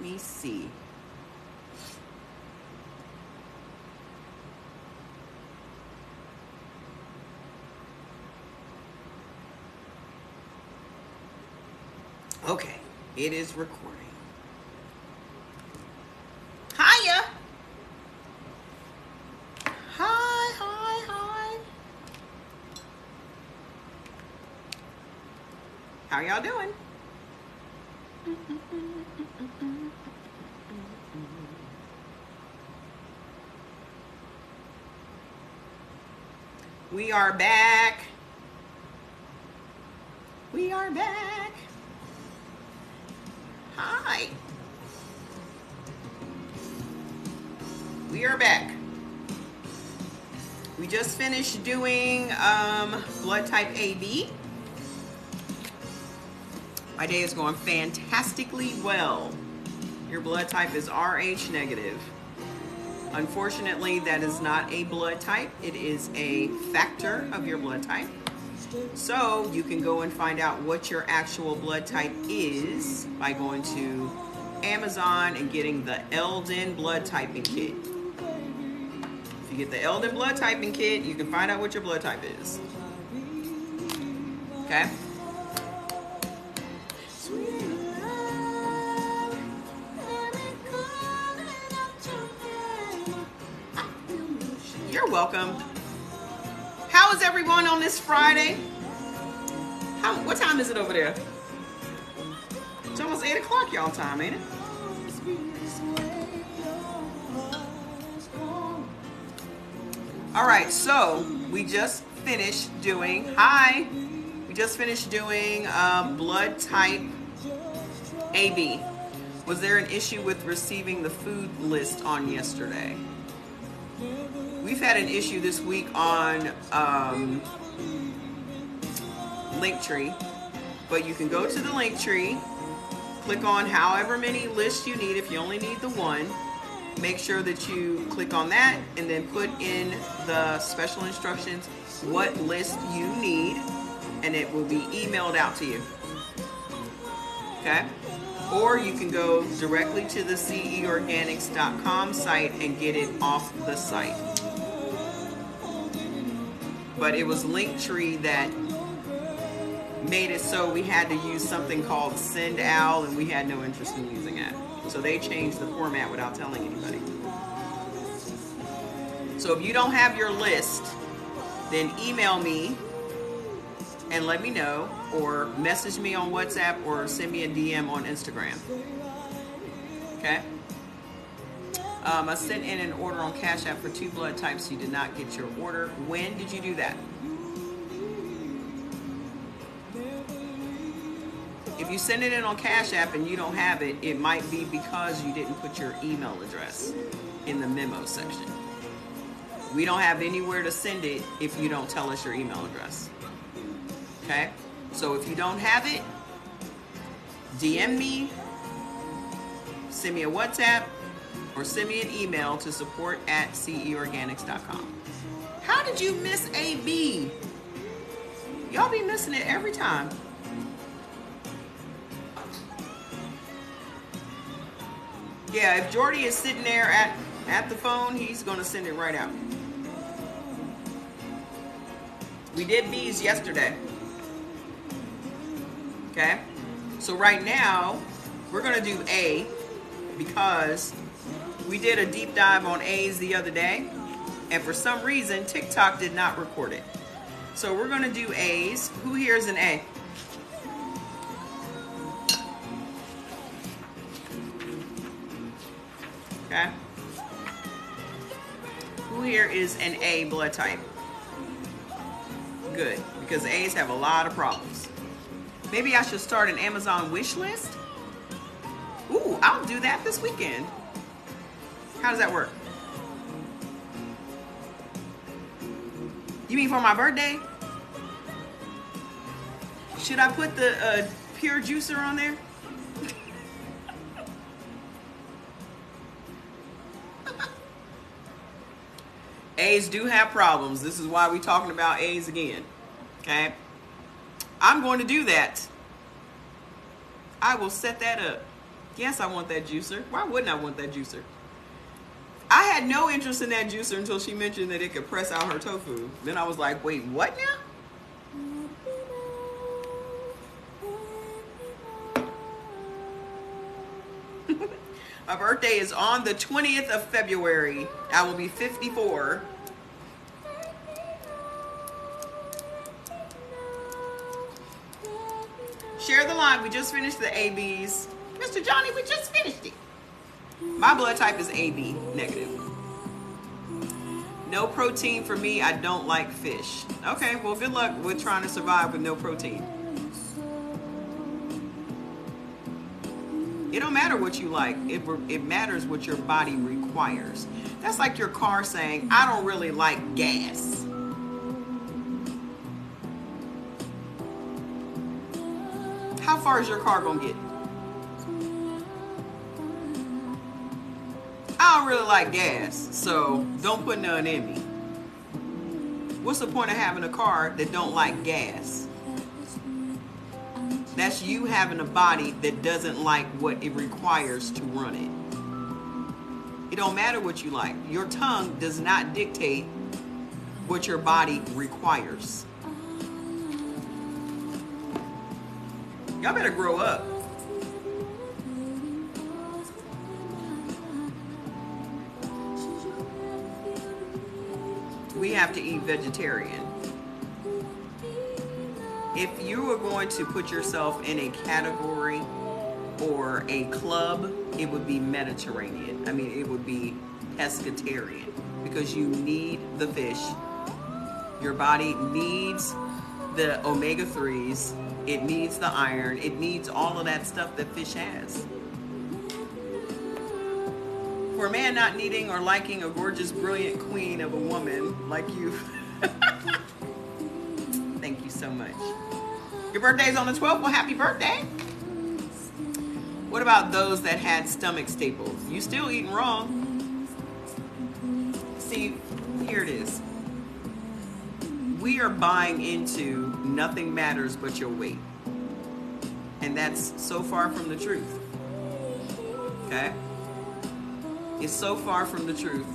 me see. Okay, it is recording. Hiya. Hi. How y'all doing? We are back. We are back. Hi. We are back. We just finished doing blood type AB. My day is going fantastically well. Your blood type is Rh negative. Unfortunately, that is not a blood type. It is a factor of your blood type. So you can go and find out what your actual blood type is by going to Amazon and getting the Eldon blood typing kit. If you get the Eldon blood typing kit, you can find out what your blood type is. Okay? You're welcome. How is everyone on this Friday? What time is it over there? It's almost 8 o'clock y'all time, ain't it? All right, so we just finished doing, blood type AB. Was there an issue with receiving the food list on yesterday? We've had an issue this week on Linktree, but you can go to the Linktree, click on however many lists you need. If you only need the one, make sure that you click on that and then put in the special instructions what list you need, and it will be emailed out to you. Okay? Or you can go directly to the ceorganics.com site and get it off the site. But it was Linktree that made it so we had to use something called SendOwl, and we had no interest in using that. So they changed the format without telling anybody. So if you don't have your list, then email me and let me know, or message me on WhatsApp, or send me a DM on Instagram. Okay? I sent in an order on Cash App for 2 blood types. You did not get your order. When did you do that? If you send it in on Cash App and you don't have it, it might be because you didn't put your email address in the memo section. We don't have anywhere to send it if you don't tell us your email address. Okay? So if you don't have it, DM me, send me a WhatsApp, or send me an email to support@ceorganics.com. How did you miss AB? Y'all be missing it every time. Yeah, if Jordy is sitting there at the phone, he's going to send it right out. We did B's yesterday. Okay? So right now, we're going to do A, because we did a deep dive on A's the other day, and for some reason, TikTok did not record it. So we're going to do A's. Who here is an A? Okay. Who here is an A blood type? Good, because A's have a lot of problems. Maybe I should start an Amazon wish list? Ooh, I'll do that this weekend. How does that work? You mean for my birthday? Should I put the pure juicer on there? A's do have problems. This is why we're talking about A's again. Okay? I'm going to do that. I will set that up. Yes, I want that juicer. Why wouldn't I want that juicer? I had no interest in that juicer until she mentioned that it could press out her tofu. Then I was like, wait, what now? My birthday is on the 20th of February. I will be 54. Share the line. We just finished the ABs. Mr. Johnny, we just finished it. My blood type is AB negative. No protein for me. I don't like fish. Okay, well, good luck with trying to survive with no protein. It don't matter what you like. It matters what your body requires. That's like your car saying, I don't really like gas. How far is your car gonna get? I don't really like gas, so don't put none in me. What's the point of having a car that don't like gas? That's you having a body that doesn't like what it requires to run it. It don't matter what you like. Your tongue does not dictate what your body requires. Y'all better grow up. We have to eat vegetarian. If you are going to put yourself in a category or a club, it would be Mediterranean. I mean, it would be pescatarian, because you need the fish. Your body needs the omega-3s. It needs the iron. It needs all of that stuff that fish has. For a man not needing or liking a gorgeous, brilliant queen of a woman like you, thank you so much. Your birthday's on the 12th. Well, happy birthday. What about those that had stomach staples? You still eating wrong. See, here it is. We are buying into nothing matters but your weight. And that's so far from the truth. Okay? It's so far from the truth.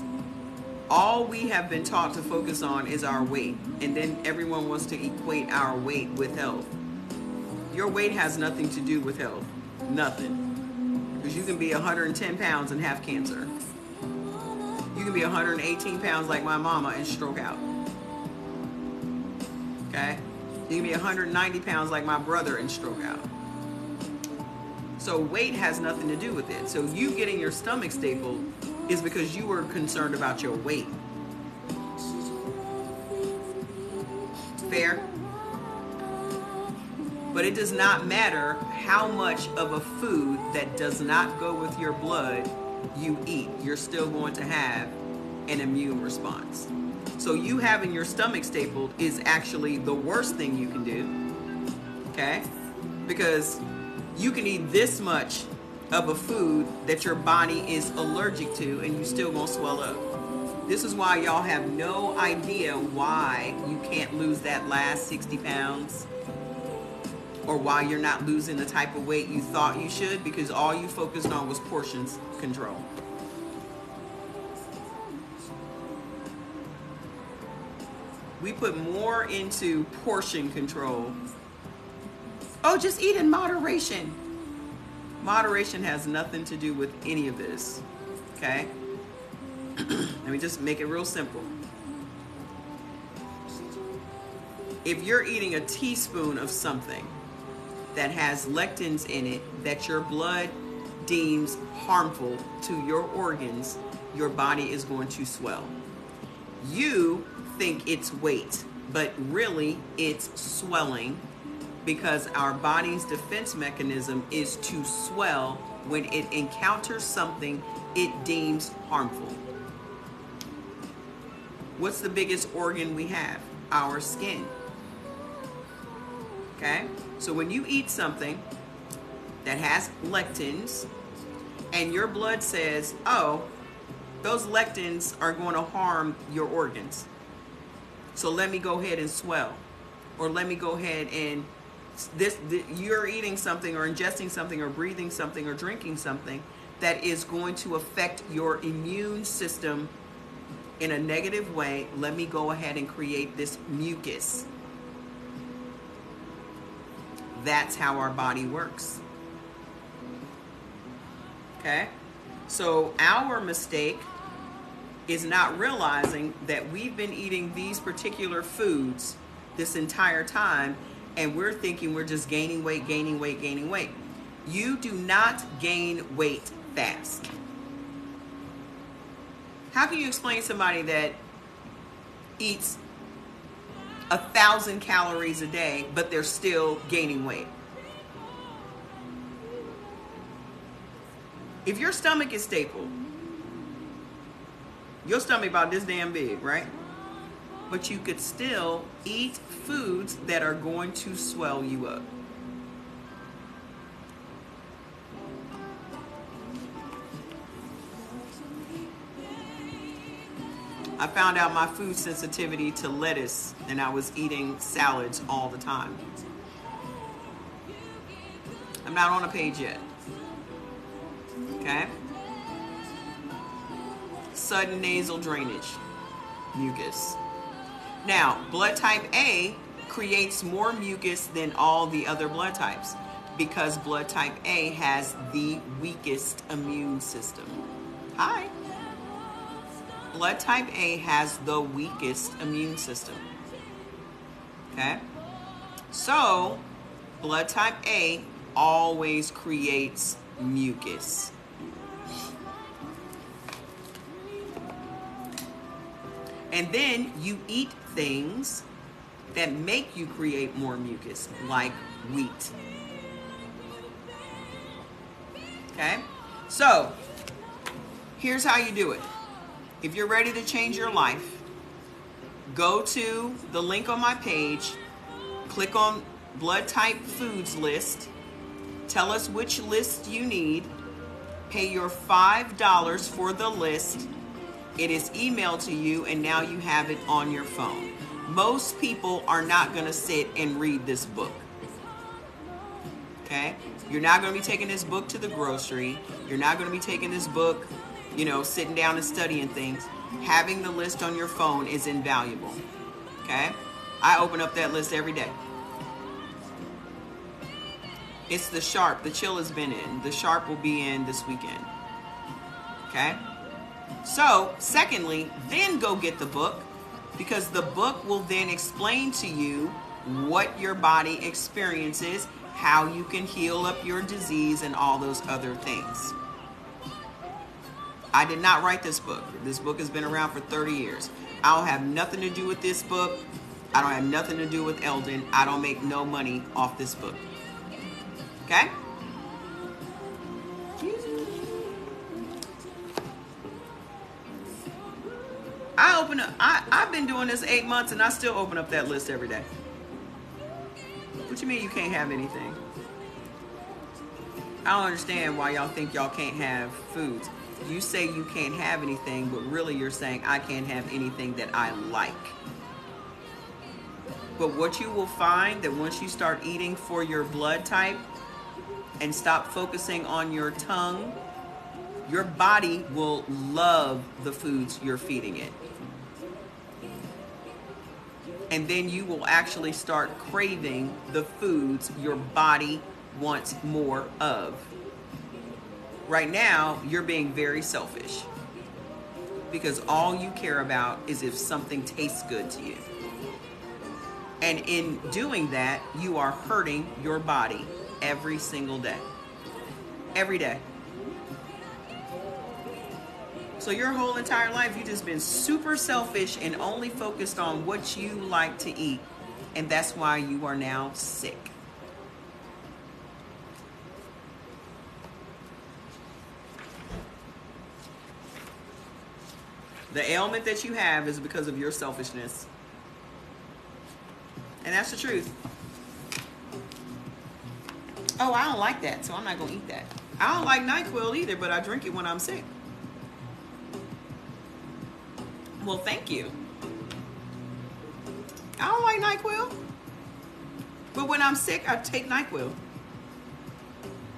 All we have been taught to focus on is our weight. And then everyone wants to equate our weight with health. Your weight has nothing to do with health. Nothing. Because you can be 110 pounds and have cancer. You can be 118 pounds like my mama and stroke out. Okay? You can be 190 pounds like my brother and stroke out. So weight has nothing to do with it. So you getting your stomach stapled is because you were concerned about your weight. Fair? But it does not matter how much of a food that does not go with your blood you eat. You're still going to have an immune response. So you having your stomach stapled is actually the worst thing you can do. Okay? Because you can eat this much of a food that your body is allergic to and you still gonna swell up. This is why y'all have no idea why you can't lose that last 60 pounds or why you're not losing the type of weight you thought you should, because all you focused on was portions control. We put more into portion control. Oh, just eat in moderation. Moderation has nothing to do with any of this, okay? Let me just make it real simple. If you're eating a teaspoon of something that has lectins in it that your blood deems harmful to your organs, your body is going to swell. You think it's weight, but really it's swelling, because our body's defense mechanism is to swell when it encounters something it deems harmful. What's the biggest organ we have? Our skin. Okay? So when you eat something that has lectins and your blood says, oh, those lectins are going to harm your organs, so let me go ahead and swell, or let me go ahead and you're eating something or ingesting something or breathing something or drinking something that is going to affect your immune system in a negative way. Let me go ahead and create this mucus. That's how our body works. Okay? So our mistake is not realizing that we've been eating these particular foods this entire time, and we're thinking we're just gaining weight, gaining weight, gaining weight. You do not gain weight fast. How can you explain to somebody that eats 1,000 calories a day, but they're still gaining weight? If your stomach is stapled, your stomach about this damn big, right? But you could still eat foods that are going to swell you up. I found out my food sensitivity to lettuce, and I was eating salads all the time. I'm not on a page yet. Okay? Sudden nasal drainage, mucus. Now, blood type A creates more mucus than all the other blood types because blood type A has the weakest immune system. Hi. Blood type A has the weakest immune system. Okay? So, blood type A always creates mucus. And then you eat things that make you create more mucus, like wheat. Okay? So, here's how you do it. If you're ready to change your life, go to the link on my page, click on blood type foods list, tell us which list you need, pay your $5 for the list. It is emailed to you, and now you have it on your phone. Most people are not going to sit and read this book. Okay? You're not going to be taking this book to the grocery. You're not going to be taking this book, sitting down and studying things. Having the list on your phone is invaluable. Okay? I open up that list every day. It's the Sharp. The Chill has been in. The Sharp will be in this weekend. Okay? So, secondly, then go get the book, because the book will then explain to you what your body experiences, how you can heal up your disease, and all those other things. I did not write this book. This book has been around for 30 years. I don't have nothing to do with this book. I don't have nothing to do with Eldon. I don't make no money off this book. Okay? I've been doing this 8 months, and I still open up that list every day. What you mean you can't have anything? I don't understand why y'all think y'all can't have foods. You say you can't have anything, but really you're saying I can't have anything that I like. But what you will find that once you start eating for your blood type and stop focusing on your tongue, your body will love the foods you're feeding it. And then you will actually start craving the foods your body wants more of. Right now, you're being very selfish because all you care about is if something tastes good to you. And in doing that, you are hurting your body every single day. Every day. So your whole entire life, you've just been super selfish and only focused on what you like to eat. And that's why you are now sick. The ailment that you have is because of your selfishness. And that's the truth. Oh, I don't like that, so I'm not going to eat that. I don't like NyQuil either, but I drink it when I'm sick. Well, thank you. I don't like NyQuil. But when I'm sick, I take NyQuil.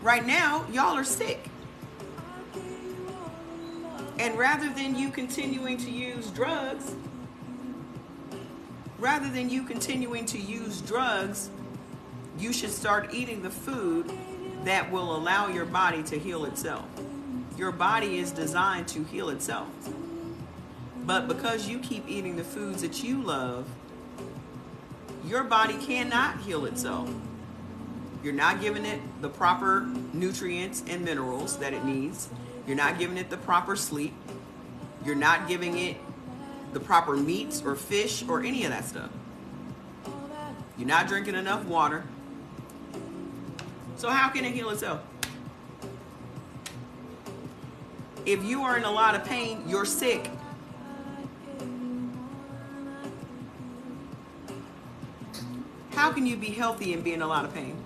Right now, y'all are sick. And rather than you continuing to use drugs, you should start eating the food that will allow your body to heal itself. Your body is designed to heal itself. But because you keep eating the foods that you love, your body cannot heal itself. You're not giving it the proper nutrients and minerals that it needs. You're not giving it the proper sleep. You're not giving it the proper meats or fish or any of that stuff. You're not drinking enough water. So how can it heal itself? If you are in a lot of pain, you're sick. How can you be healthy and be in a lot of pain?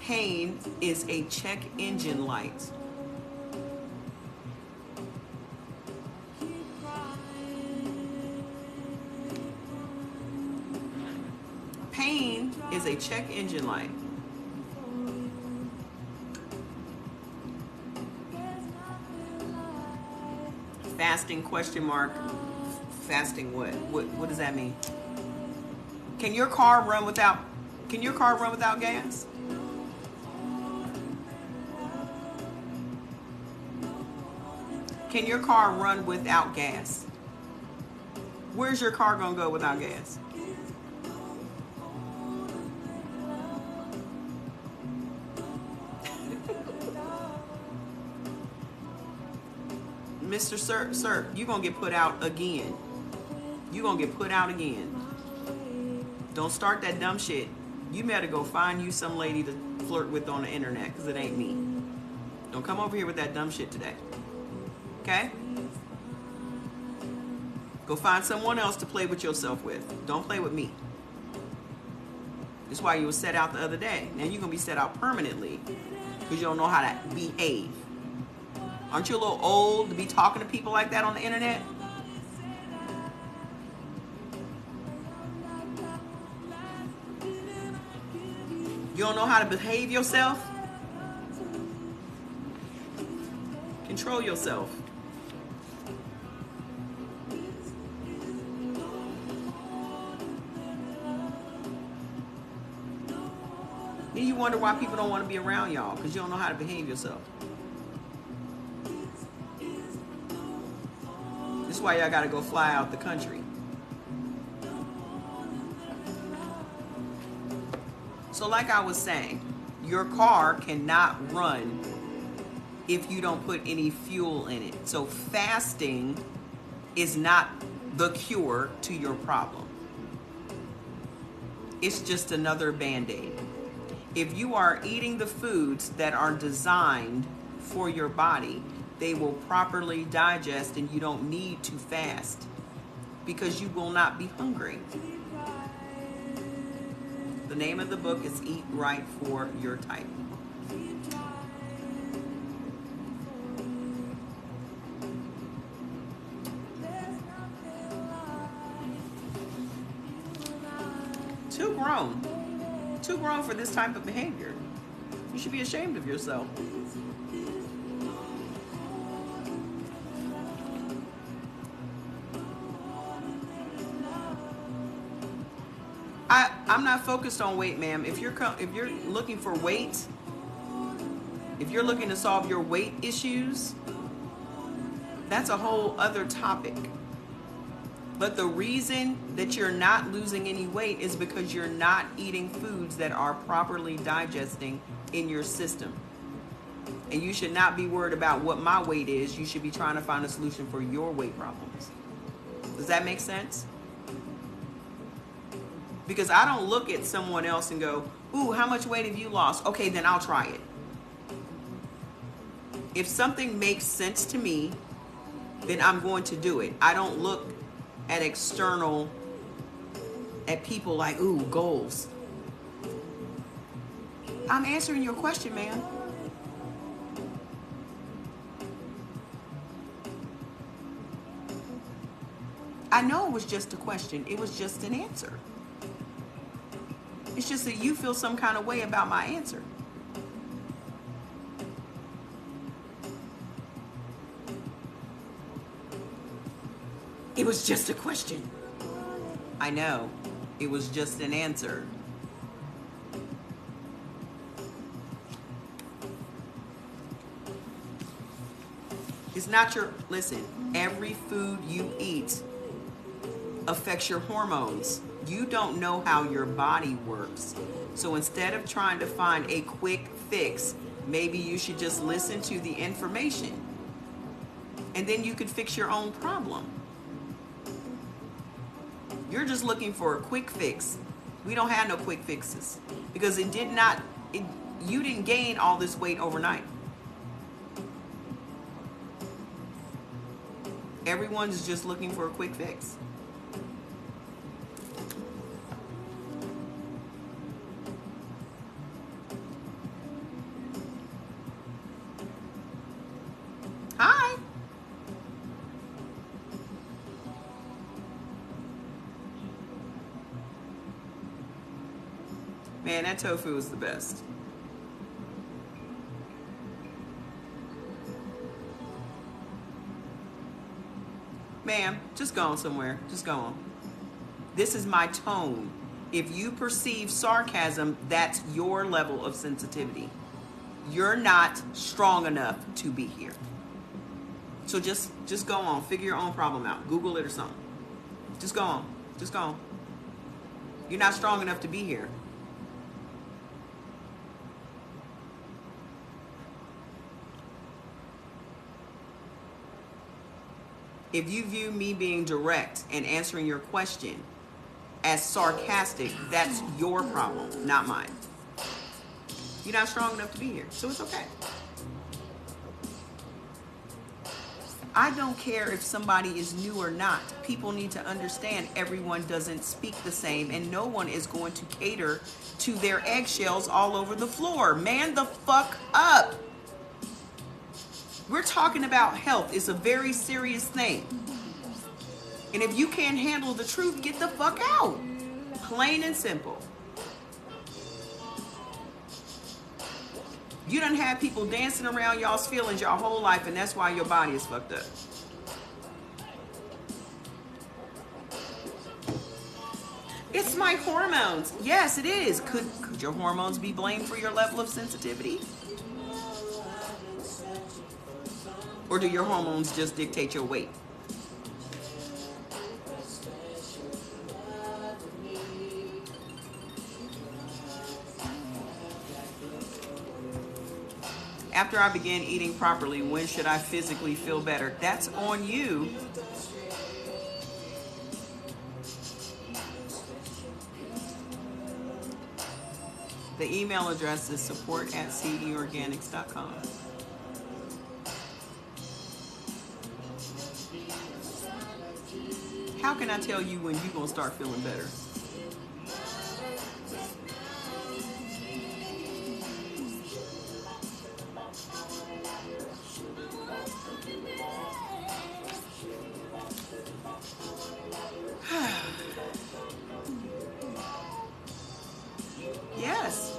Pain is a check engine light. Pain is a check engine light. Fasting question mark. Fasting what? What does that mean? Can your car run without gas? Can your car run without gas? Where's your car gonna go without gas? Mr. Sir, you're gonna get put out again. You're gonna get put out again. Don't start that dumb shit. You better go find you some lady to flirt with on the internet, because it ain't me. Don't come over here with that dumb shit today. Okay? Go find someone else to play with yourself with. Don't play with me. That's why you were set out the other day. Now you're gonna be set out permanently because you don't know how to behave. Aren't you a little old to be talking to people like that on the internet? You don't know how to behave yourself? Control yourself. Then you wonder why people don't want to be around y'all, because you don't know how to behave yourself. This is why y'all got to go fly out the country. So like I was saying, your car cannot run if you don't put any fuel in it. So fasting is not the cure to your problem. It's just another Band-Aid. If you are eating the foods that are designed for your body, they will properly digest and you don't need to fast because you will not be hungry. The name of the book is Eat Right for Your Type. Too grown for this type of behavior. You should be ashamed of yourself. I'm not focused on weight, ma'am. If you're looking for weight, if you're looking to solve your weight issues, that's a whole other topic. But the reason that you're not losing any weight is because you're not eating foods that are properly digesting in your system. And you should not be worried about what my weight is. You should be trying to find a solution for your weight problems. Does that make sense? Because I don't look at someone else and go, ooh, how much weight have you lost? Okay, then I'll try it. If something makes sense to me, then I'm going to do it. I don't look at people like, ooh, goals. I'm answering your question, man. I know it was just a question. It was just an answer. It's just that you feel some kind of way about my answer. It was just a question. I know. It was just an answer. It's not your, listen, every food you eat affects your hormones. You don't know how your body works. So instead of trying to find a quick fix, maybe you should just listen to the information. And then you could fix your own problem. You're just looking for a quick fix. We don't have no quick fixes because you didn't gain all this weight overnight. Everyone's just looking for a quick fix. Hi. Man, that tofu is the best. Ma'am, just go on somewhere. Just go on. This is my tone. If you perceive sarcasm, that's your level of sensitivity. You're not strong enough to be here. So just go on. Figure your own problem out. Google it or something. Just go on. Just go on. You're not strong enough to be here. If you view me being direct and answering your question as sarcastic, that's your problem, not mine. You're not strong enough to be here, so it's okay. I don't care if somebody is new or not. People need to understand everyone doesn't speak the same, and no one is going to cater to their eggshells all over the floor. Man the fuck up. We're talking about health. It's a very serious thing. And if you can't handle the truth, get the fuck out. Plain and simple. You done had people dancing around y'all's feelings your whole life, and that's why your body is fucked up. It's my hormones. Yes, it is. Could your hormones be blamed for your level of sensitivity? Or do your hormones just dictate your weight? After I begin eating properly, when should I physically feel better? That's on you. The email address is support@ceorganics.com. How can I tell you when you're going to start feeling better? Yes.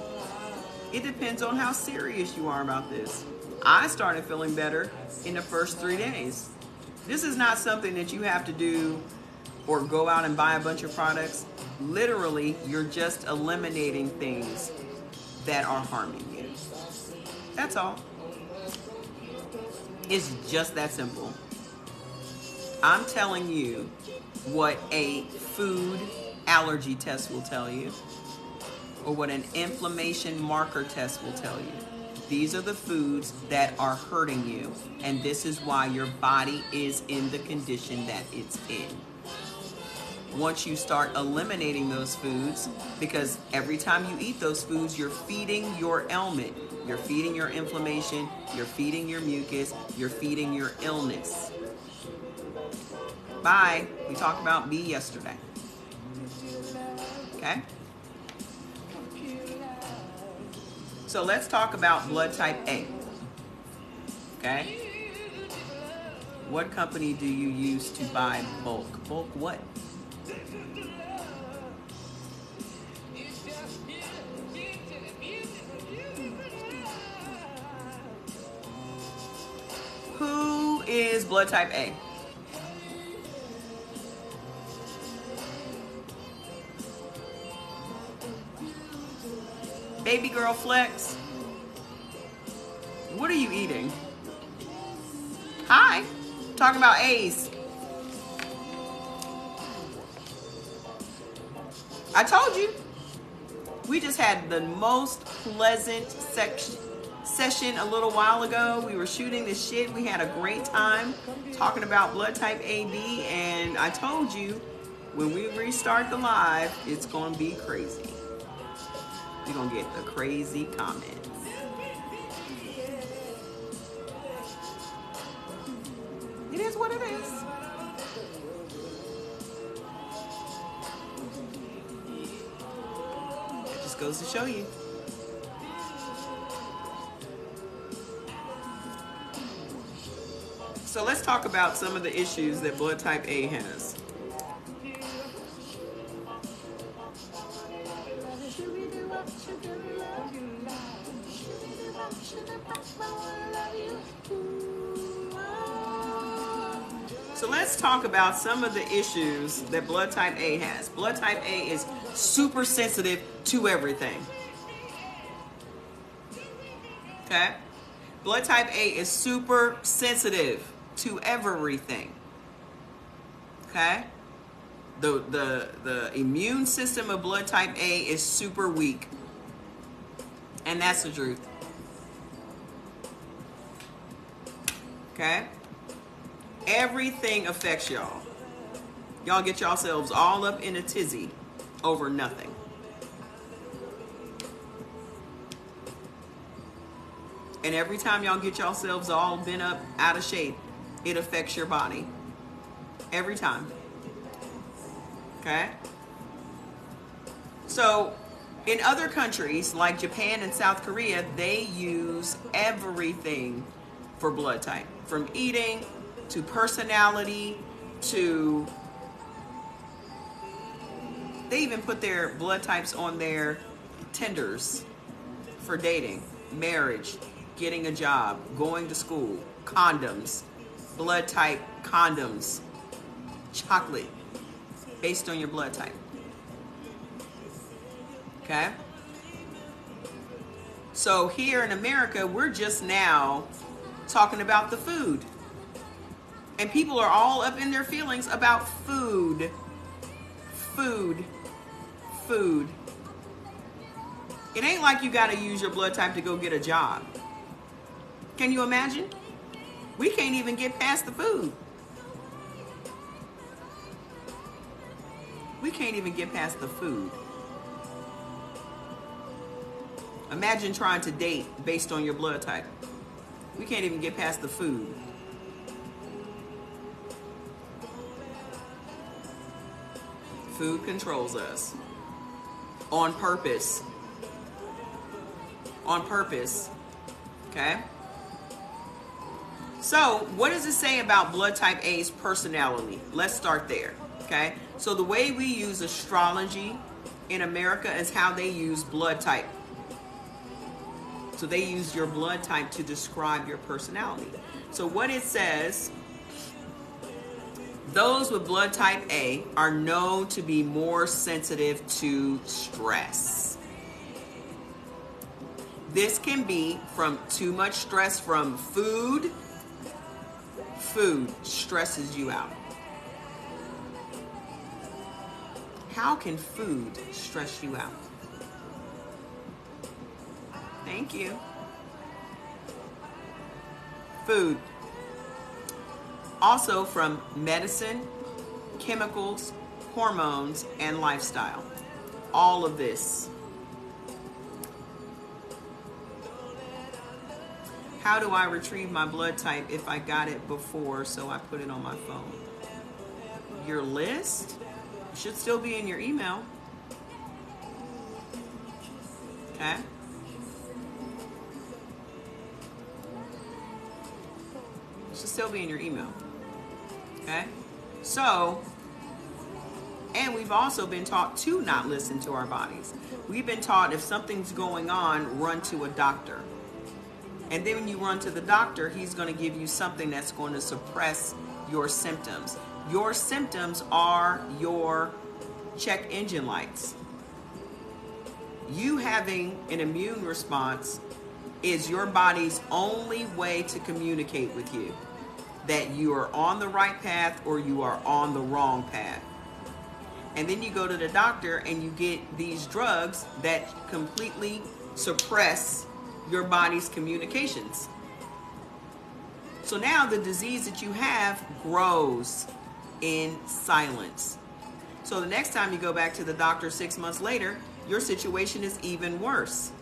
It depends on how serious you are about this. I started feeling better in the first 3 days. This is not something that you have to do or go out and buy a bunch of products. Literally, you're just eliminating things that are harming you. That's all. It's just that simple. I'm telling you what a food allergy test will tell you, or what an inflammation marker test will tell you. These are the foods that are hurting you, and this is why your body is in the condition that it's in. Once you start eliminating those foods, because every time you eat those foods, you're feeding your ailment, you're feeding your inflammation, you're feeding your mucus, you're feeding your illness. Bye. We talked about me yesterday. Okay? So let's talk about blood type A. Okay? What company do you use to buy bulk? Bulk what? Who is blood type A? Baby girl Flex. What are you eating? Hi. Talking about A's. I told you. We just had the most pleasant session a little while ago. We were shooting this shit. We had a great time talking about blood type AB, and I told you when we restart the live, it's going to be crazy. You're going to get the crazy comments. It is what it is. It just goes to show you. So let's talk about some of the issues that blood type A has. So let's talk about some of the issues that blood type A has. Blood type A is super sensitive to everything. Okay? Blood type A is super sensitive to everything. Okay? The immune system of blood type A is super weak. And that's the truth. Okay? Everything affects y'all. Y'all get yourselves all up in a tizzy over nothing. And every time y'all get yourselves all bent up out of shape, it affects your body. Every time. Okay? So, in other countries like Japan and South Korea, they use everything for blood type. From eating to personality to... They even put their blood types on their tenders for dating, marriage, getting a job, going to school, condoms, blood type condoms, chocolate, based on your blood type. Okay? So here in America, we're just now talking about the food. And people are all up in their feelings about food. Food. Food. It ain't like you gotta use your blood type to go get a job. Can you imagine? We can't even get past the food. We can't even get past the food. Imagine trying to date based on your blood type. We can't even get past the food. Food controls us. On purpose. On purpose. Okay? So, what does it say about blood type A's personality? Let's start there. Okay? So, the way we use astrology in America is how they use blood type. So, they use your blood type to describe your personality. So, what it says, those with blood type A are known to be more sensitive to stress. This can be from too much stress from food. Food stresses you out. How can food stress you out? Thank you. Food. Also from medicine, chemicals, hormones, and lifestyle. All of this. How do I retrieve my blood type if I got it before, so I put it on my phone? Your list should still be in your email. Okay? It should still be in your email. Okay? So, and we've also been taught to not listen to our bodies. We've been taught if something's going on, run to a doctor. And then when you run to the doctor, he's going to give you something that's going to suppress your symptoms. Your symptoms are your check engine lights. You having an immune response is your body's only way to communicate with you that you are on the right path or you are on the wrong path. And then you go to the doctor and you get these drugs that completely suppress your body's communications. So now the disease that you have grows in silence. So the next time you go back to the doctor 6 months later, your situation is even worse.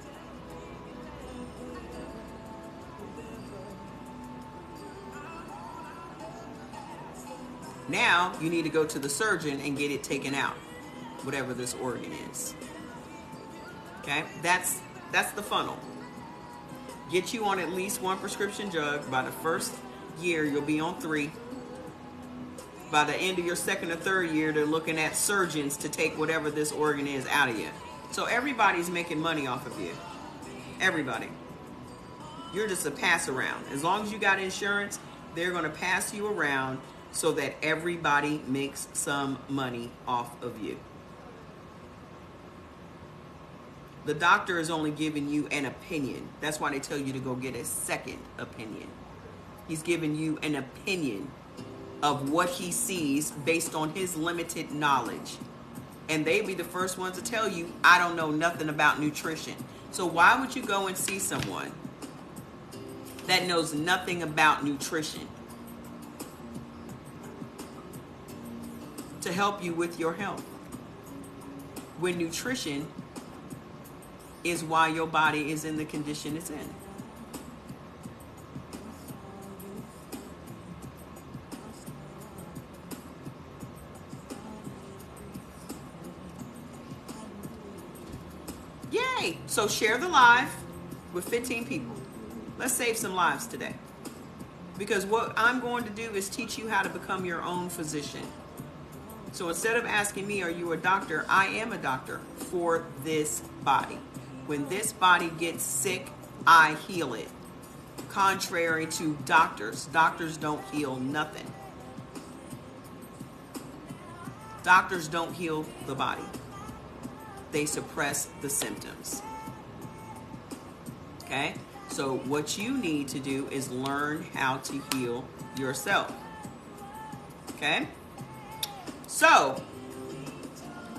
Now you need to go to the surgeon and get it taken out, whatever this organ is. Okay, that's the funnel. Get you on at least one prescription drug. By the first year, you'll be on 3. By the end of your second or third year, they're looking at surgeons to take whatever this organ is out of you. So everybody's making money off of you. Everybody. You're just a pass around. As long as you got insurance, they're going to pass you around so that everybody makes some money off of you. The doctor is only giving you an opinion. That's why they tell you to go get a second opinion. He's giving you an opinion of what he sees based on his limited knowledge. And they be the first ones to tell you, I don't know nothing about nutrition. So why would you go and see someone that knows nothing about nutrition to help you with your health, when nutrition is why your body is in the condition it's in? Yay! So share the live with 15 people. Let's save some lives today. Because what I'm going to do is teach you how to become your own physician. So instead of asking me, are you a doctor? I am a doctor for this body. When this body gets sick, I heal it. Contrary to doctors. Doctors don't heal nothing. Doctors don't heal the body. They suppress the symptoms. Okay? So what you need to do is learn how to heal yourself. Okay? So,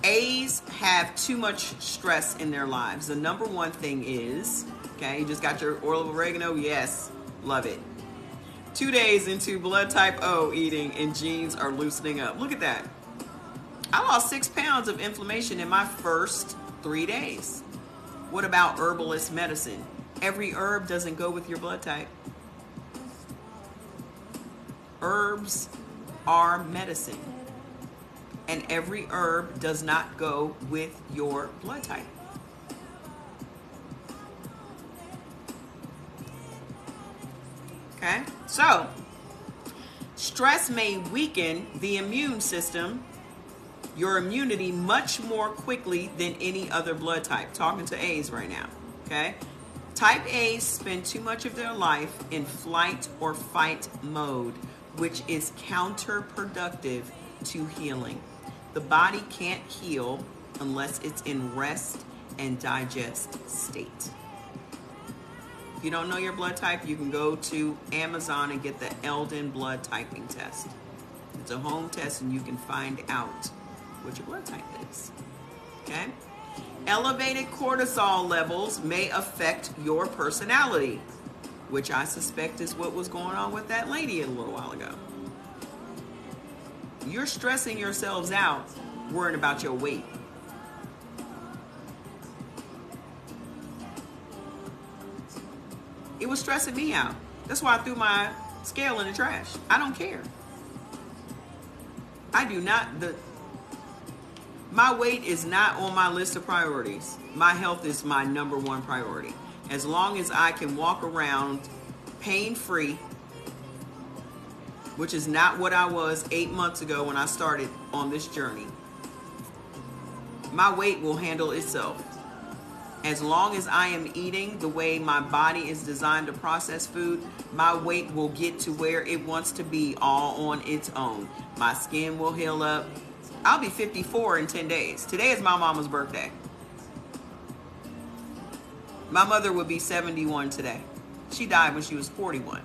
A's have too much stress in their lives. The number one thing is, okay, you just got your oil of oregano? Yes, love it. 2 days into blood type O eating and genes are loosening up. Look at that. I lost 6 pounds of inflammation in my first 3 days. What about herbalist medicine? Every herb doesn't go with your blood type. Herbs are medicine. And every herb does not go with your blood type. Okay? So, stress may weaken the immune system, your immunity, much more quickly than any other blood type. Talking to A's right now. Okay? Type A's spend too much of their life in flight or fight mode, which is counterproductive to healing. The body can't heal unless it's in rest and digest state. If you don't know your blood type, you can go to Amazon and get the Eldon blood typing test. It's a home test and you can find out what your blood type is. Okay? Elevated cortisol levels may affect your personality, which I suspect is what was going on with that lady a little while ago. You're stressing yourselves out worrying about your weight. It was stressing me out. That's why I threw my scale in the trash. I don't care. I do not. My weight is not on my list of priorities. My health is my number one priority. As long as I can walk around pain-free which is not what I was 8 months ago when I started on this journey. My weight will handle itself. As long as I am eating the way my body is designed to process food, my weight will get to where it wants to be all on its own. My skin will heal up. I'll be 54 in 10 days. Today is my mama's birthday. My mother would be 71 today. She died when she was 41.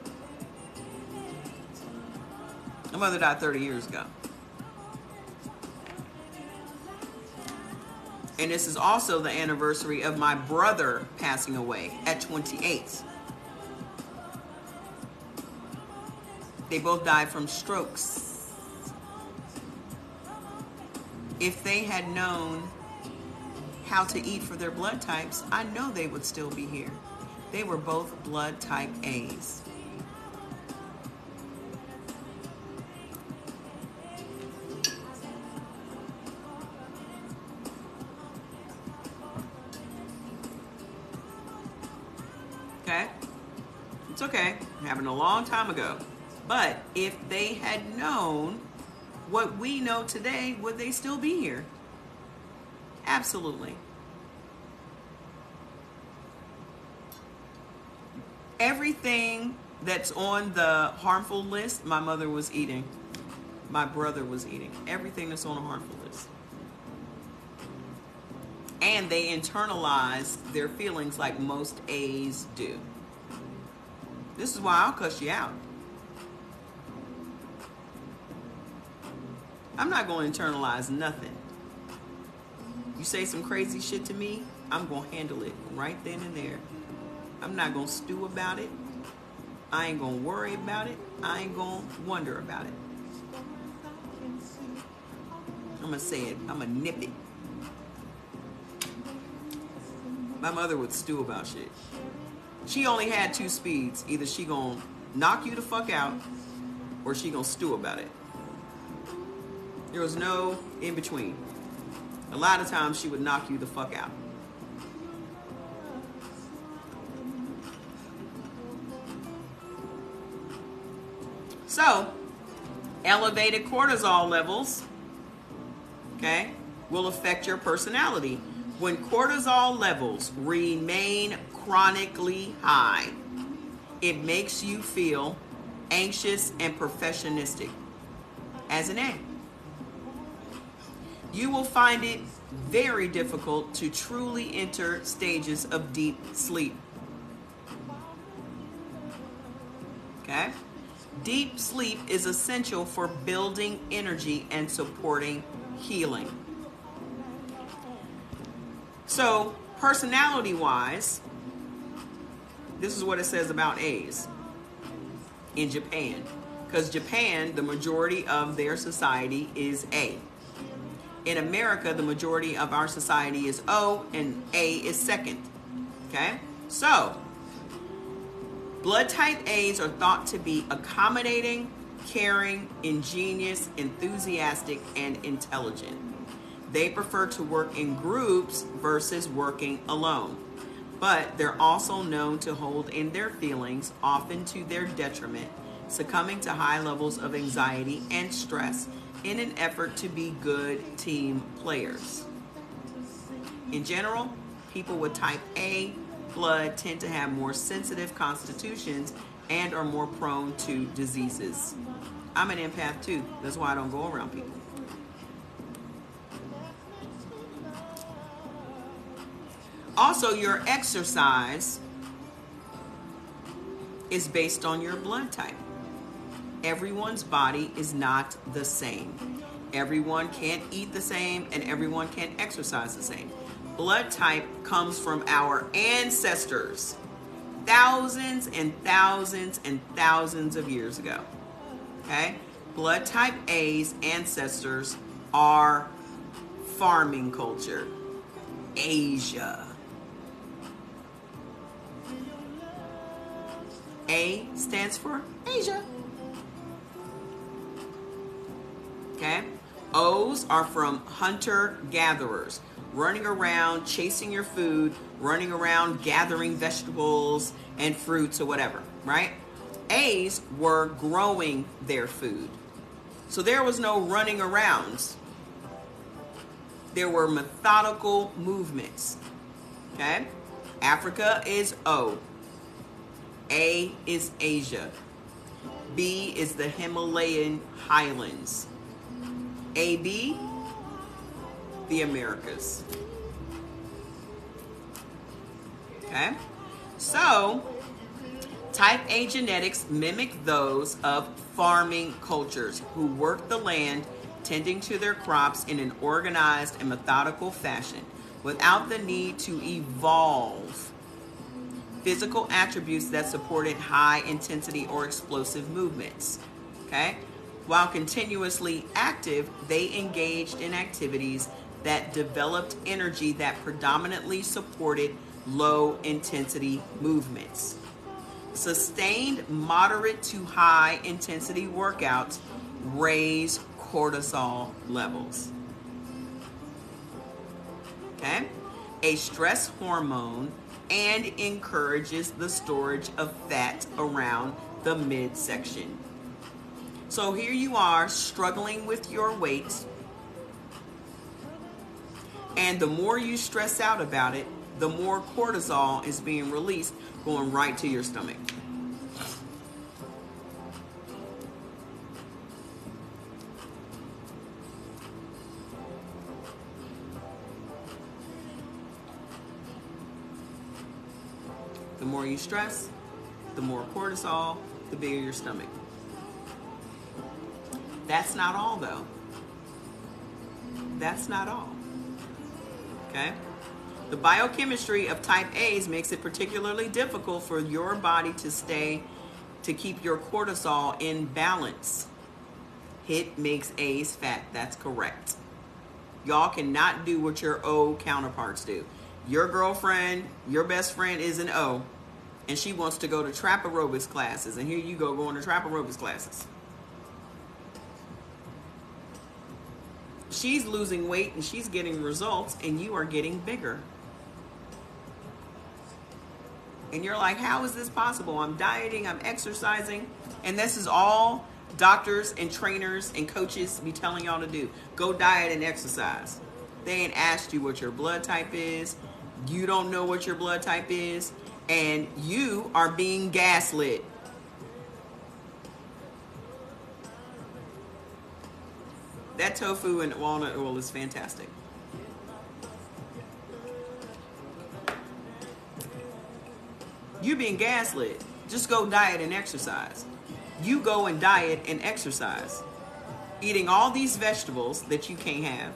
My mother died 30 years ago. And this is also the anniversary of my brother passing away at 28. They both died from strokes. If they had known how to eat for their blood types, I know they would still be here. They were both blood type A's. Okay? It's okay. It happened a long time ago. But if they had known what we know today, would they still be here? Absolutely. Everything that's on the harmful list, my mother was eating. My brother was eating. Everything that's on the harmful list. And they internalize their feelings like most A's do. This is why I'll cuss you out. I'm not going to internalize nothing. You say some crazy shit to me, I'm going to handle it right then and there. I'm not going to stew about it. I ain't going to worry about it. I ain't going to wonder about it. I'm going to say it. I'm going to nip it. My mother would stew about shit. She only had two speeds. Either she going to knock you the fuck out or she going to stew about it. There was no in between. A lot of times she would knock you the fuck out. So, elevated cortisol levels, okay, will affect your personality. When cortisol levels remain chronically high, it makes you feel anxious and perfectionistic. As an A, you will find it very difficult to truly enter stages of deep sleep. Okay? Deep sleep is essential for building energy and supporting healing. So, personality-wise, this is what it says about A's in Japan. Because Japan, the majority of their society is A. In America, the majority of our society is O, and A is second. Okay? So, blood type A's are thought to be accommodating, caring, ingenious, enthusiastic, and intelligent. They prefer to work in groups versus working alone. But they're also known to hold in their feelings, often to their detriment, succumbing to high levels of anxiety and stress in an effort to be good team players. In general, people with type A blood tend to have more sensitive constitutions and are more prone to diseases. I'm an empath too. That's why I don't go around people. Also, your exercise is based on your blood type. Everyone's body is not the same. Everyone can't eat the same, and everyone can't exercise the same. Blood type comes from our ancestors thousands and thousands and thousands of years ago. Okay? Blood type A's ancestors are farming culture. Asia. A stands for Asia. Okay? O's are from hunter-gatherers, running around chasing your food, running around gathering vegetables and fruits or whatever, right? A's were growing their food. So there was no running around. There were methodical movements. Okay? Africa is O. A is Asia. B is the Himalayan highlands. AB, the Americas. Okay? So, type A genetics mimic those of farming cultures who work the land, tending to their crops in an organized and methodical fashion without the need to evolve physical attributes that supported high intensity or explosive movements. Okay? While continuously active, they engaged in activities that developed energy that predominantly supported low intensity movements. Sustained moderate to high intensity workouts raise cortisol levels. Okay? A stress hormone, and encourages the storage of fat around the midsection. So here you are struggling with your weight, and the more you stress out about it, the more cortisol is being released, going right to your stomach. The more you stress, the more cortisol, the bigger your stomach. That's not all, though. That's not all. Okay? The biochemistry of type A's makes it particularly difficult for your body to keep your cortisol in balance. HIIT makes A's fat. That's correct. Y'all cannot do what your O counterparts do. Your girlfriend, your best friend is an O, and she wants to go to trap aerobics classes, and here you go going to trap aerobics classes. She's losing weight and she's getting results, and you are getting bigger. And you're like, how is this possible? I'm dieting, I'm exercising, and this is all doctors and trainers and coaches be telling y'all to do. Go diet and exercise. They ain't asked you what your blood type is. You don't know what your blood type is, and you are being gaslit. That tofu and walnut oil is fantastic. You're being gaslit. Just go diet and exercise. You go and diet and exercise. Eating all these vegetables that you can't have.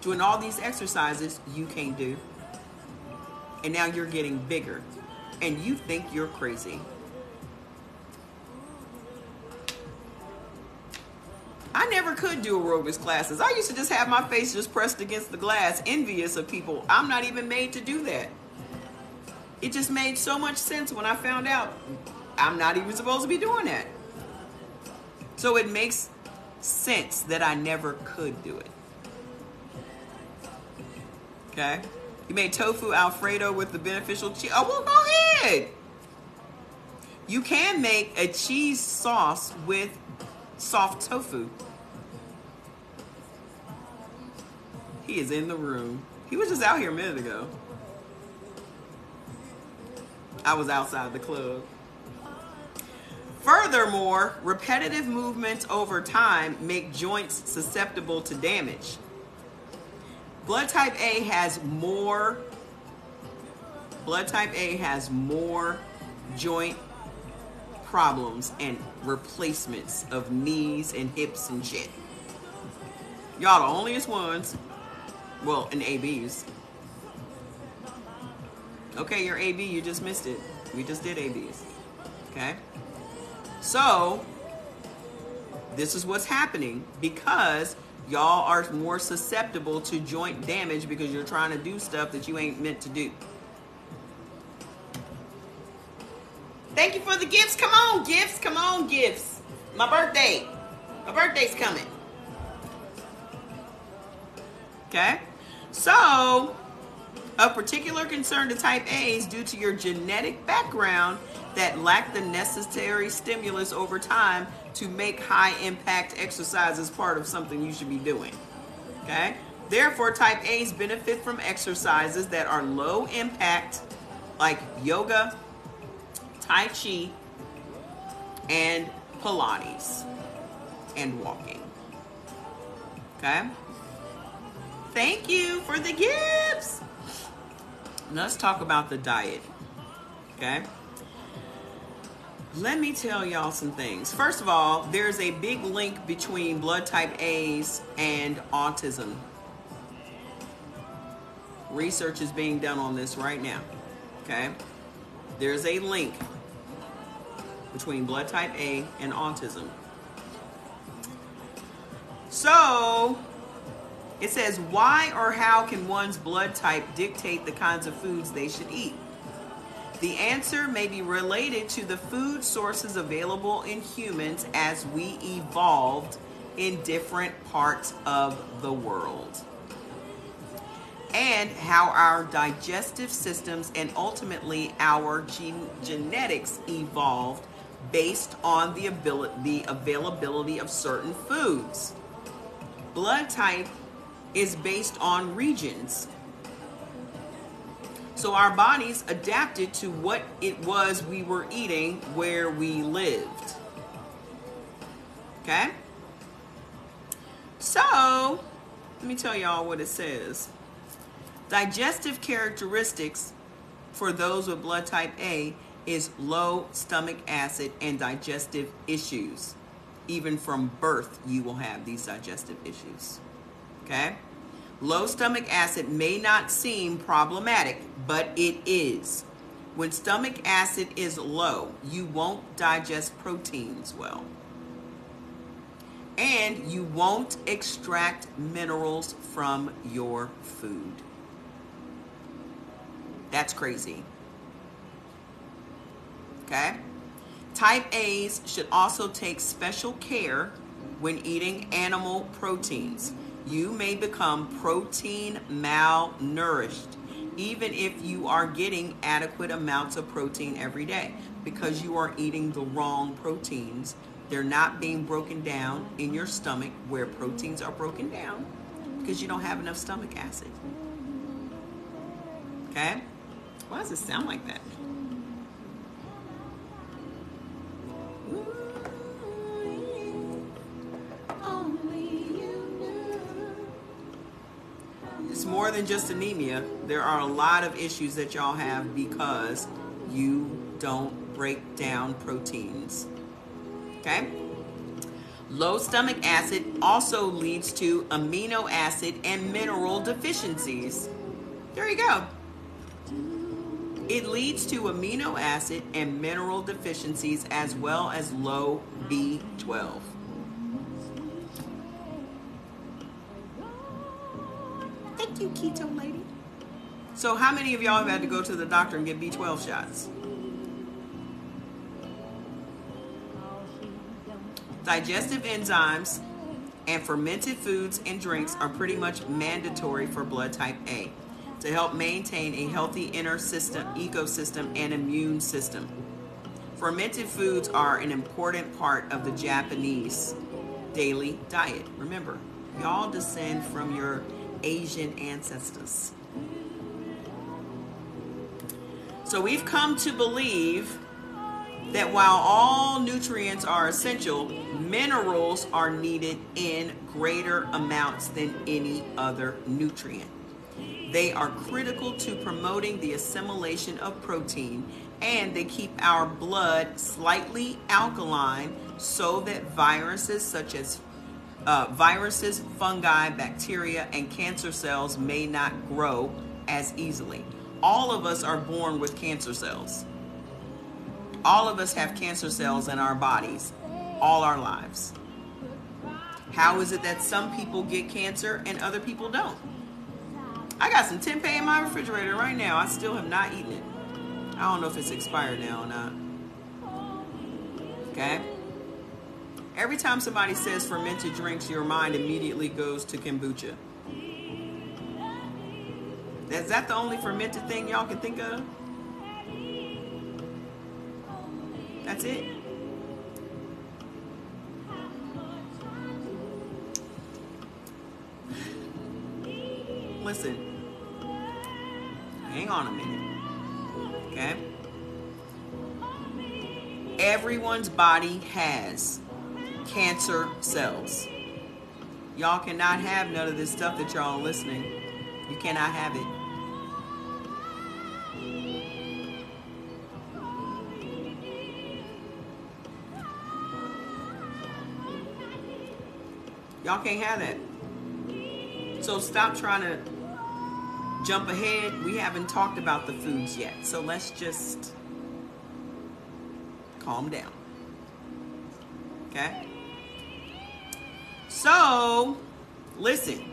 Doing all these exercises you can't do. And now you're getting bigger. And you think you're crazy. I never could do aerobics classes. I used to just have my face just pressed against the glass, envious of people. I'm not even made to do that. It just made so much sense when I found out I'm not even supposed to be doing that. So it makes sense that I never could do it. Okay? You made tofu Alfredo with the beneficial cheese. Oh, well, go ahead. You can make a cheese sauce with soft tofu. He is in the room. He was just out here a minute ago. I was outside the club. Furthermore, repetitive movements over time make joints susceptible to damage. Blood type A has more joint problems and replacements of knees and hips and shit. Y'all the onlyest ones. Well, and ABs. Okay, you're AB, you just missed it. We just did ABs. Okay? So, this is what's happening because y'all are more susceptible to joint damage because you're trying to do stuff that you ain't meant to do. Thank you for the gifts. Come on, gifts. Come on, gifts. My birthday. My birthday's coming. Okay? So, of particular concern to type A's due to your genetic background that lack the necessary stimulus over time to make high impact exercises part of something you should be doing. Okay? Therefore, type A's benefit from exercises that are low impact, like yoga, Tai Chi, and Pilates, and walking. Okay? Thank you for the gifts. Let's talk about the diet. Okay? Let me tell y'all some things. First of all, there's a big link between blood type A's and autism. Research is being done on this right now. Okay? There's a link between blood type A and autism. So, it says, why or how can one's blood type dictate the kinds of foods they should eat? The answer may be related to the food sources available in humans as we evolved in different parts of the world, and how our digestive systems and ultimately our genetics evolved based on the availability of certain foods. Blood type is based on regions. So our bodies adapted to what it was we were eating where we lived. Okay? So, let me tell y'all what it says. Digestive characteristics for those with blood type A is low stomach acid and digestive issues. Even from birth, you will have these digestive issues. Okay? Low stomach acid may not seem problematic, but it is. When stomach acid is low, you won't digest proteins well. And you won't extract minerals from your food. That's crazy. Okay? Type A's should also take special care when eating animal proteins. You may become protein malnourished even if you are getting adequate amounts of protein every day because you are eating the wrong proteins. They're not being broken down in your stomach where proteins are broken down because you don't have enough stomach acid. Okay? Why does it sound like that? It's more than just anemia. There are a lot of issues that y'all have because you don't break down proteins. Okay? Low stomach acid also leads to amino acid and mineral deficiencies. There you go. It leads to amino acid and mineral deficiencies as well as low B12. Thank you, keto lady. So how many of y'all have had to go to the doctor and get B12 shots? Digestive enzymes and fermented foods and drinks are pretty much mandatory for blood type A to help maintain a healthy inner system, ecosystem, and immune system. Fermented foods are an important part of the Japanese daily diet. Remember, y'all descend from your Asian ancestors. So we've come to believe that while all nutrients are essential, minerals are needed in greater amounts than any other nutrient. They are critical to promoting the assimilation of protein, and they keep our blood slightly alkaline so that viruses such as viruses, fungi, bacteria, and cancer cells may not grow as easily. All of us are born with cancer cells. All of us have cancer cells in our bodies all our lives. How is it that some people get cancer and other people don't? I got some tempeh in my refrigerator right now. I still have not eaten it. I don't know if it's expired now or not. Okay? Every time somebody says fermented drinks, your mind immediately goes to kombucha. Is that the only fermented thing y'all can think of? That's it. Listen, hang on a minute, okay? Everyone's body has cancer cells. Y'all cannot have none of this stuff that y'all listening. You cannot have it. Y'all can't have that. So stop trying to jump ahead. We haven't talked about the foods yet. So let's just calm down. Okay? So, listen.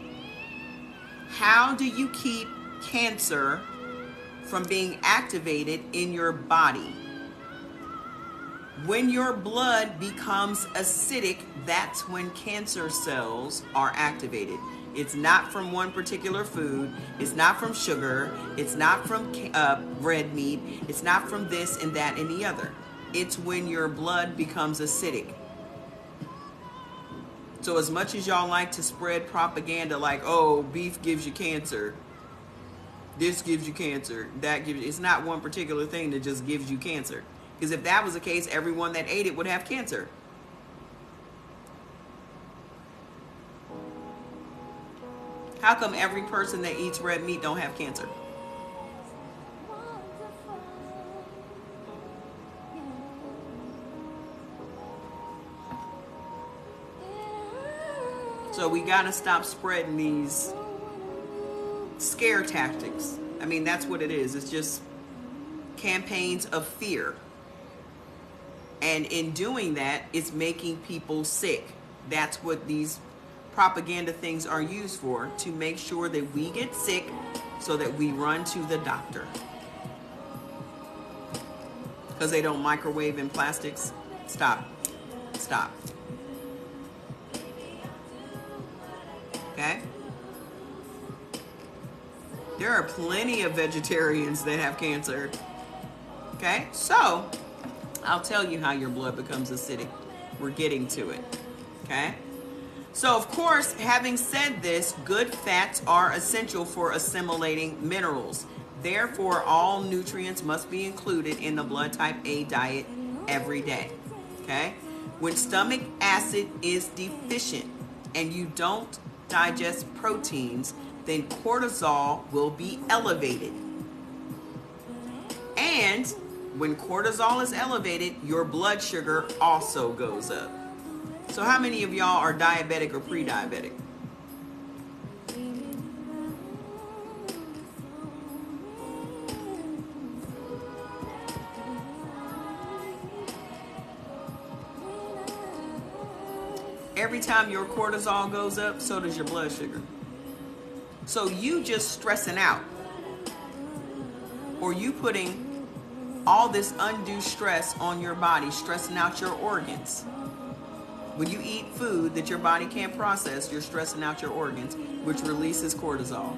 How do you keep cancer from being activated in your body? When your blood becomes acidic, that's when cancer cells are activated. It's not from one particular food. It's not from sugar. It's not from red meat. It's not from this and that and the other. It's when your blood becomes acidic. So as much as y'all like to spread propaganda like, oh, beef gives you cancer, this gives you cancer, that gives you, it's not one particular thing that just gives you cancer. Because if that was the case, everyone that ate it would have cancer. How come every person that eats red meat don't have cancer? So we got to stop spreading these scare tactics. I mean, that's what it is. It's just campaigns of fear. And in doing that, it's making people sick. That's what these propaganda things are used for, to make sure that we get sick so that we run to the doctor. Because they don't microwave in plastics. Stop. Stop. Okay? There are plenty of vegetarians that have cancer. Okay? So, I'll tell you how your blood becomes acidic. We're getting to it. Okay? So, of course, having said this, good fats are essential for assimilating minerals. Therefore, all nutrients must be included in the blood type A diet every day. Okay? When stomach acid is deficient and you don't digest proteins, then cortisol will be elevated. And when cortisol is elevated, your blood sugar also goes up. So how many of y'all are diabetic or pre-diabetic? Every time your cortisol goes up, so does your blood sugar. So you just stressing out, or you putting all this undue stress on your body, stressing out your organs. When you eat food that your body can't process, you're stressing out your organs, which releases cortisol.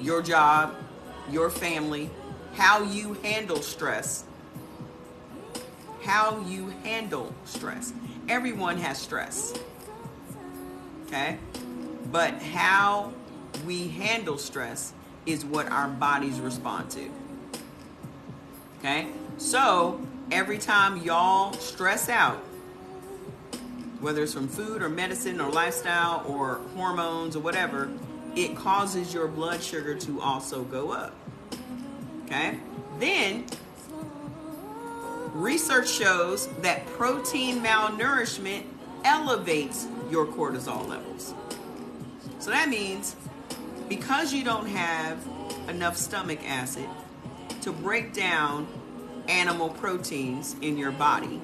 Your job, your family, how you handle stress. How you handle stress. Everyone has stress. Okay? But how we handle stress is what our bodies respond to. Okay? So, every time y'all stress out, whether it's from food or medicine or lifestyle or hormones or whatever, it causes your blood sugar to also go up. Okay? Then, research shows that protein malnourishment elevates your cortisol levels. So that means because you don't have enough stomach acid to break down animal proteins in your body,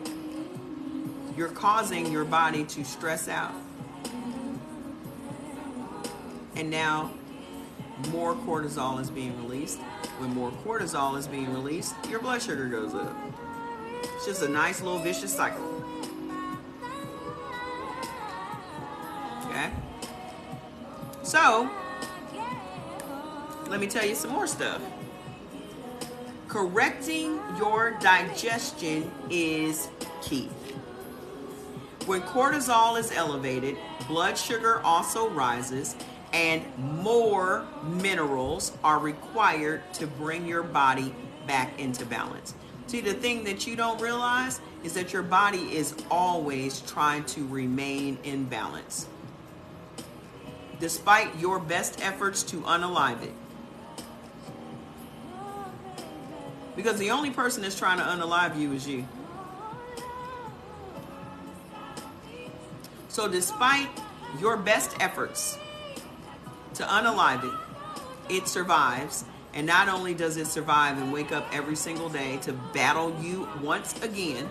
you're causing your body to stress out. And now more cortisol is being released. When more cortisol is being released, your blood sugar goes up. It's just a nice little vicious cycle. Okay? So, let me tell you some more stuff. Correcting your digestion is key. When cortisol is elevated, blood sugar also rises, and more minerals are required to bring your body back into balance. See, the thing that you don't realize is that your body is always trying to remain in balance, despite your best efforts to unalive it. Because the only person that's trying to unalive you is you. So despite your best efforts to unalive it, it survives. And not only does it survive and wake up every single day to battle you once again,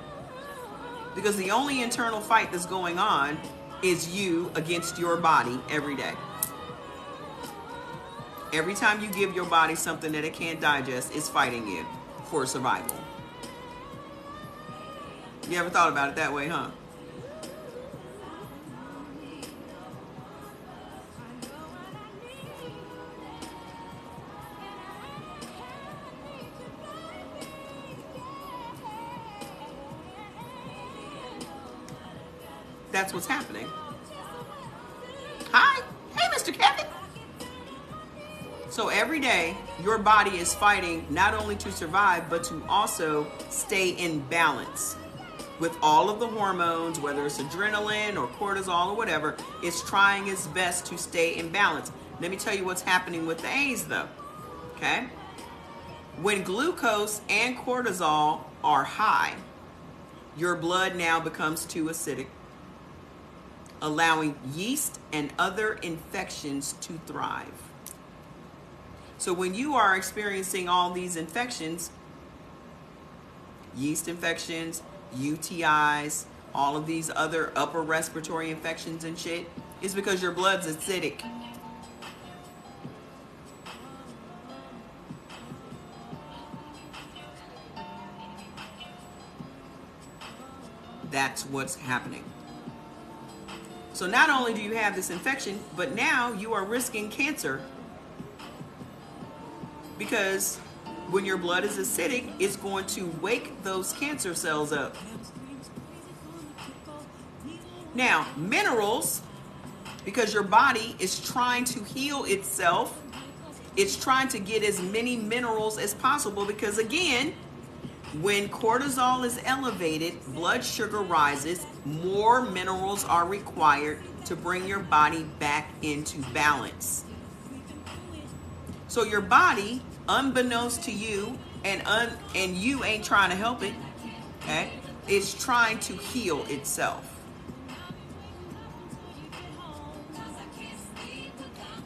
because the only internal fight that's going on is you against your body every day. Every time you give your body something that it can't digest, it's fighting you for survival. You ever thought about it that way, huh? That's what's happening. Hi. Hey, Mr. Kevin. So every day, your body is fighting not only to survive, but to also stay in balance with all of the hormones, whether it's adrenaline or cortisol or whatever. It's trying its best to stay in balance. Let me tell you what's happening with the A's, though. Okay? When glucose and cortisol are high, your blood now becomes too acidic, allowing yeast and other infections to thrive. So when you are experiencing all these infections, yeast infections, UTIs, all of these other upper respiratory infections and shit, it's because your blood's acidic. That's what's happening. So not only do you have this infection, but now you are risking cancer, because when your blood is acidic, it's going to wake those cancer cells up. Now, minerals, because your body is trying to heal itself, it's trying to get as many minerals as possible, because again, when cortisol is elevated, blood sugar rises, more minerals are required to bring your body back into balance. So your body, unbeknownst to you, and you ain't trying to help it, okay, is trying to heal itself.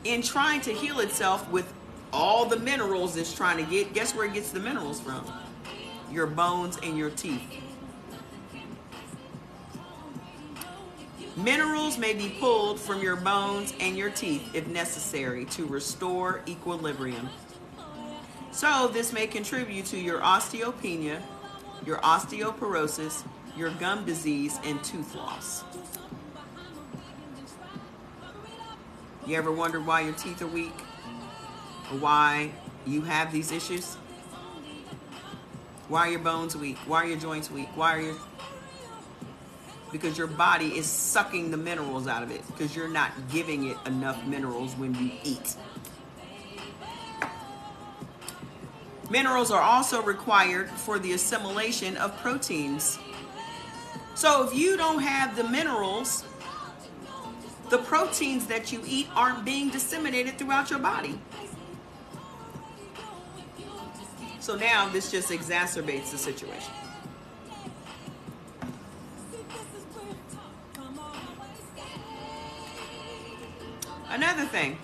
In trying to heal itself with all the minerals it's trying to get, guess where it gets the minerals from? Your bones and your teeth. Minerals may be pulled from your bones and your teeth if necessary to restore equilibrium. So this may contribute to your osteopenia, your osteoporosis, your gum disease, and tooth loss. You ever wondered why your teeth are weak? Or why you have these issues? Why are your bones weak? Why are your joints weak? Because your body is sucking the minerals out of it, because you're not giving it enough minerals when you eat. Minerals are also required for the assimilation of proteins. So if you don't have the minerals, the proteins that you eat aren't being disseminated throughout your body. So now this just exacerbates the situation. Another thing,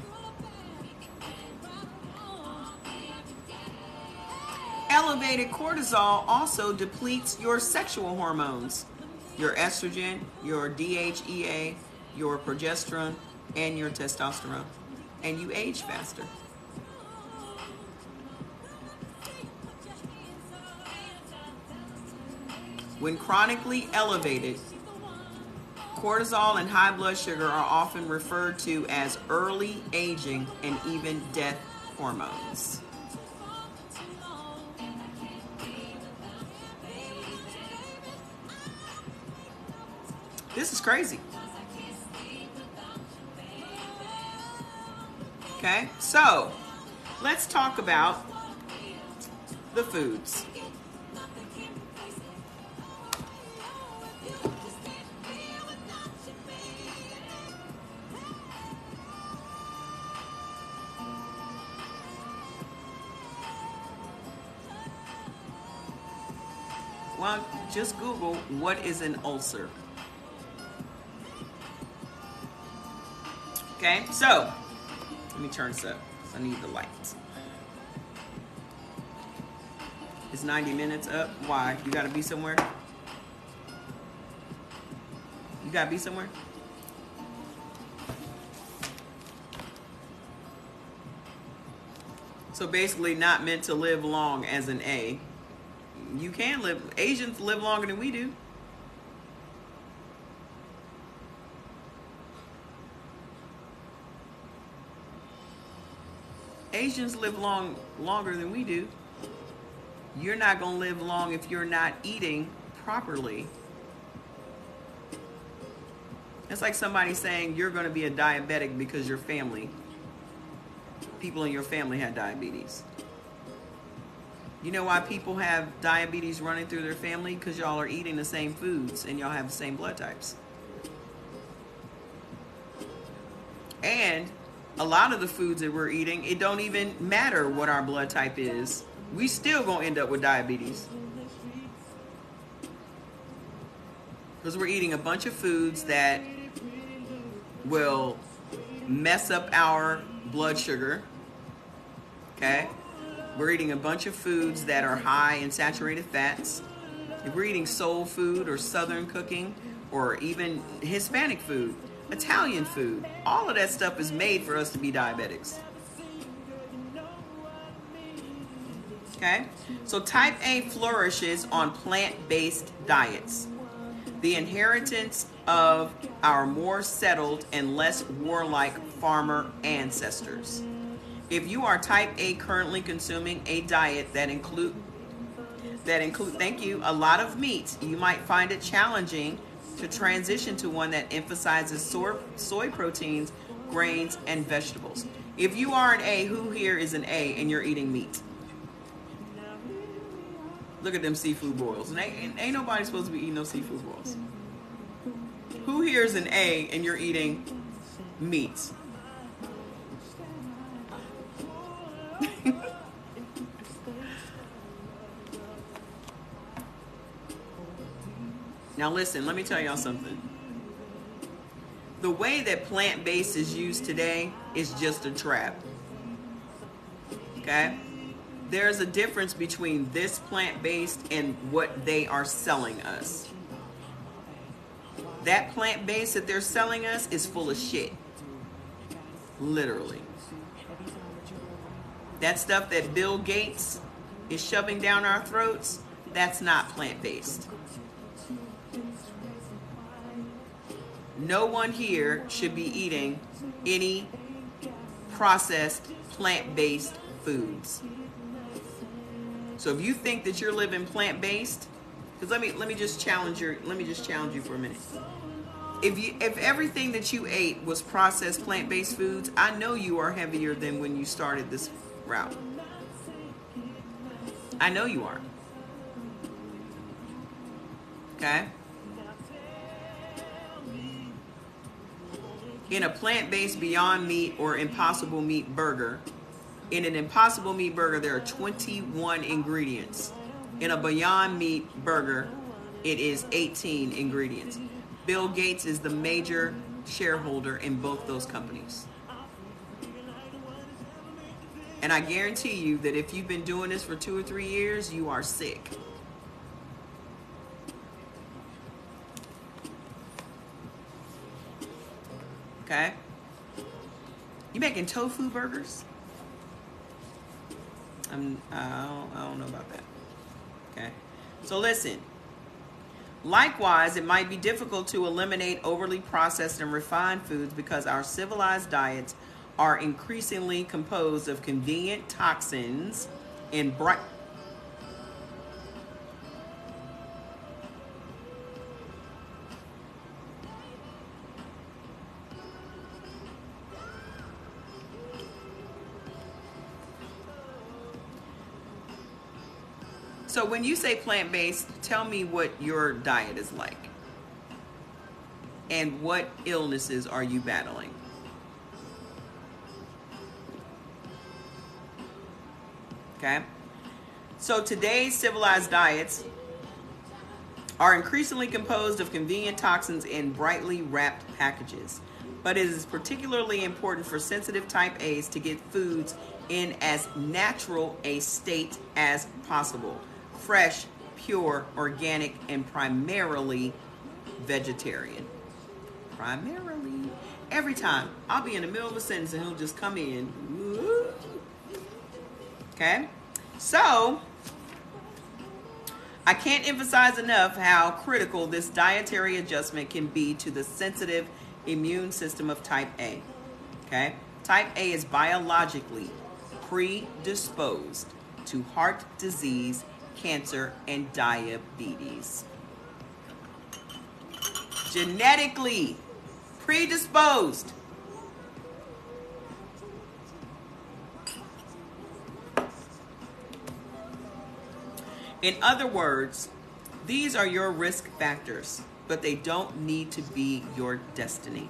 elevated cortisol also depletes your sexual hormones, your estrogen, your DHEA, your progesterone, and your testosterone, and you age faster. When chronically elevated, cortisol and high blood sugar are often referred to as early aging and even death hormones. This is crazy. Okay, so let's talk about the foods. Well, just Google what is an ulcer. Okay, so let me turn this up. I need the lights. Is 90 minutes up? Why? You gotta be somewhere? You gotta be somewhere? So basically not meant to live long as an A. You can live, Asians live longer than we do. Asians live longer than we do. You're not gonna live long if you're not eating properly. It's like somebody saying you're gonna be a diabetic because your family, people in your family had diabetes. You know why people have diabetes running through their family? Because y'all are eating the same foods and y'all have the same blood types. And a lot of the foods that we're eating, it don't even matter what our blood type is. We still gonna end up with diabetes. Because we're eating a bunch of foods that will mess up our blood sugar. Okay? We're eating a bunch of foods that are high in saturated fats. If we're eating soul food or Southern cooking or even Hispanic food, Italian food, all of that stuff is made for us to be diabetics. Okay? So type A flourishes on plant-based diets. The inheritance of our more settled and less warlike farmer ancestors. If you are type A currently consuming a diet that include thank you, a lot of meat, you might find it challenging to transition to one that emphasizes soy proteins, grains, and vegetables. If you are an A, who here is an A and you're eating meat? Look at them seafood boils. And ain't nobody supposed to be eating no seafood boils. Who here is an A and you're eating meat? Now listen, let me tell y'all something. The way that plant-based is used today is just a trap. Okay? There's a difference between this plant-based and what they are selling us. That plant-based that they're selling us is full of shit. Literally. That stuff that Bill Gates is shoving down our throats, that's not plant-based. No one here should be eating any processed plant-based foods. So if you think that you're living plant-based, because let me just challenge you for a minute. If everything that you ate was processed plant-based foods, I know you are heavier than when you started this route. I know you are. Okay? In a plant-based Beyond Meat or Impossible Meat burger, in an Impossible Meat burger, there are 21 ingredients. In a Beyond Meat burger, it is 18 ingredients. Bill Gates is the major shareholder in both those companies. And I guarantee you that if you've been doing this for 2 or 3 years, you are sick. Okay? You making tofu burgers? I don't know about that. Okay? So listen. Likewise, it might be difficult to eliminate overly processed and refined foods because our civilized diets are increasingly composed of convenient toxins and bright. So when you say plant-based, tell me what your diet is like. And what illnesses are you battling? Okay? So today's civilized diets are increasingly composed of convenient toxins in brightly wrapped packages. But it is particularly important for sensitive type A's to get foods in as natural a state as possible. Fresh, pure, organic, and primarily vegetarian. Primarily. Every time I'll be in the middle of a sentence and he'll just come in. Okay? So, I can't emphasize enough how critical this dietary adjustment can be to the sensitive immune system of type A. Okay? Type A is biologically predisposed to heart disease, cancer, and diabetes. Genetically predisposed. In other words, these are your risk factors, but they don't need to be your destiny.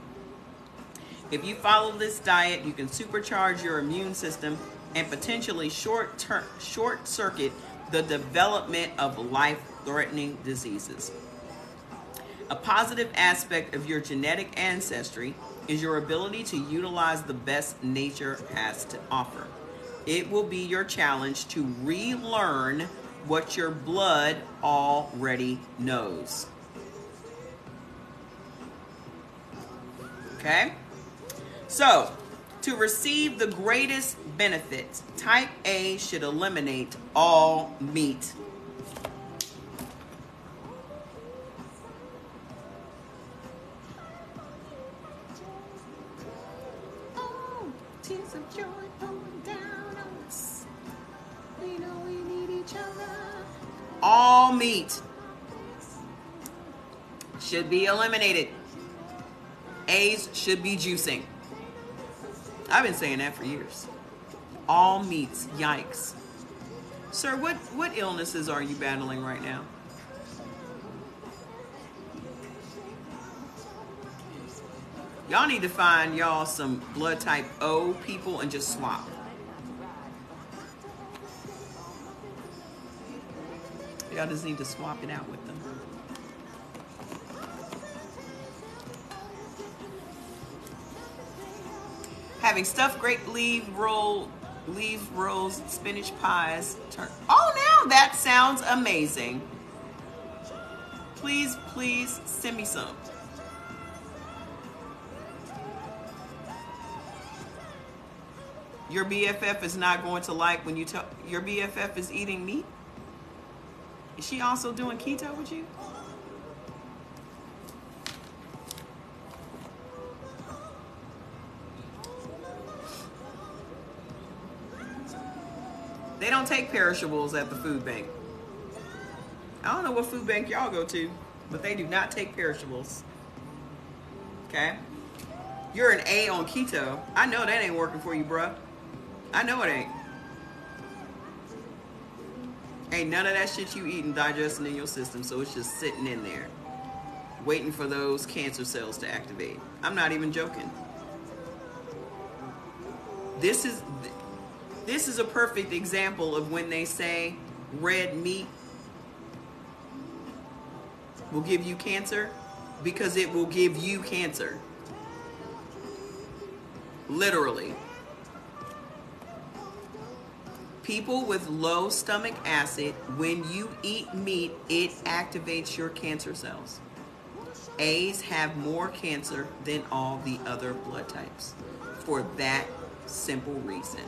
If you follow this diet, you can supercharge your immune system and potentially short circuit the development of life-threatening diseases. A positive aspect of your genetic ancestry is your ability to utilize the best nature has to offer. It will be your challenge to relearn what your blood already knows. Okay? So, to receive the greatest benefits, type A should eliminate all meat. Oh, tears of joy pouring down on us. We know we need each other. All meat should be eliminated. A's should be juicing. I've been saying that for years. All meats, yikes. Sir, what illnesses are you battling right now? Y'all need to find y'all some blood type O people and just swap. Y'all just need to swap it out with them. Having stuffed grape leaf rolls, spinach pies. Oh, now that sounds amazing. Please send me some. Your BFF is not going to like when you tell your BFF is eating meat? Is she also doing keto with you? They don't take perishables at the food bank. I don't know what food bank y'all go to, but they do not take perishables. Okay? You're an A on keto. I know that ain't working for you, bruh. I know it ain't. Ain't none of that shit you eating digesting in your system, so it's just sitting in there, waiting for those cancer cells to activate. I'm not even joking. This is a perfect example of when they say red meat will give you cancer, because it will give you cancer. Literally. People with low stomach acid, when you eat meat, it activates your cancer cells. A's have more cancer than all the other blood types for that simple reason.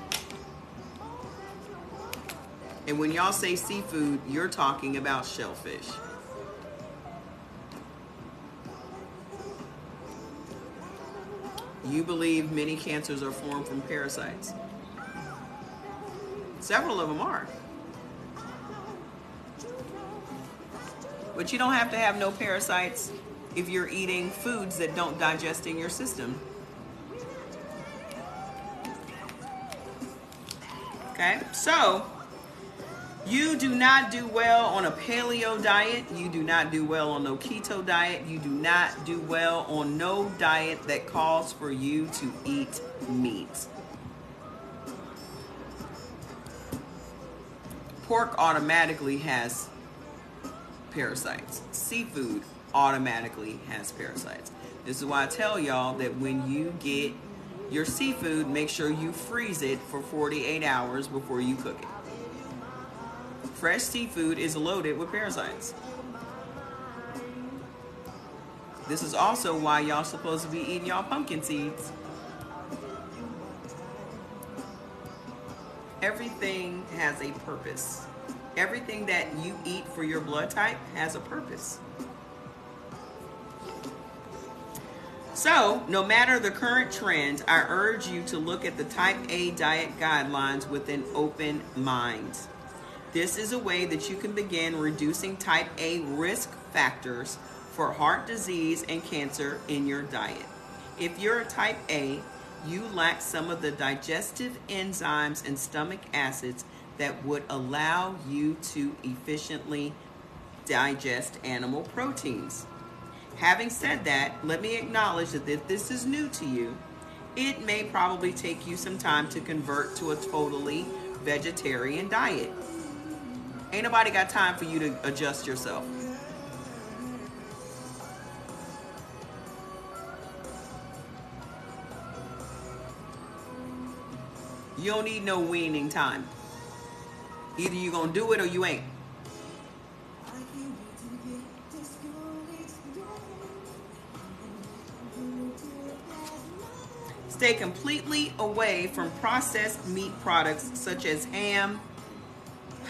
And when y'all say seafood, you're talking about shellfish. You believe many cancers are formed from parasites. Several of them are. But you don't have to have no parasites if you're eating foods that don't digest in your system. Okay, so You do not do well on a paleo diet. You do not do well on no keto diet. You do not do well on no diet that calls for you to eat meat. Pork automatically has parasites. Seafood automatically has parasites. This is why I tell y'all that when you get your seafood, make sure you freeze it for 48 hours before you cook it. Fresh seafood is loaded with parasites. This is also why y'all supposed to be eating y'all pumpkin seeds. Everything has a purpose. Everything that you eat for your blood type has a purpose. So, no matter the current trend, I urge you to look at the Type A diet guidelines with an open mind. This is a way that you can begin reducing Type A risk factors for heart disease and cancer in your diet. If you're a Type A, you lack some of the digestive enzymes and stomach acids that would allow you to efficiently digest animal proteins. Having said that, let me acknowledge that if this is new to you, it may probably take you some time to convert to a totally vegetarian diet. Ain't nobody got time for you to adjust yourself. You don't need no weaning time. Either you gonna do it or you ain't. Stay completely away from processed meat products such as ham,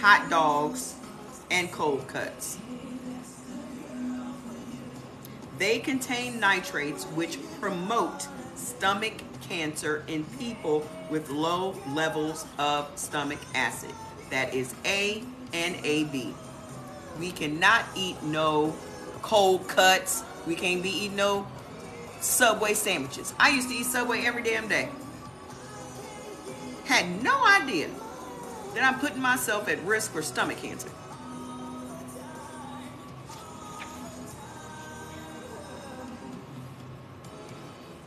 hot dogs, and cold cuts. They contain nitrates which promote stomach cancer in people with low levels of stomach acid. That is A and AB. We cannot eat no cold cuts. We can't be eating no Subway sandwiches. I used to eat Subway every damn day. Had no idea that I'm putting myself at risk for stomach cancer.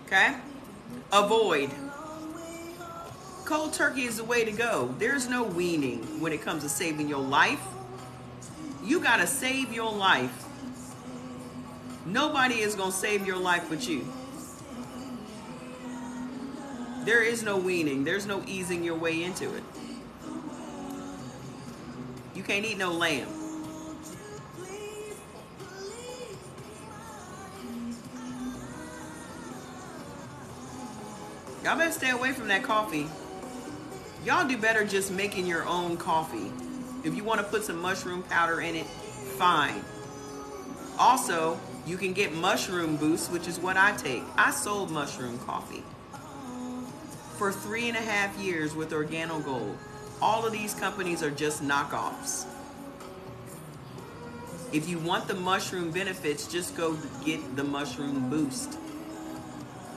Okay? Avoid. Cold turkey is the way to go. There's no weaning when it comes to saving your life. You gotta save your life. Nobody is gonna save your life but you. There is no weaning. There's no easing your way into it. You can't eat no lamb. Y'all better stay away from that coffee. Y'all do better just making your own coffee. If you want to put some mushroom powder in it, fine. Also, you can get Mushroom Boost, which is what I take. I sold mushroom coffee for 3.5 years with OrganoGold. All of these companies are just knockoffs. If you want the mushroom benefits, just go get the Mushroom Boost.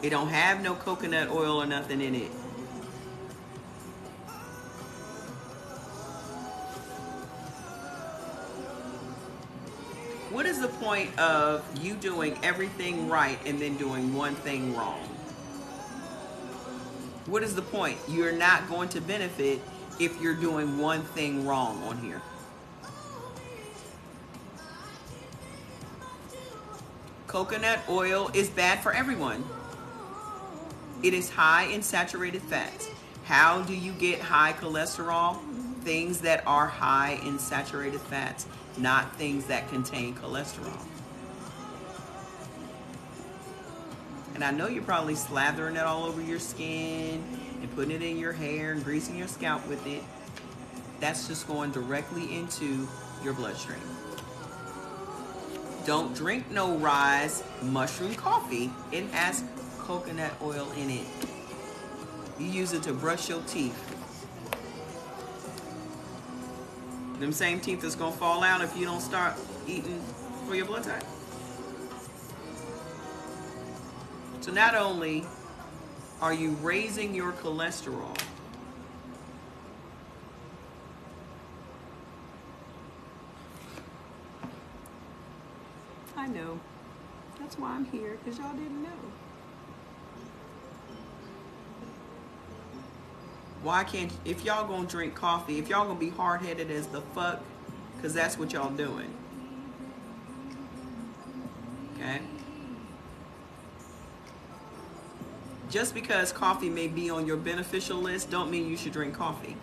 It don't have no coconut oil or nothing in it. What is the point of you doing everything right and then doing one thing wrong? What is the point? You're not going to benefit if you're doing one thing wrong on here. Coconut oil is bad for everyone. It is high in saturated fats. How do you get high cholesterol? Things that are high in saturated fats, not things that contain cholesterol. And I know you're probably slathering it all over your skin and putting it in your hair and greasing your scalp with it. That's just going directly into your bloodstream. Don't drink no Rise mushroom coffee. It has coconut oil in it. You use it to brush your teeth. Them same teeth that's gonna fall out if you don't start eating for your blood type. So not only are you raising your cholesterol, know. That's why I'm here, because y'all didn't know. Why can't, if y'all gonna drink coffee, if y'all gonna be hard-headed as the fuck, because that's what y'all doing. Okay? Just because coffee may be on your beneficial list don't mean you should drink coffee.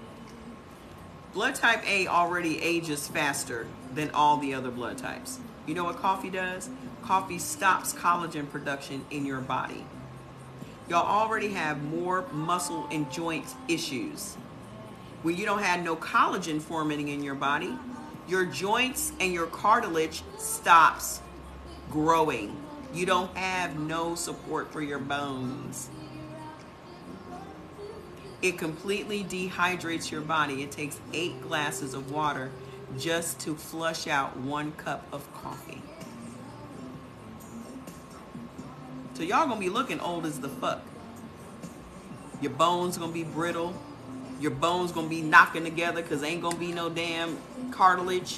Blood type A already ages faster than all the other blood types. You know what coffee does? Coffee stops collagen production in your body. Y'all already have more muscle and joint issues. When you don't have no collagen forming in your body, your joints and your cartilage stops growing. You don't have no support for your bones. It completely dehydrates your body. It takes 8 glasses of water just to flush out 1 cup of coffee. So y'all gonna be looking old as the fuck. Your bones gonna be brittle. Your bones gonna be knocking together because ain't gonna be no damn cartilage.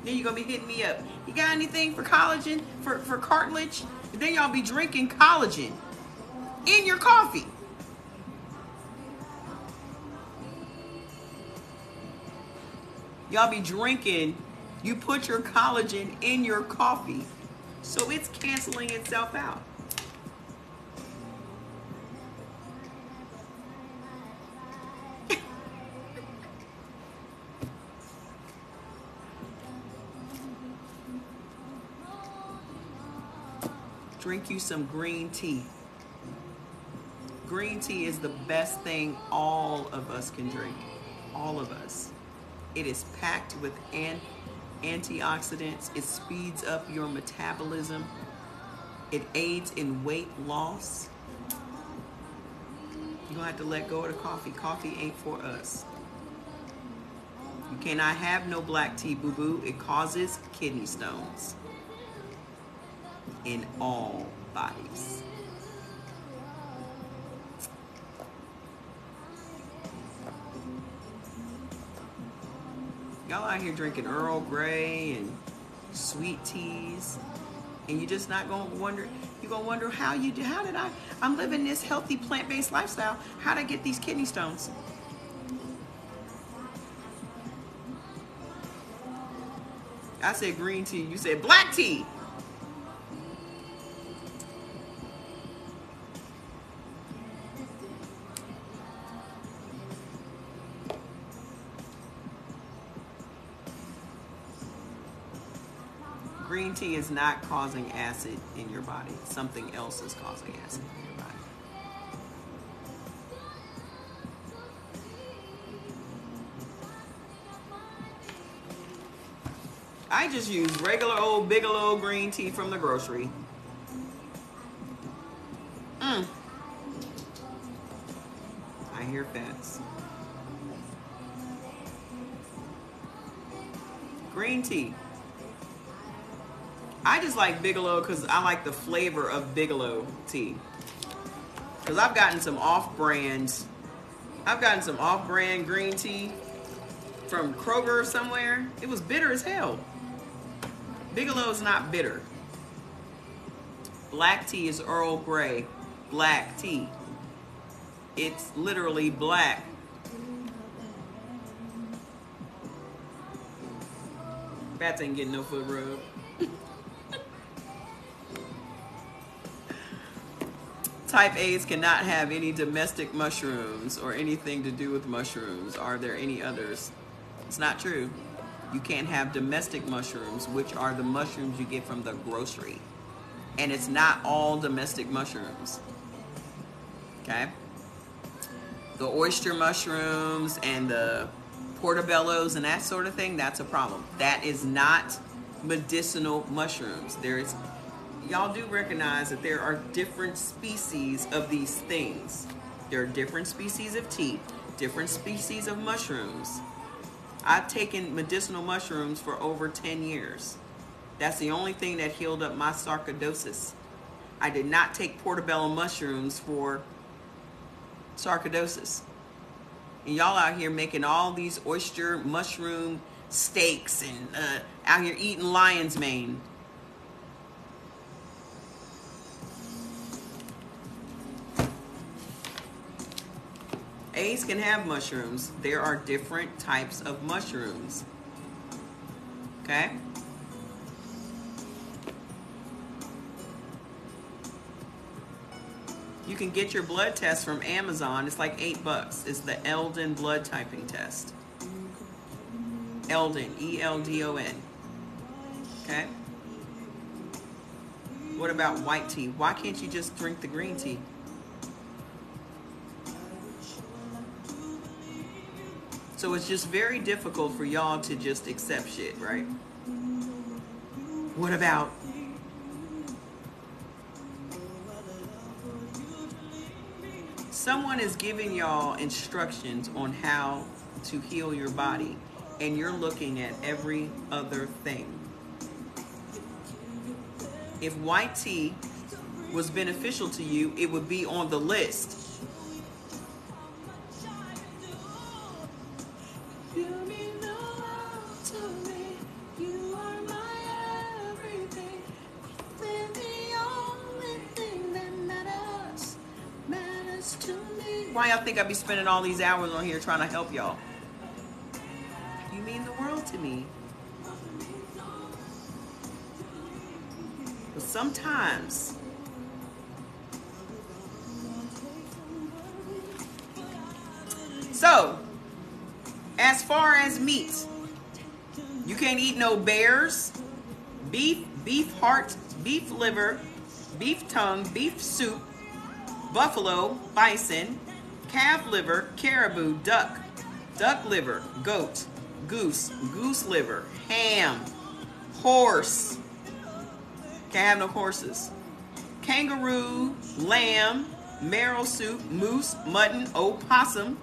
Then you're gonna be hitting me up. You got anything for collagen, for cartilage? And then y'all be drinking collagen in your coffee. Y'all be drinking, you put your collagen in your coffee, so it's canceling itself out. Drink you some green tea. Green tea is the best thing all of us can drink. All of us. It is packed with antioxidants. It speeds up your metabolism. It aids in weight loss. You're gonna have to let go of the coffee. Coffee ain't for us. You cannot have no black tea, boo-boo. It causes kidney stones in all bodies. Y'all out here drinking Earl Grey and sweet teas, and you're just not gonna wonder. You're gonna wonder how did I'm living this healthy plant-based lifestyle. How'd I get these kidney stones? I said green tea. You said black tea. Green tea is not causing acid in your body. Something else is causing acid in your body. I just use regular old Bigelow green tea from the grocery. I hear fats. Green tea. I just like Bigelow because I like the flavor of Bigelow tea. Because I've gotten some off-brand green tea from Kroger or somewhere. It was bitter as hell. Bigelow's not bitter. Black tea is Earl Grey black tea. It's literally black. Fats ain't getting no foot rub. Type A's cannot have any domestic mushrooms or anything to do with mushrooms. Are there any others? It's not true. You can't have domestic mushrooms, which are the mushrooms you get from the grocery. And it's not all domestic mushrooms. Okay? The oyster mushrooms and the portobellos and that sort of thing, that's a problem. That is not medicinal mushrooms. Y'all do recognize that there are different species of these things. There are different species of tea, different species of mushrooms. I've taken medicinal mushrooms for over 10 years. That's the only thing that healed up my sarcoidosis. I did not take portobello mushrooms for sarcoidosis. And y'all out here making all these oyster mushroom steaks and out here eating lion's mane. A's can have mushrooms. There are different types of mushrooms. Okay? You can get your blood test from Amazon. It's like $8. It's the Eldon blood typing test. Eldon, E-L-D-O-N. Okay? What about white tea? Why can't you just drink the green tea? So it's just very difficult for y'all to just accept shit, right? What about someone is giving y'all instructions on how to heal your body, and you're looking at every other thing? If white tea was beneficial to you, it would be on the list. Why y'all think I be spending all these hours on here trying to help y'all? You mean the world to me. But sometimes so as far as meat, you can't eat no bears, beef heart, beef liver, beef tongue, beef soup, buffalo, bison, calf liver, caribou, duck liver, goat, goose liver, ham, horse. Can't have no horses. Kangaroo, lamb, marrow soup, moose, mutton, opossum,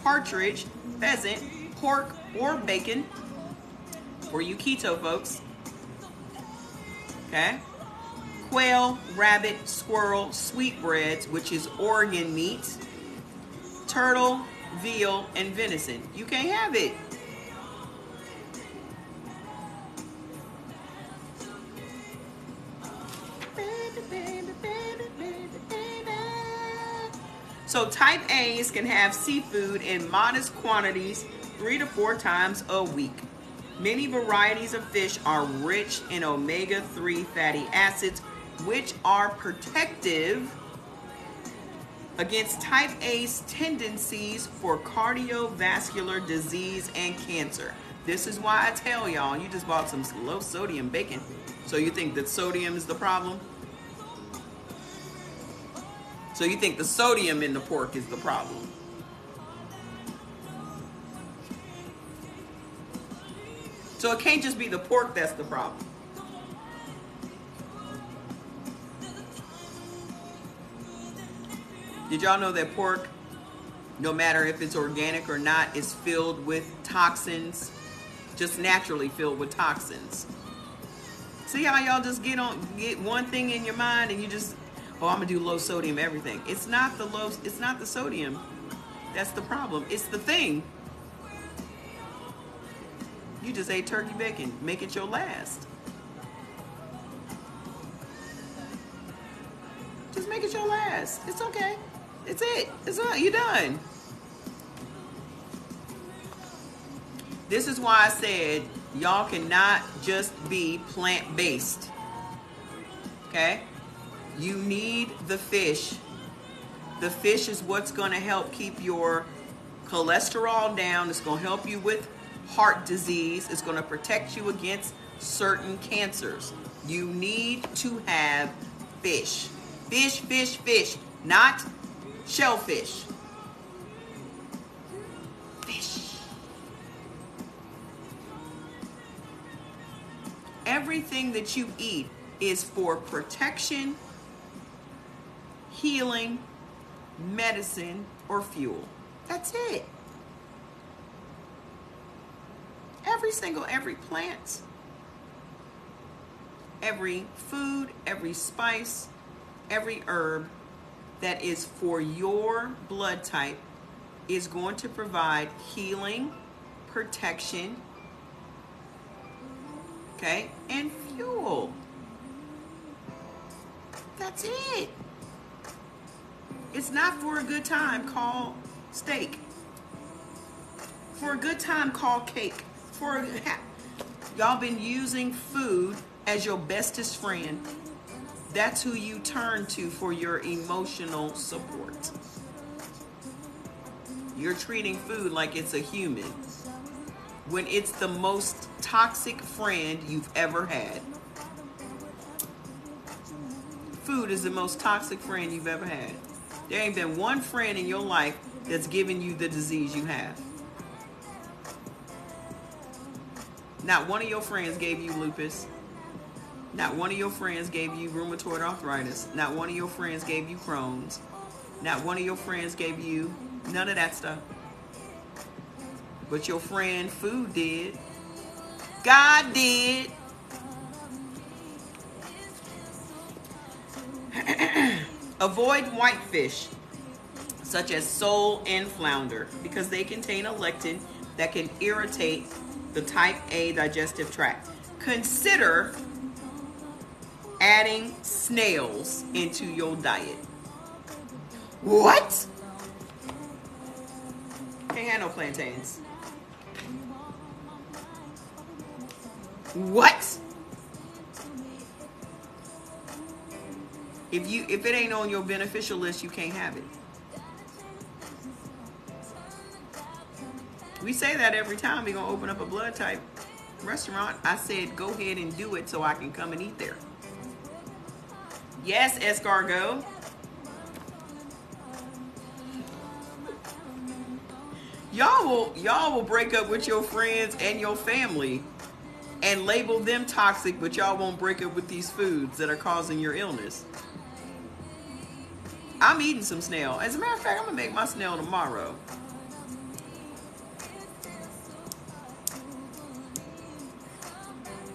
partridge, pheasant, pork or bacon. For you keto folks. Okay? Quail, rabbit, squirrel, sweetbreads, which is organ meat, turtle, veal, and venison. You can't have it. So type A's can have seafood in modest quantities 3 to 4 times a week. Many varieties of fish are rich in omega-3 fatty acids, which are protective against type A's tendencies for cardiovascular disease and cancer. This is why I tell y'all, you just bought some low sodium bacon. So you think that sodium is the problem? So you think the sodium in the pork is the problem? So it can't just be the pork that's the problem. Did y'all know that pork, no matter if it's organic or not, is filled with toxins, just naturally filled with toxins? See how y'all just get one thing in your mind and you just, oh, I'm gonna do low sodium everything. It's not the sodium that's the problem. It's the thing. You just ate turkey bacon. Make it your last. Just make it your last. It's okay. It's it. It's all. You're done. This is why I said y'all cannot just be plant-based. Okay? You need the fish. The fish is what's going to help keep your cholesterol down. It's going to help you with heart disease. It's going to protect you against certain cancers. You need to have fish. Fish, fish, fish. Not shellfish. Fish. Everything that you eat is for protection, healing, medicine, or fuel. That's it. Every plant, every food, every spice, every herb that is for your blood type is going to provide healing, protection, okay, and fuel. That's it. It's not for a good time. Call Steak. For a good time, call cake. Y'all been using food as your bestest friend. That's who you turn to for your emotional support. You're treating food like it's a human when it's the most toxic friend you've ever had. Food is the most toxic friend you've ever had. There ain't been one friend in your life that's given you the disease you have. Not one of your friends gave you lupus. Not one of your friends gave you rheumatoid arthritis. Not one of your friends gave you Crohn's. Not one of your friends gave you none of that stuff. But your friend food did. God did. Avoid whitefish, such as sole and flounder, because they contain a lectin that can irritate the type A digestive tract. Consider adding snails into your diet. What? Can't have no plantains. What? If it ain't on your beneficial list, you can't have it. We say that every time we're gonna open up a blood type restaurant. I said go ahead and do it so I can come and eat there. Yes, escargot. Y'all will break up with your friends and your family and label them toxic, but y'all won't break up with these foods that are causing your illness. I'm eating some snail. As a matter of fact, I'm gonna make my snail tomorrow.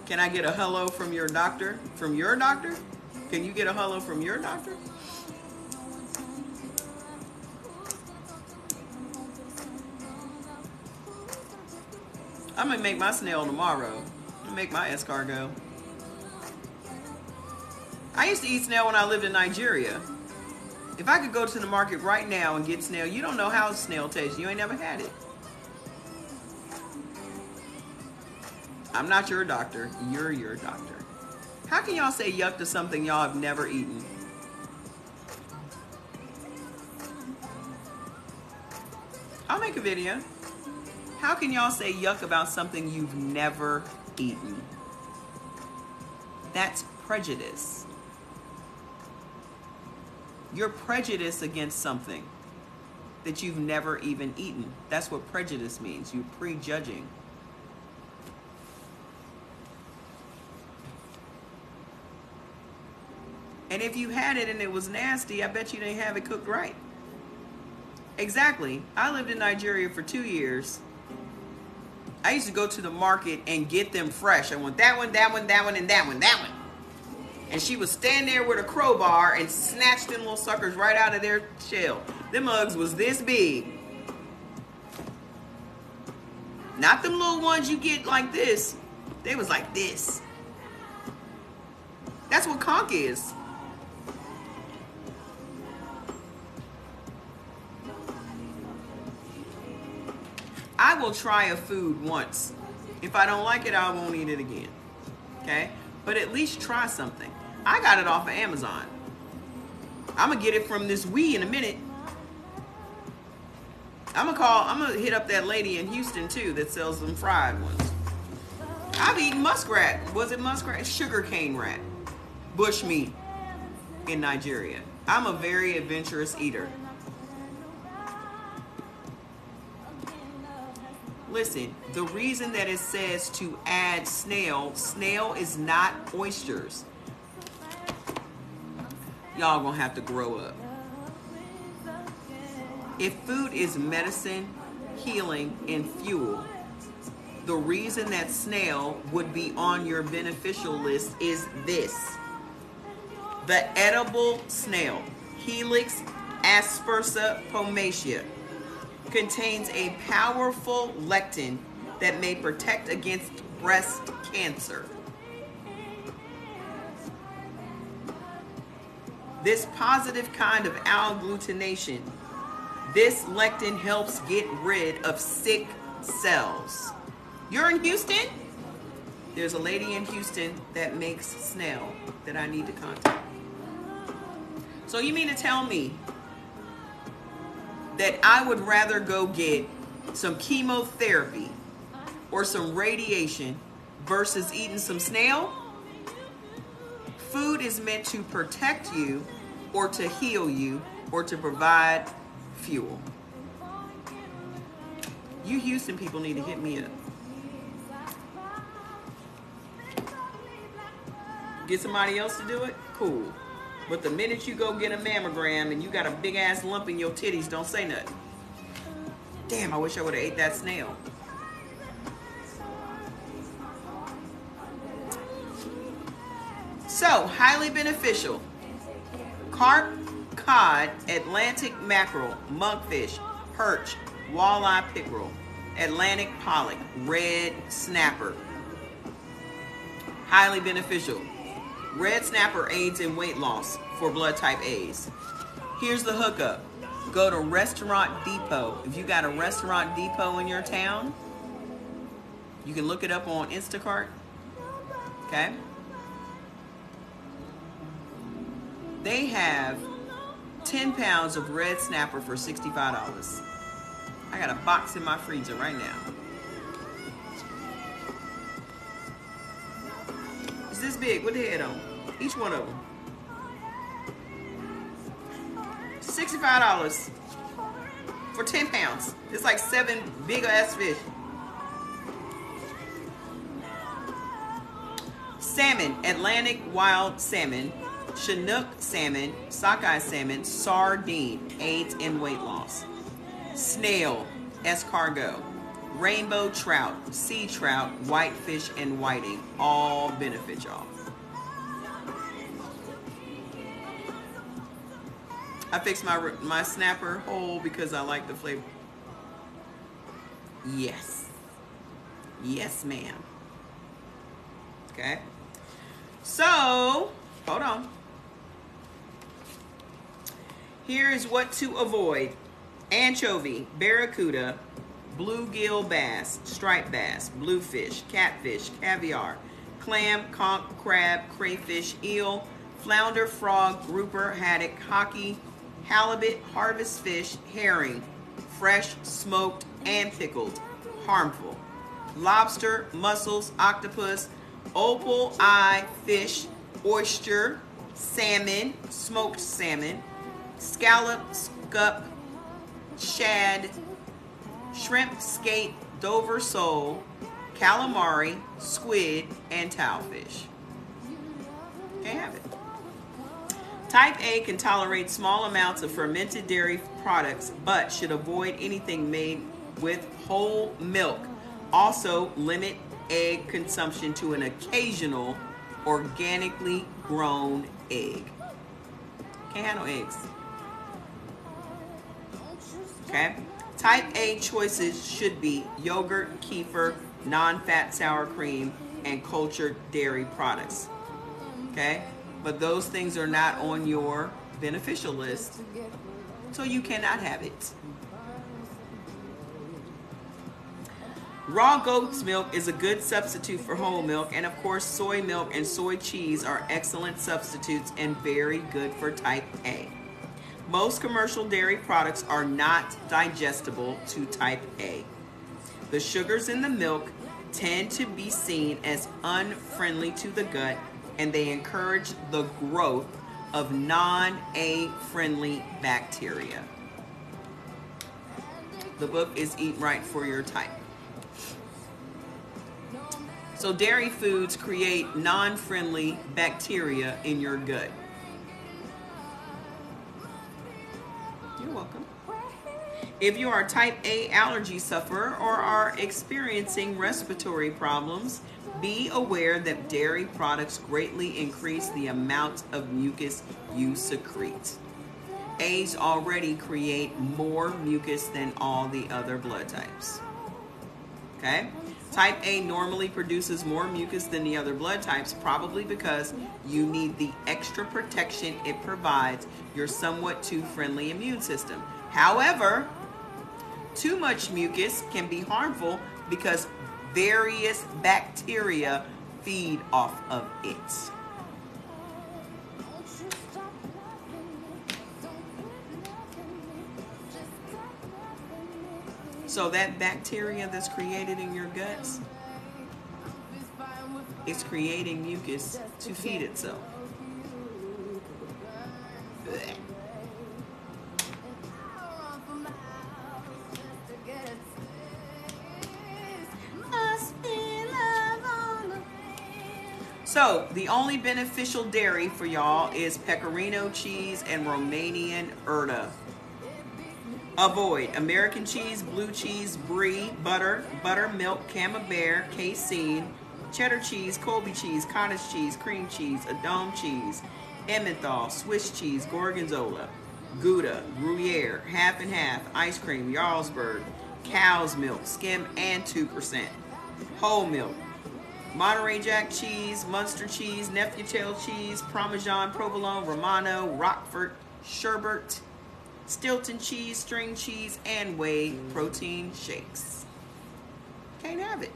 Can I get a hello from your doctor? From your doctor? Can you get a hello from your doctor? I'm gonna make my snail tomorrow. I'm gonna make my escargot. I used to eat snail when I lived in Nigeria. If I could go to the market right now and get snail, you don't know how snail tastes. You ain't never had it. I'm not your doctor. You're your doctor. How can y'all say yuck to something y'all have never eaten? I'll make a video. How can y'all say yuck about something you've never eaten? That's prejudice. You're prejudiced against something that you've never even eaten. That's what prejudice means. You're prejudging. And if you had it and it was nasty, I bet you didn't have it cooked right. Exactly. I lived in Nigeria for 2 years. I used to go to the market and get them fresh. I want that one, that one, that one, and that one, that one. And she would stand there with a crowbar and snatch them little suckers right out of their shell. Them mugs was this big. Not them little ones you get like this. They was like this. That's what conch is. I will try a food once. If I don't like it, I won't eat it again. Okay? But at least try something. I got it off of Amazon. I'm gonna get it from this Wii in a minute. I'm gonna hit up that lady in Houston too that sells them fried ones. I've eaten muskrat. Was it muskrat? Sugarcane rat. Bush meat in Nigeria. I'm a very adventurous eater. Listen, the reason that it says to add snail is not oysters. Y'all gonna have to grow up. If food is medicine, healing, and fuel, the reason that snail would be on your beneficial list is this. The edible snail, Helix aspersa pomacia, contains a powerful lectin that may protect against breast cancer. This positive kind of L-glutination This lectin helps get rid of sick cells. You're in Houston? There's a lady in Houston that makes snail that I need to contact. So you mean to tell me that I would rather go get some chemotherapy or some radiation versus eating some snail? Food is meant to protect you or to heal you or to provide fuel. You Houston people need to hit me up. Get somebody else to do it? Cool. But the minute you go get a mammogram and you got a big ass lump in your titties, don't say nothing. Damn, I wish I would have ate that snail. So, highly beneficial. Carp, cod, Atlantic mackerel, monkfish, perch, walleye pickerel, Atlantic pollock, red snapper. Highly beneficial. Red snapper aids in weight loss for blood type A's. Here's the hookup. Go to Restaurant Depot. If you got a Restaurant Depot in your town, you can look it up on Instacart. Okay? They have 10 pounds of red snapper for $65. I got a box in my freezer right now. It's this big with the head on. Each one of them. $65 for 10 pounds. It's like 7 big ass fish. Salmon, Atlantic wild salmon, Chinook salmon, sockeye salmon, sardine, aids in weight loss. Snail, escargot, rainbow trout, sea trout, whitefish, and whiting all benefit y'all. I fixed my snapper whole because I like the flavor. Yes. Yes, ma'am. Okay. So, hold on. Here is what to avoid. Anchovy, barracuda, bluegill bass, striped bass, bluefish, catfish, caviar, clam, conch, crab, crayfish, eel, flounder, frog, grouper, haddock, hockey, halibut, harvest fish, herring, fresh, smoked, and pickled, harmful. Lobster, mussels, octopus, opal eye fish, oyster, salmon, smoked salmon, scallop, scup, shad, shrimp, skate, Dover sole, calamari, squid, and tilefish. Can't have it. Type A can tolerate small amounts of fermented dairy products, but should avoid anything made with whole milk. Also, limit egg consumption to an occasional organically grown egg. Can't have no eggs. Okay? Type A choices should be yogurt, kefir, non-fat sour cream, and cultured dairy products. Okay? But those things are not on your beneficial list, so you cannot have it. Raw goat's milk is a good substitute for whole milk, and of course soy milk and soy cheese are excellent substitutes and very good for type A. Most commercial dairy products are not digestible to type A. The sugars in the milk tend to be seen as unfriendly to the gut, and they encourage the growth of non-A friendly bacteria. The book is Eat Right for Your Type. So dairy foods create non-friendly bacteria in your gut. You're welcome. If you are a type A allergy sufferer or are experiencing respiratory problems, be aware that dairy products greatly increase the amount of mucus you secrete. A's already create more mucus than all the other blood types. Okay? Type A normally produces more mucus than the other blood types, probably because you need the extra protection it provides your somewhat too friendly immune system. However, too much mucus can be harmful because various bacteria feed off of it. So that bacteria that's created in your guts, it's creating mucus to feed itself. Blech. So the only beneficial dairy for y'all is pecorino cheese and Romanian Erta. Avoid American cheese, blue cheese, brie, butter, buttermilk, camembert, casein, cheddar cheese, Colby cheese, cottage cheese, cream cheese, Edam cheese, Emmenthal, Swiss cheese, Gorgonzola, Gouda, Gruyere, half and half, ice cream, Jarlsberg, cow's milk, skim and 2%, whole milk, Monterey Jack cheese, Munster cheese, Neufchâtel cheese, Parmesan, Provolone, Romano, Roquefort, sherbet, Stilton cheese, string cheese, and whey protein shakes. Can't have it.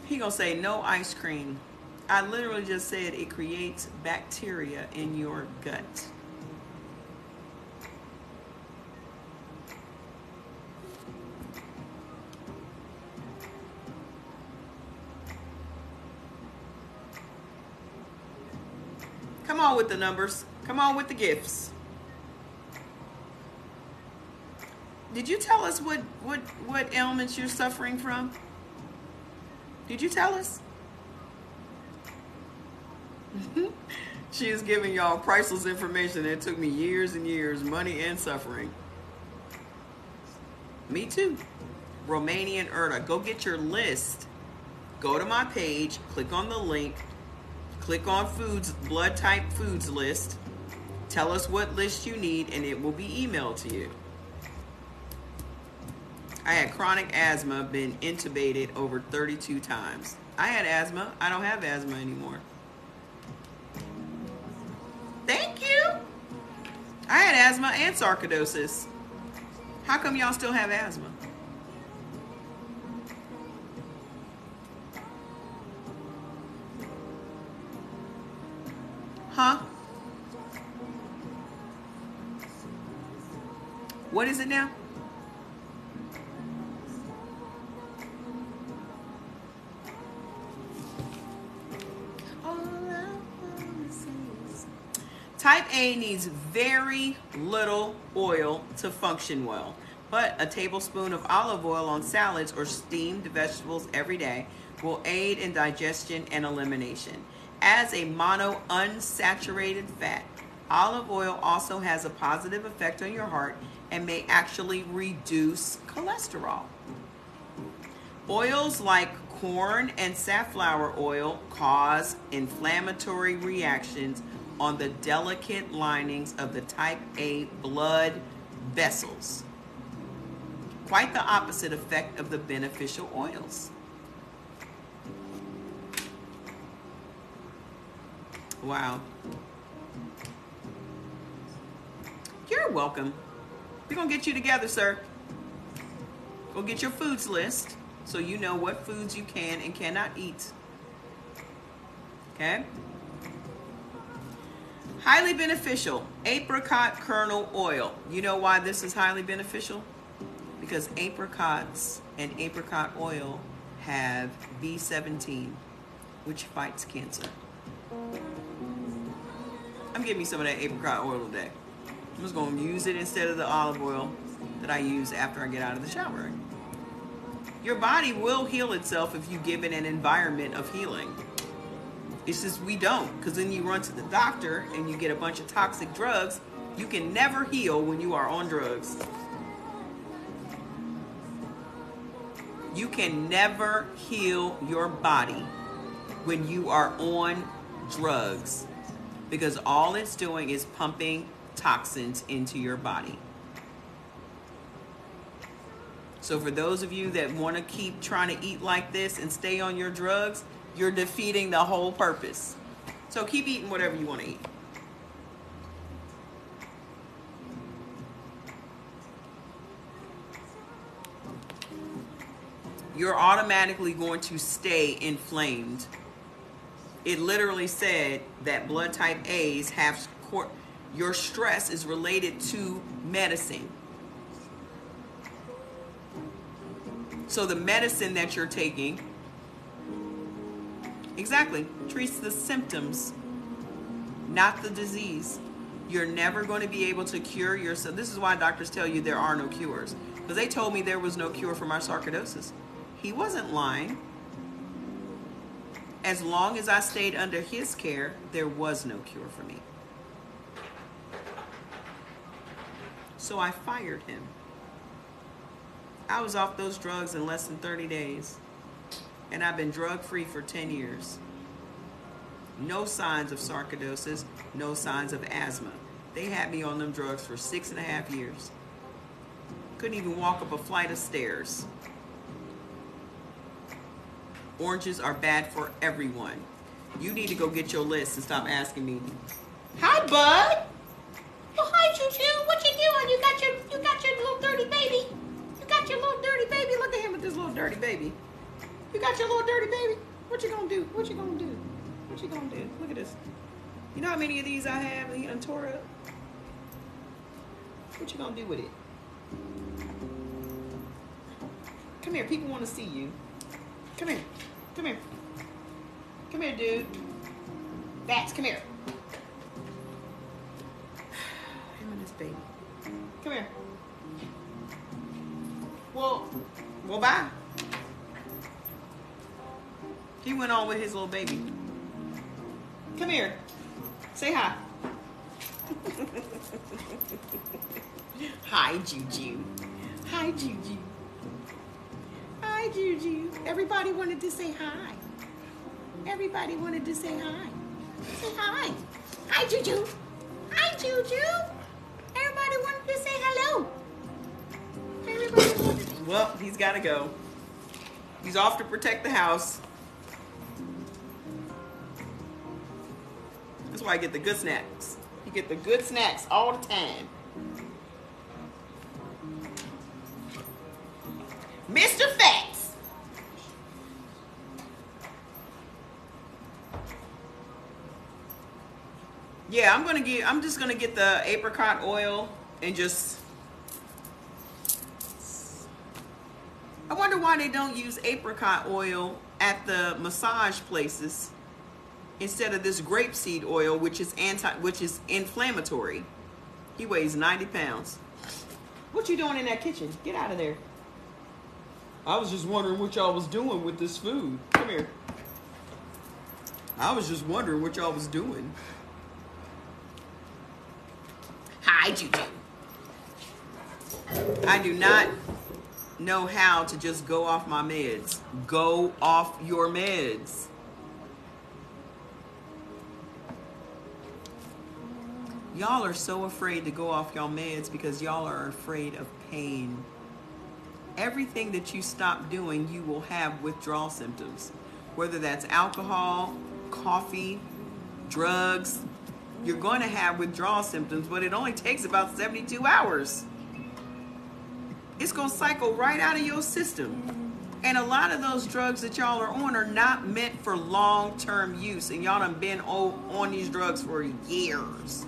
He gonna say no ice cream. I literally just said it creates bacteria in your gut. Come on with the numbers. Come on with the gifts. Did you tell us what ailments you're suffering from? Did you tell us? She is giving y'all priceless information that took me years and years, money and suffering. Me too. Romanian Erta. Go get your list. Go to my page, click on the link, click on foods, blood type foods list. Tell us what list you need and it will be emailed to you. I had chronic asthma, been intubated over 32 times. I had asthma. I don't have asthma anymore. Thank you. I had asthma and sarcoidosis. How come y'all still have asthma? Huh? What is it now? Type A needs very little oil to function well, but a tablespoon of olive oil on salads or steamed vegetables every day will aid in digestion and elimination. As a monounsaturated fat, olive oil also has a positive effect on your heart and may actually reduce cholesterol. Oils like corn and safflower oil cause inflammatory reactions on the delicate linings of the type A blood vessels. Quite the opposite effect of the beneficial oils. Wow. You're welcome. We're going to get you together, sir. Go get your foods list so you know what foods you can and cannot eat. Okay? Highly beneficial, apricot kernel oil. You know why this is highly beneficial? Because apricots and apricot oil have B17, which fights cancer. I'm getting me some of that apricot oil today. I'm just going to use it instead of the olive oil that I use after I get out of the shower. Your body will heal itself if you give it an environment of healing. It's just we don't, because then you run to the doctor and you get a bunch of toxic drugs. You can never heal when you are on drugs. You can never heal your body when you are on drugs, because all it's doing is pumping toxins into your body. So for those of you that want to keep trying to eat like this and stay on your drugs, you're defeating the whole purpose. So keep eating whatever you want to eat. You're automatically going to stay inflamed. It literally said that blood type A's have your stress is related to medicine. So the medicine that you're taking exactly treats the symptoms, not the disease. You're never going to be able to cure yourself. This is why doctors tell you there are no cures, because they told me there was no cure for my sarcoidosis. He wasn't lying. As long as I stayed under his care, there was no cure for me. So I fired him. I was off those drugs in less than 30 days. And I've been drug-free for 10 years. No signs of sarcoidosis, no signs of asthma. They had me on them drugs for 6.5 years. Couldn't even walk up a flight of stairs. Oranges are bad for everyone. You need to go get your list and stop asking me. Hi, bud. Oh, hi, Choo-Choo. What you doing? You got your little dirty baby. You got your little dirty baby. Look at him with this little dirty baby. You got your little dirty baby. What you gonna do? What you gonna do? What you gonna do? Look at this. You know how many of these I have and he done tore up? What you gonna do with it? Come here. People want to see you. Come here. Come here. Come here, dude. Bats, come here. Him and this baby. Come here. Well, bye. He went on with his little baby. Come here. Say hi. Hi, Juju. Hi, Juju. Hi, Juju. Everybody wanted to say hi. Everybody wanted to say hi. Say hi. Hi, Juju. Hi, Juju. Everybody wanted to say hello. Everybody wanted to... Well, he's got to go. He's off to protect the house. That's why I get the good snacks. You get the good snacks all the time. Mr. Fats. Yeah, I'm just gonna get the apricot oil and just, I wonder why they don't use apricot oil at the massage places instead of this grapeseed oil, which is inflammatory. He weighs 90 pounds. What you doing in that kitchen? Get out of there. I was just wondering what y'all was doing with this food. Come here. I was just wondering what y'all was doing. Hi, Juju. I do not know how to just go off my meds. Go off your meds. Y'all are so afraid to go off y'all meds because y'all are afraid of pain. Everything that you stop doing, you will have withdrawal symptoms. Whether that's alcohol, coffee, drugs, you're going to have withdrawal symptoms, but it only takes about 72 hours. It's going to cycle right out of your system. And a lot of those drugs that y'all are on are not meant for long-term use, and y'all done been on these drugs for years.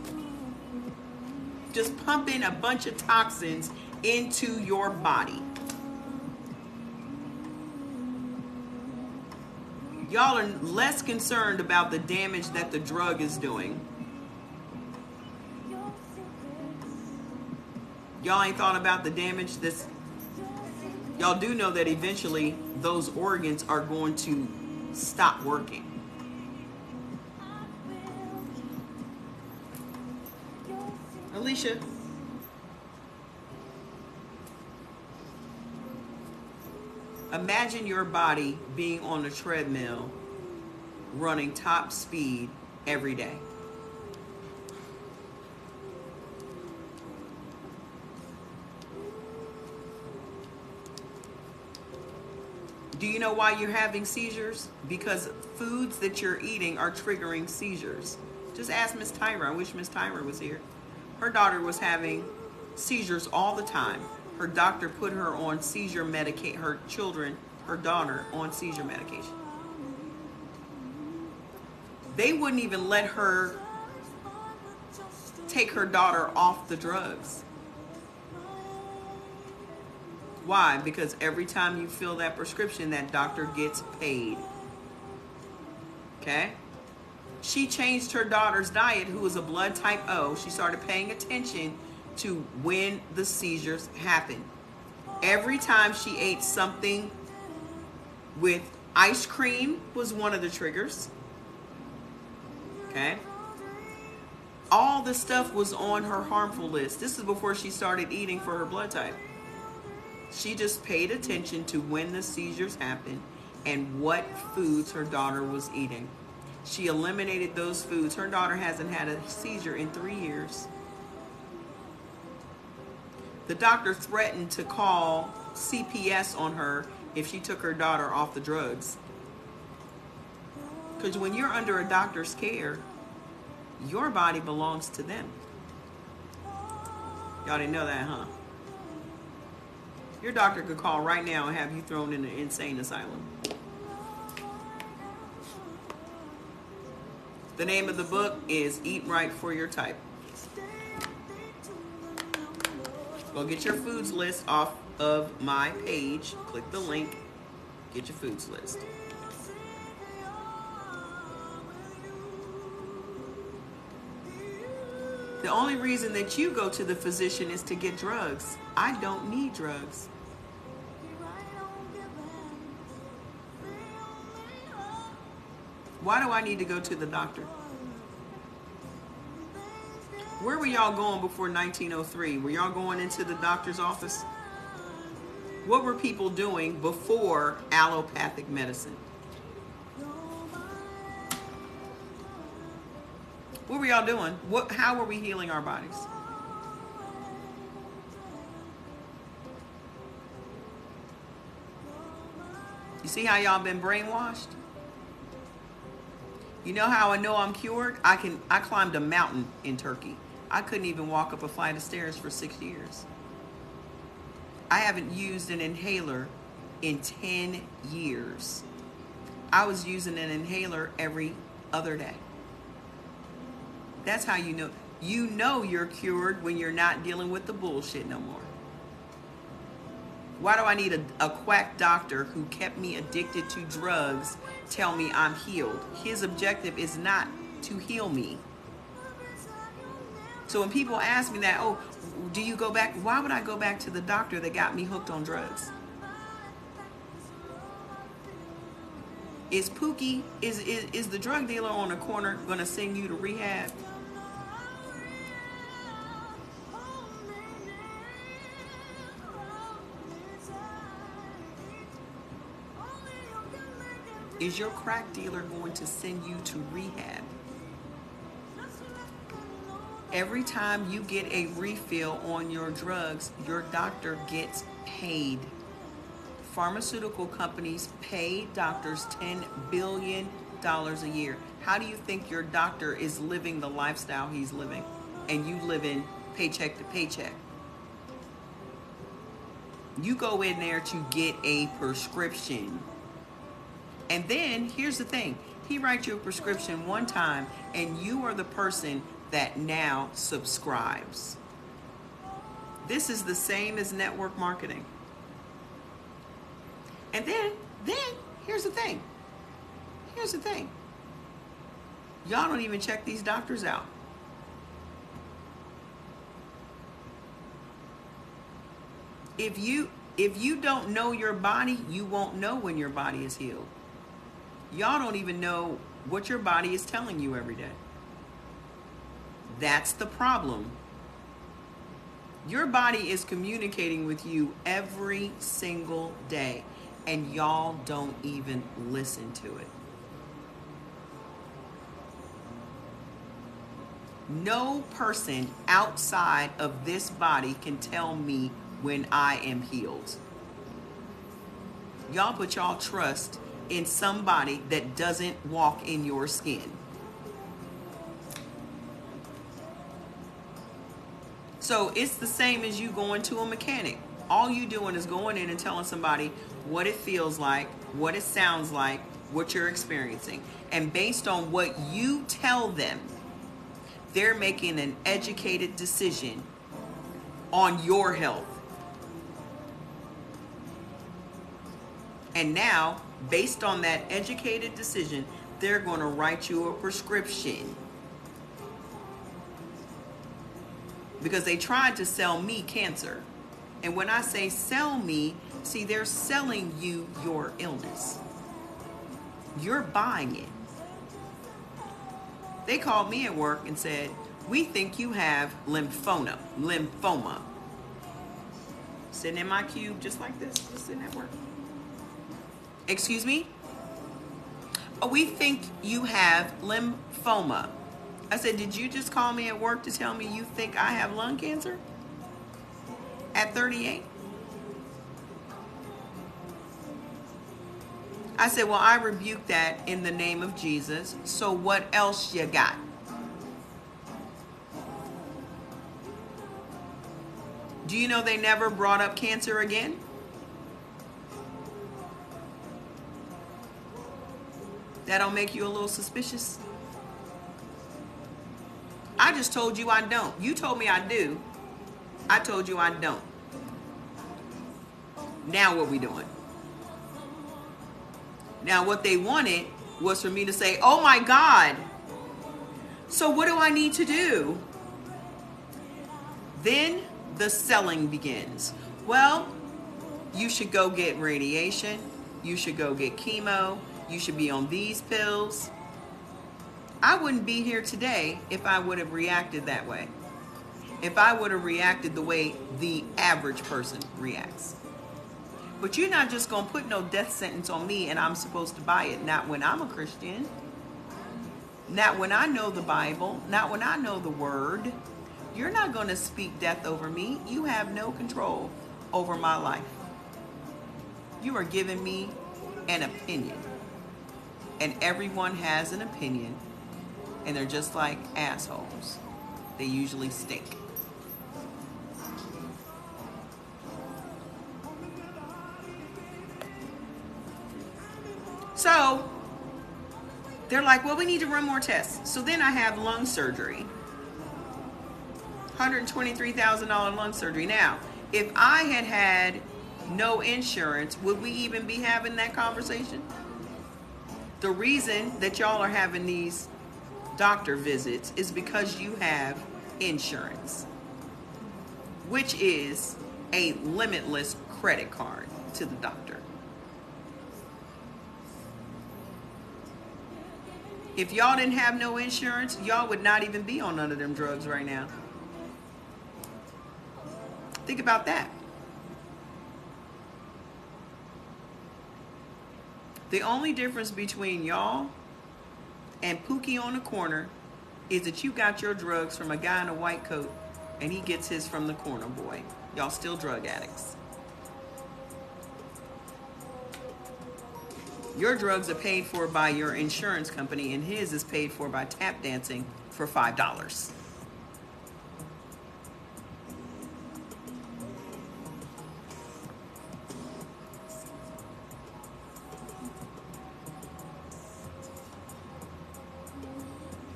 Just pumping a bunch of toxins into your body. Y'all are less concerned about the damage that the drug is doing. Y'all ain't thought about the damage that's... Y'all do know that eventually those organs are going to stop working. Alicia. Imagine your body being on a treadmill, running top speed every day. Do you know why you're having seizures? Because foods that you're eating are triggering seizures. Just ask Miss Tyra. I wish Miss Tyra was here. Her daughter was having seizures all the time. Her doctor put her on seizure medication, her daughter on seizure medication. They wouldn't even let her take her daughter off the drugs. Why? Because every time you fill that prescription, that doctor gets paid. Okay? She changed her daughter's diet, who was a blood type O. She started paying attention to when the seizures happened. Every time she ate something with ice cream was one of the triggers. Okay? All the stuff was on her harmful list. This is before she started eating for her blood type. She just paid attention to when the seizures happened and what foods her daughter was eating. She eliminated those foods. Her daughter hasn't had a seizure in 3 years. The doctor threatened to call CPS on her if she took her daughter off the drugs. Because when you're under a doctor's care, your body belongs to them. Y'all didn't know that, huh? Your doctor could call right now and have you thrown in an insane asylum. The name of the book is Eat Right for Your Type. Go get your foods list off of my page. Click the link. Get your foods list. The only reason that you go to the physician is to get drugs. I don't need drugs. Why do I need to go to the doctor? Where were y'all going before 1903? Were y'all going into the doctor's office? What were people doing before allopathic medicine? What were y'all doing? How were we healing our bodies? You see how y'all been brainwashed? You know how I know I'm cured? I climbed a mountain in Turkey. I couldn't even walk up a flight of stairs for 6 years. I haven't used an inhaler in 10 years. I was using an inhaler every other day. That's how you know. You know you're cured when you're not dealing with the bullshit no more. Why do I need a quack doctor who kept me addicted to drugs tell me I'm healed? His objective is not to heal me. So when people ask me that, oh, do you go back? Why would I go back to the doctor that got me hooked on drugs? Is Pookie, is the drug dealer on the corner going to send you to rehab? Is your crack dealer going to send you to rehab? Every time you get a refill on your drugs, your doctor gets paid. Pharmaceutical companies pay doctors $10 billion a year. How do you think your doctor is living the lifestyle he's living and you live in paycheck to paycheck? You go in there to get a prescription. And then, here's the thing. He writes you a prescription one time, and you are the person that now subscribes. This is the same as network marketing. And then, here's the thing. Here's the thing. Y'all don't even check these doctors out. If you don't know your body, you won't know when your body is healed. Y'all don't even know what your body is telling you every day. That's the problem. Your body is communicating with you every single day, and y'all don't even listen to it. No person outside of this body can tell me when I am healed. Y'all put y'all trust in somebody that doesn't walk in your skin. So it's the same as you going to a mechanic. All you doing is going in and telling somebody what it feels like, what it sounds like, what you're experiencing. And based on what you tell them, they're making an educated decision on your health. And now, based on that educated decision, they're going to write you a prescription. Because they tried to sell me cancer. And when I say sell me, see, they're selling you your illness. You're buying it. They called me at work and said, we think you have lymphoma. Sitting in my cube just like this, just sitting at work. Excuse me? Oh, we think you have lymphoma. I said, did you just call me at work to tell me you think I have lung cancer? At 38? I said, well, I rebuke that in the name of Jesus. So what else you got? Do you know they never brought up cancer again? That don't make you a little suspicious? I just told you I don't. You told me I do. I told you I don't. Now what we doing? Now what they wanted was for me to say, oh my God. So what do I need to do? Then the selling begins. Well, you should go get radiation. You should go get chemo. You should be on these pills. I wouldn't be here today if I would have reacted that way. If I would have reacted the way the average person reacts. But you're not just going to put no death sentence on me and I'm supposed to buy it. Not when I'm a Christian. Not when I know the Bible. Not when I know the Word. You're not going to speak death over me. You have no control over my life. You are giving me an opinion. And everyone has an opinion. And they're just like assholes. They usually stink. So they're like, well, we need to run more tests. So then I have lung surgery. $123,000 lung surgery. Now, if I had had no insurance, would we even be having that conversation? The reason that y'all are having these doctor visits is because you have insurance, which is a limitless credit card to the doctor. If y'all didn't have no insurance, y'all would not even be on none of them drugs right now. Think about that. The only difference between y'all and Pookie on the corner is that you got your drugs from a guy in a white coat and he gets his from the corner boy. Y'all still drug addicts. Your drugs are paid for by your insurance company and his is paid for by tap dancing for $5.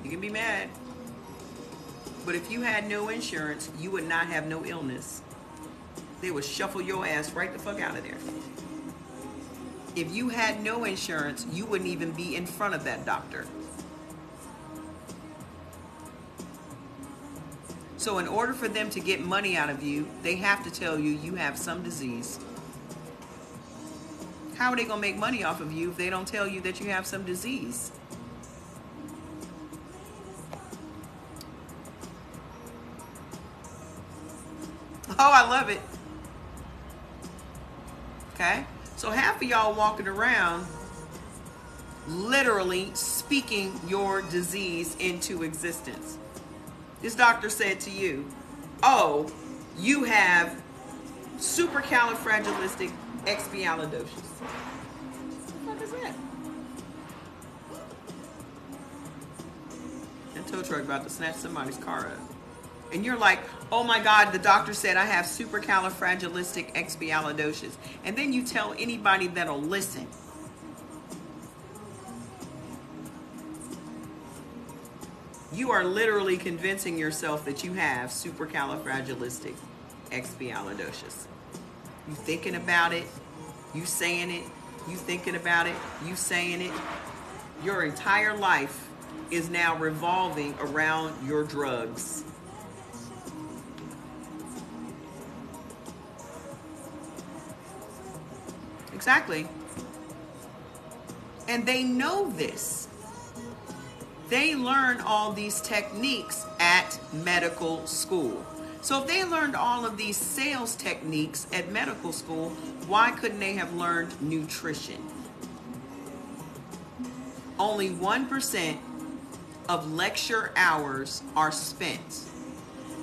You can be mad, but if you had no insurance, you would not have no illness. They would shuffle your ass right the fuck out of there. If you had no insurance, you wouldn't even be in front of that doctor. So in order for them to get money out of you, they have to tell you you have some disease. How are they going to make money off of you if they don't tell you that you have some disease? Oh, I love it. Okay? So half of y'all walking around literally speaking your disease into existence. This doctor said to you, oh, you have supercalifragilisticexpialidocious. tow truck about to snatch somebody's car up. And you're like, oh my God, the doctor said I have supercalifragilisticexpialidocious. And then you tell anybody that'll listen. You are literally convincing yourself that you have supercalifragilisticexpialidocious. You thinking about it, you saying it, you thinking about it, you saying it. Your entire life is now revolving around your drugs. Exactly. And they know this. They learn all these techniques at medical school. So if they learned all of these sales techniques at medical school, why couldn't they have learned nutrition? Only 1% of lecture hours are spent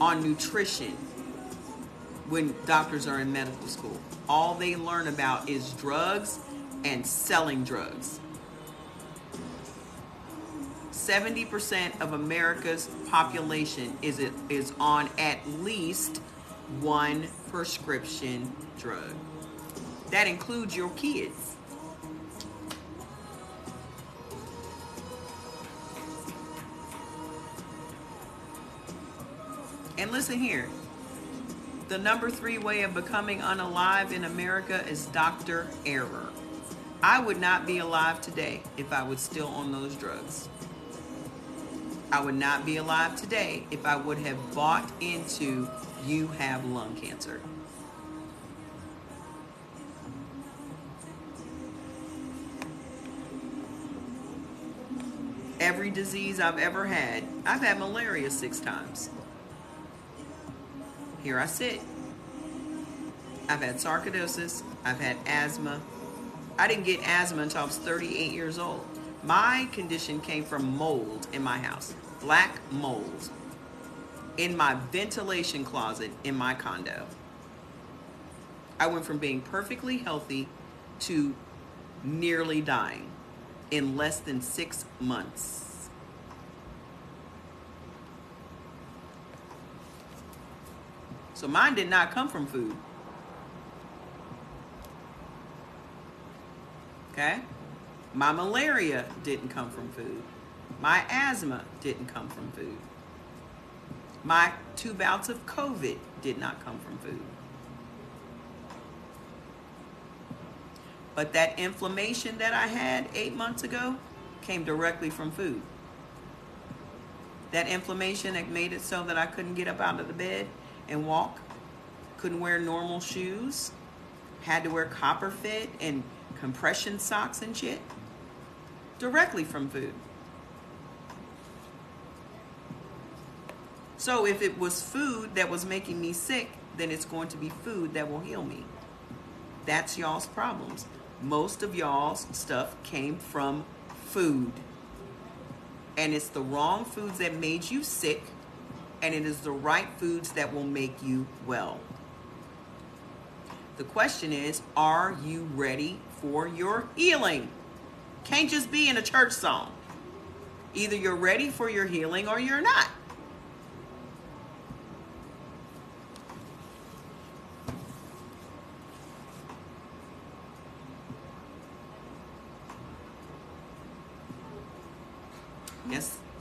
on nutrition when doctors are in medical school. All they learn about is drugs and selling drugs. 70% of America's population is on at least one prescription drug. That includes your kids. And listen here. The number 3 way of becoming unalive in America is Dr. Error. I would not be alive today if I was still on those drugs. I would not be alive today if I would have bought into you have lung cancer. Every disease I've ever had, I've had malaria 6 times. Here I sit. I've had sarcoidosis. I've had asthma. I didn't get asthma until I was 38 years old. My condition came from mold in my house. Black mold in my ventilation closet in my condo. I went from being perfectly healthy to nearly dying in less than 6 months. So mine did not come from food. Okay? My malaria didn't come from food. My asthma didn't come from food. My 2 bouts of COVID did not come from food. But that inflammation that I had 8 months ago came directly from food. That inflammation that made it so that I couldn't get up out of the bed and walk, couldn't wear normal shoes, had to wear copper fit and compression socks and shit, directly from food. So if it was food that was making me sick, then it's going to be food that will heal me. That's y'all's problems. Most of y'all's stuff came from food. And it's the wrong foods that made you sick, and it is the right foods that will make you well. The question is, are you ready for your healing? Can't just be in a church song. Either you're ready for your healing or you're not.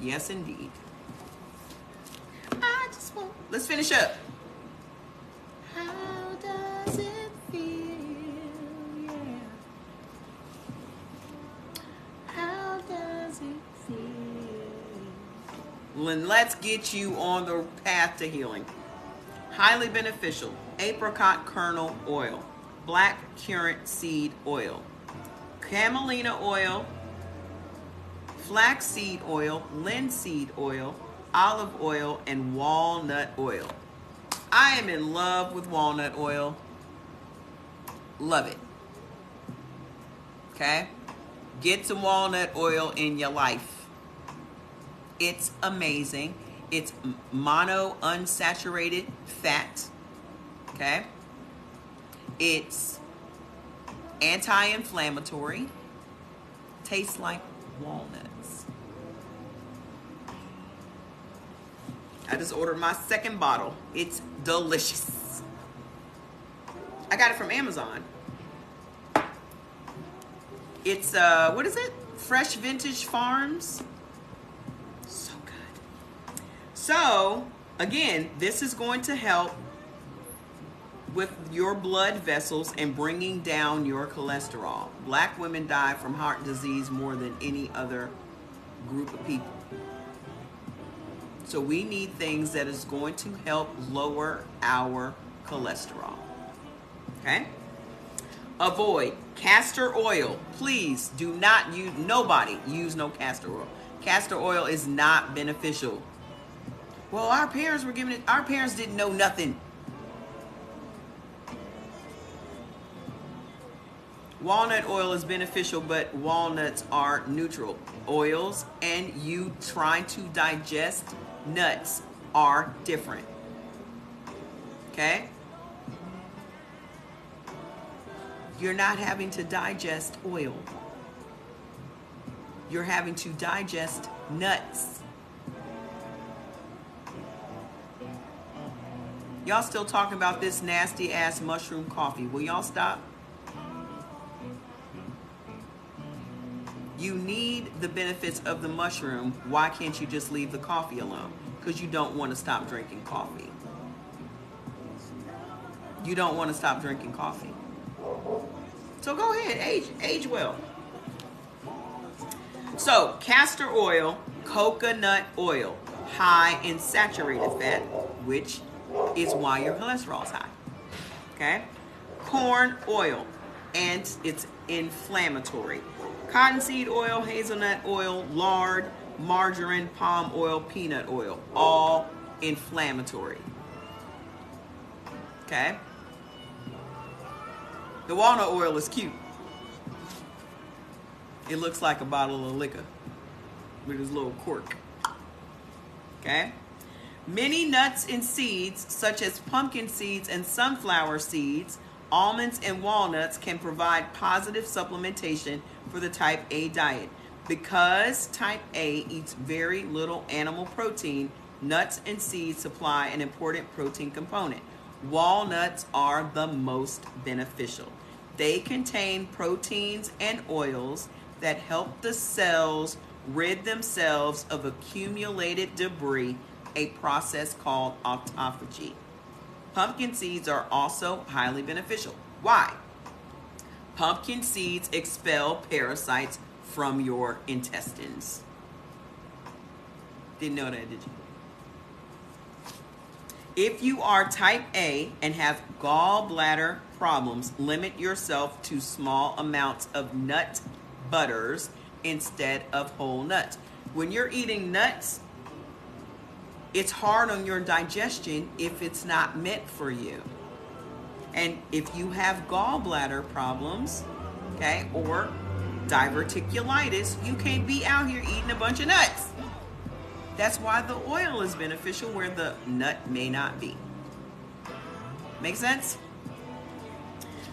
Yes, indeed. Let's finish up. How does it feel? Yeah. How does it feel? And let's get you on the path to healing. Highly beneficial. Apricot kernel oil. Black currant seed oil. Camelina oil. Flaxseed oil, linseed oil, olive oil, and walnut oil. I am in love with walnut oil. Love it. Okay? Get some walnut oil in your life. It's amazing. It's mono unsaturated fat. Okay? It's anti-inflammatory. Tastes like walnuts. I just ordered my second bottle. It's delicious. I got it from Amazon. It's, what is it? Fresh Vintage Farms. So good. So, again, this is going to help with your blood vessels and bringing down your cholesterol. Black women die from heart disease more than any other group of people. So we need things that is going to help lower our cholesterol. Okay? Avoid castor oil. Please do not use, nobody use no castor oil. Castor oil is not beneficial. Well, our parents were giving it, our parents didn't know nothing. Walnut oil is beneficial, but walnuts are neutral oils, and you trying to digest nuts are different. Okay? You're not having to digest oil. You're having to digest nuts. Y'all still talking about this nasty ass mushroom coffee. Will y'all stop? You need the benefits of the mushroom. Why can't you just leave the coffee alone? Because you don't want to stop drinking coffee. You don't want to stop drinking coffee. So go ahead, age well. So castor oil, coconut oil, high in saturated fat, which is why your cholesterol is high. Okay? Corn oil, and it's inflammatory. Cottonseed oil, hazelnut oil, lard, margarine, palm oil, peanut oil, all inflammatory. Okay? The walnut oil is cute. It looks like a bottle of liquor with this little cork. Okay? Many nuts and seeds, such as pumpkin seeds and sunflower seeds, almonds and walnuts, can provide positive supplementation for the type A diet. Because type A eats very little animal protein, nuts and seeds supply an important protein component. Walnuts are the most beneficial. They contain proteins and oils that help the cells rid themselves of accumulated debris, a process called autophagy. Pumpkin seeds are also highly beneficial. Why? Pumpkin seeds expel parasites from your intestines. Didn't know that, did you? If you are type A and have gallbladder problems, limit yourself to small amounts of nut butters instead of whole nuts. When you're eating nuts, it's hard on your digestion if it's not meant for you. And if you have gallbladder problems, okay, or diverticulitis, you can't be out here eating a bunch of nuts. That's why the oil is beneficial where the nut may not be. Make sense?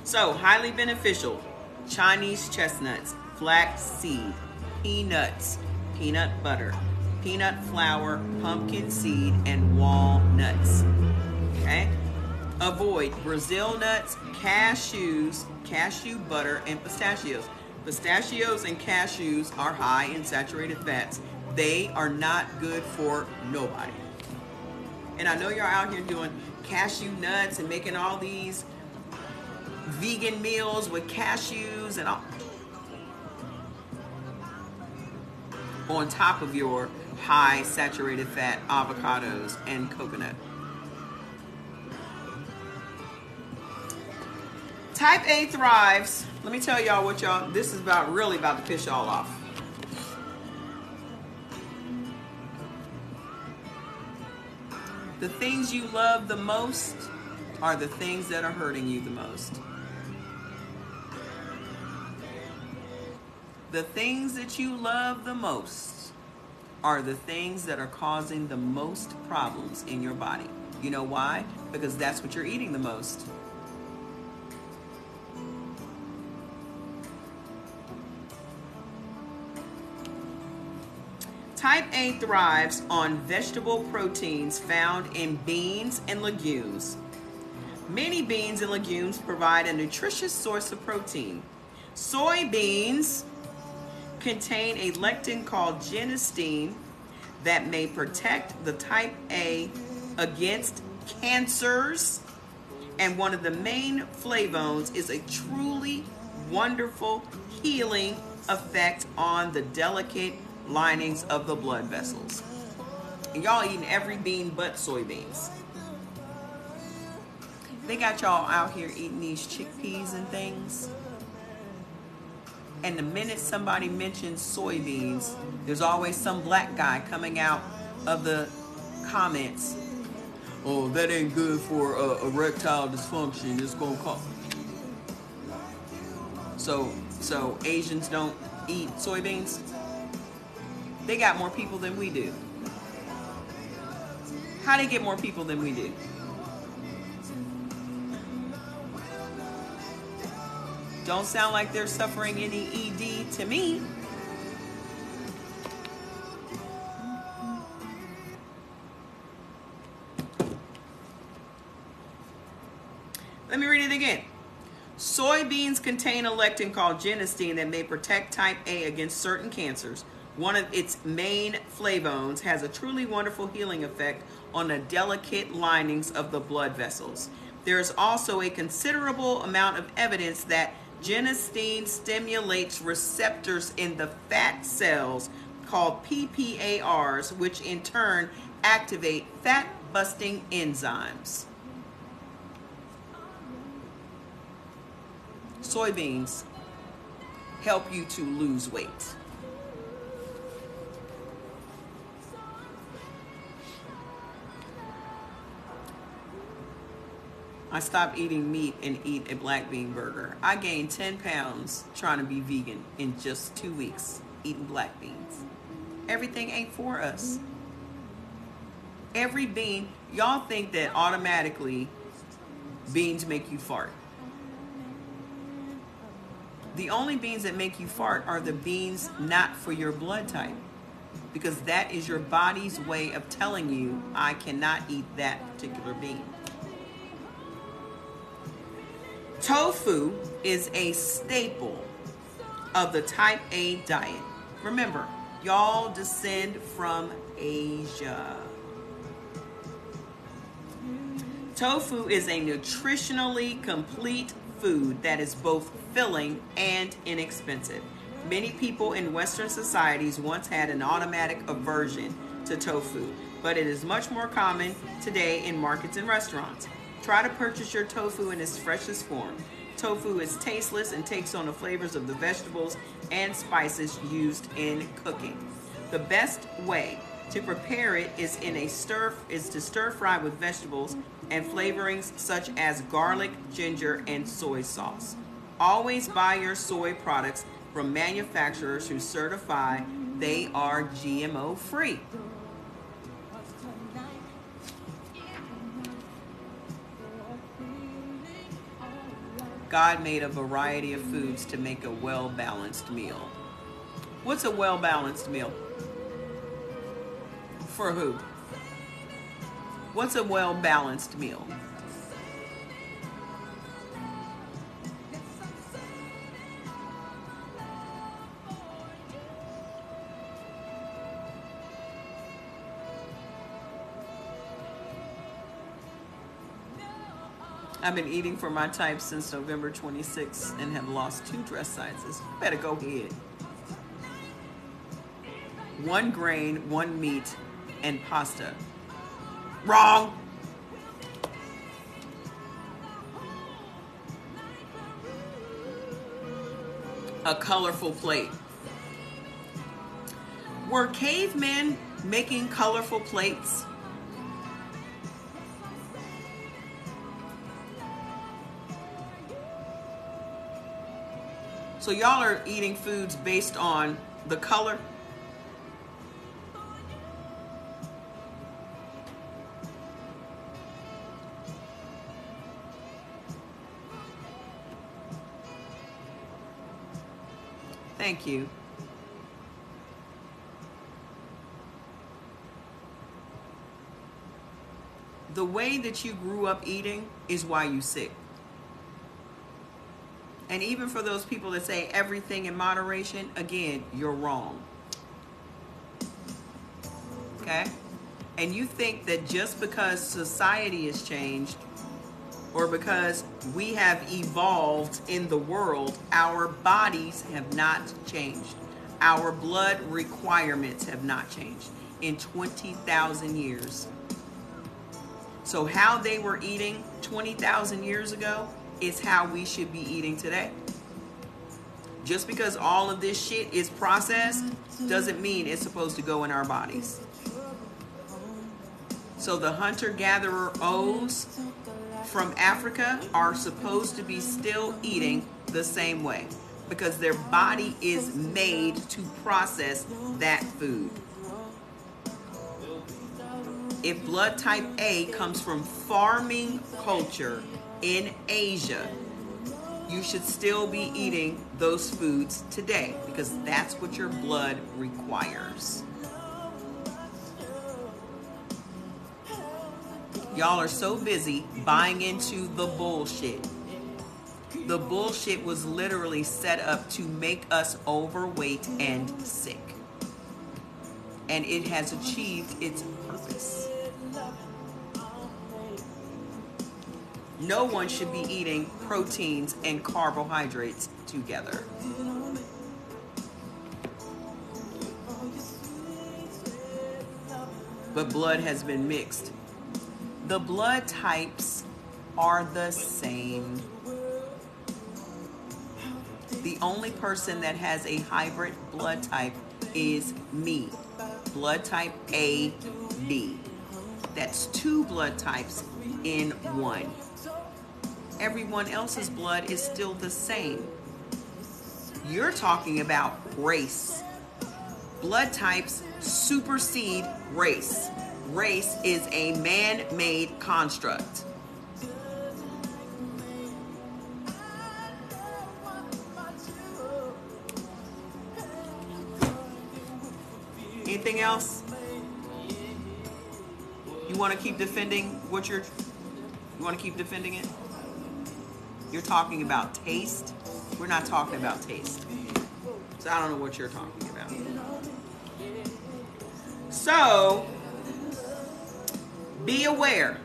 So, highly beneficial: Chinese chestnuts, flax seed, peanuts, peanut butter, peanut flour, pumpkin seed, and walnuts. Okay? Avoid Brazil nuts, cashews, cashew butter, and pistachios. Pistachios and cashews are high in saturated fats. They are not good for nobody. And I know you're out here doing cashew nuts and making all these vegan meals with cashews and all on top of your high saturated fat avocados and coconut. Type A thrives. Let me tell y'all what y'all, this is about really about to piss y'all off. The things you love the most are the things that are hurting you the most. The things that you love the most are the things that are causing the most problems in your body. You know why? Because that's what you're eating the most. Type Type A thrives on vegetable proteins found in beans and legumes. Many beans and legumes provide a nutritious source of protein. Soybeans contain a lectin called genistein that may protect the type A against cancers. And one of the main flavones is a truly wonderful healing effect on the delicate linings of the blood vessels. And y'all eating every bean but soybeans. They got y'all out here eating these chickpeas and things. And the minute somebody mentions soybeans, there's always some black guy coming out of the comments. Oh, that ain't good for erectile dysfunction. It's gonna cause. So Asians don't eat soybeans? They got more people than we do. How they get more people than we do? Don't sound like they're suffering any ED to me. Let me read it again. Soybeans contain a lectin called genistein that may protect type A against certain cancers. One of its main flavones has a truly wonderful healing effect on the delicate linings of the blood vessels. There is also a considerable amount of evidence that genistein stimulates receptors in the fat cells called PPARs, which in turn activate fat-busting enzymes. Soybeans help you to lose weight. I stopped eating meat and eat a black bean burger. I gained 10 pounds trying to be vegan in just 2 weeks eating black beans. Everything ain't for us. Every bean, y'all think that automatically beans make you fart. The only beans that make you fart are the beans not for your blood type, because that is your body's way of telling you, I cannot eat that particular bean. Tofu is a staple of the type A diet. Remember, y'all descend from Asia. Tofu is a nutritionally complete food that is both filling and inexpensive. Many people in Western societies once had an automatic aversion to tofu, but it is much more common today in markets and restaurants. Try to purchase your tofu in its freshest form. Tofu is tasteless and takes on the flavors of the vegetables and spices used in cooking. The best way to prepare it is to stir fry with vegetables and flavorings such as garlic, ginger, and soy sauce. Always buy your soy products from manufacturers who certify they are GMO free. God made a variety of foods to make a well-balanced meal. What's a well-balanced meal? For who? What's a well-balanced meal? I've been eating for my type since November 26th and have lost 2 dress sizes. Better go ahead. 1 grain, 1 meat, and pasta. Wrong. A colorful plate. Were cavemen making colorful plates? So y'all are eating foods based on the color? Thank you. the way that you grew up eating is why you sick. And even for those people that say everything in moderation, again, you're wrong. Okay? And you think that just because society has changed or because we have evolved in the world, our bodies have not changed. Our blood requirements have not changed in 20,000 years. So how they were eating 20,000 years ago is how we should be eating today. Just because all of this shit is processed doesn't mean it's supposed to go in our bodies. So the hunter-gatherer O's from Africa are supposed to be still eating the same way because their body is made to process that food. If blood type A comes from farming culture in Asia, you should still be eating those foods today because that's what your blood requires. Y'all are so busy buying into the bullshit. The bullshit was literally set up to make us overweight and sick. And it has achieved its purpose. No one should be eating proteins and carbohydrates together. But blood has been mixed. The blood types are the same. The only person that has a hybrid blood type is me. Blood type AB. That's 2 blood types in 1. Everyone else's blood is still the same. You're talking about race. Blood types supersede race. Race is a man-made construct. Anything else? You want to keep defending what you want to keep defending it? You're talking about taste. We're not talking about taste. So I don't know what you're talking about. So be aware.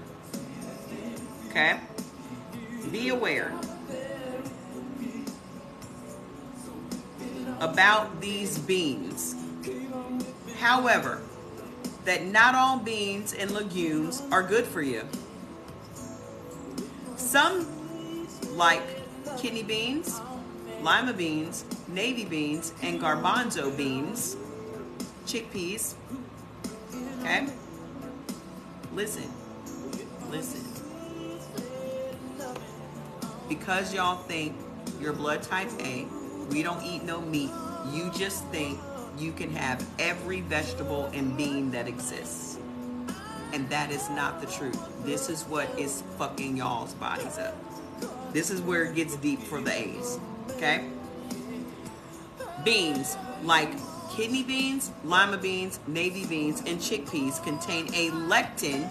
Okay? Be aware about these beans. However, that not all beans and legumes are good for you. Some, like kidney beans, lima beans, navy beans, and garbanzo beans, chickpeas. Okay? Listen. Because y'all think you're blood type A, we don't eat no meat, you just think you can have every vegetable and bean that exists. And that is not the truth. This is what is fucking y'all's bodies up. This is where it gets deep for the A's. Okay? Beans like kidney beans, lima beans, navy beans, and chickpeas contain a lectin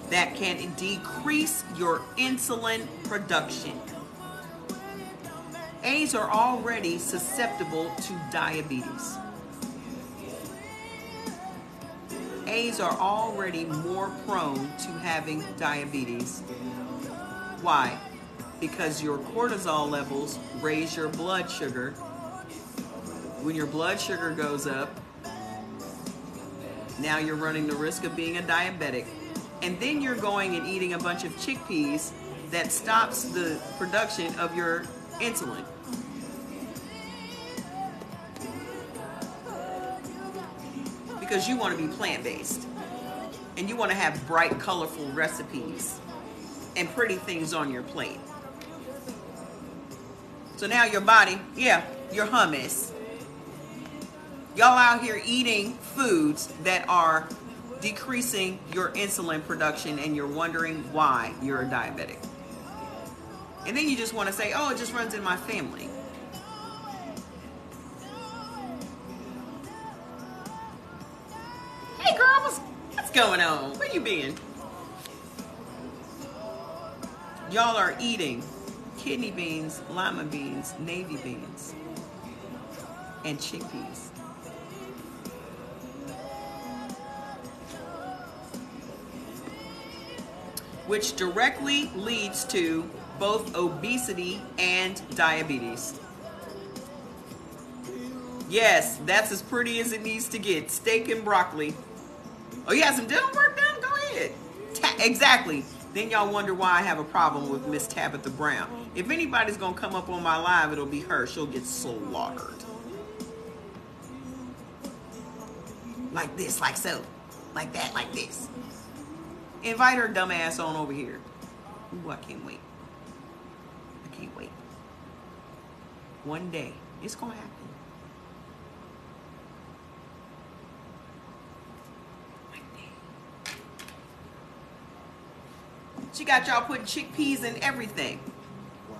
that can decrease your insulin production. A's are already susceptible to diabetes. A's are already more prone to having diabetes. Why? Because your cortisol levels raise your blood sugar. When your blood sugar goes up, now you're running the risk of being a diabetic. And then you're going and eating a bunch of chickpeas that stops the production of your insulin. Because you want to be plant-based. And you want to have bright, colorful recipes and pretty things on your plate. So now your body, your hummus. Y'all out here eating foods that are decreasing your insulin production and you're wondering why you're a diabetic. And then you just want to say, oh, it just runs in my family. Hey girl, what's going on? Where you been? Y'all are eating kidney beans, lima beans, navy beans, and chickpeas. Which directly leads to both obesity and diabetes. Yes, that's as pretty as it needs to get. Steak and broccoli. Oh, you have some dental work done? Go ahead. Exactly. Then y'all wonder why I have a problem with Miss Tabitha Brown. If anybody's going to come up on my live, it'll be her. She'll get slaughtered. Like this, like so. Like that, like this. Invite her dumb ass on over here. Ooh, I can't wait. I can't wait. One day, it's going to happen. She got y'all putting chickpeas in everything.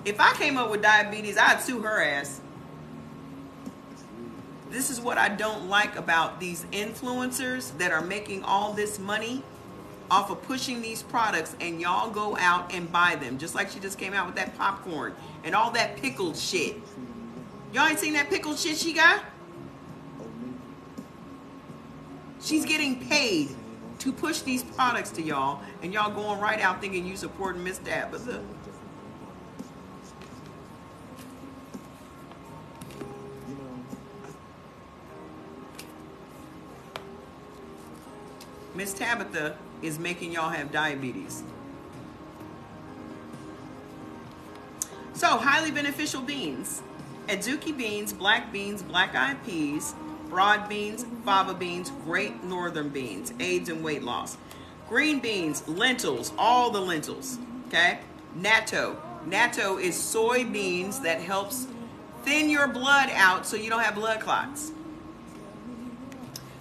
If I came up with diabetes, I'd sue her ass. This is what I don't like about these influencers that are making all this money off of pushing these products, and y'all go out and buy them. Just like she just came out with that popcorn and all that pickled shit. Y'all ain't seen that pickled shit she got? She's getting paid to push these products to y'all, and y'all going right out thinking you supporting Miss Tabitha. Miss Tabitha is making y'all have diabetes. So, highly beneficial beans. Adzuki beans, black black-eyed peas, broad beans, fava beans, great northern beans, aids in weight loss. Green beans, lentils, all the lentils, okay? Natto. Natto is soybeans that helps thin your blood out so you don't have blood clots.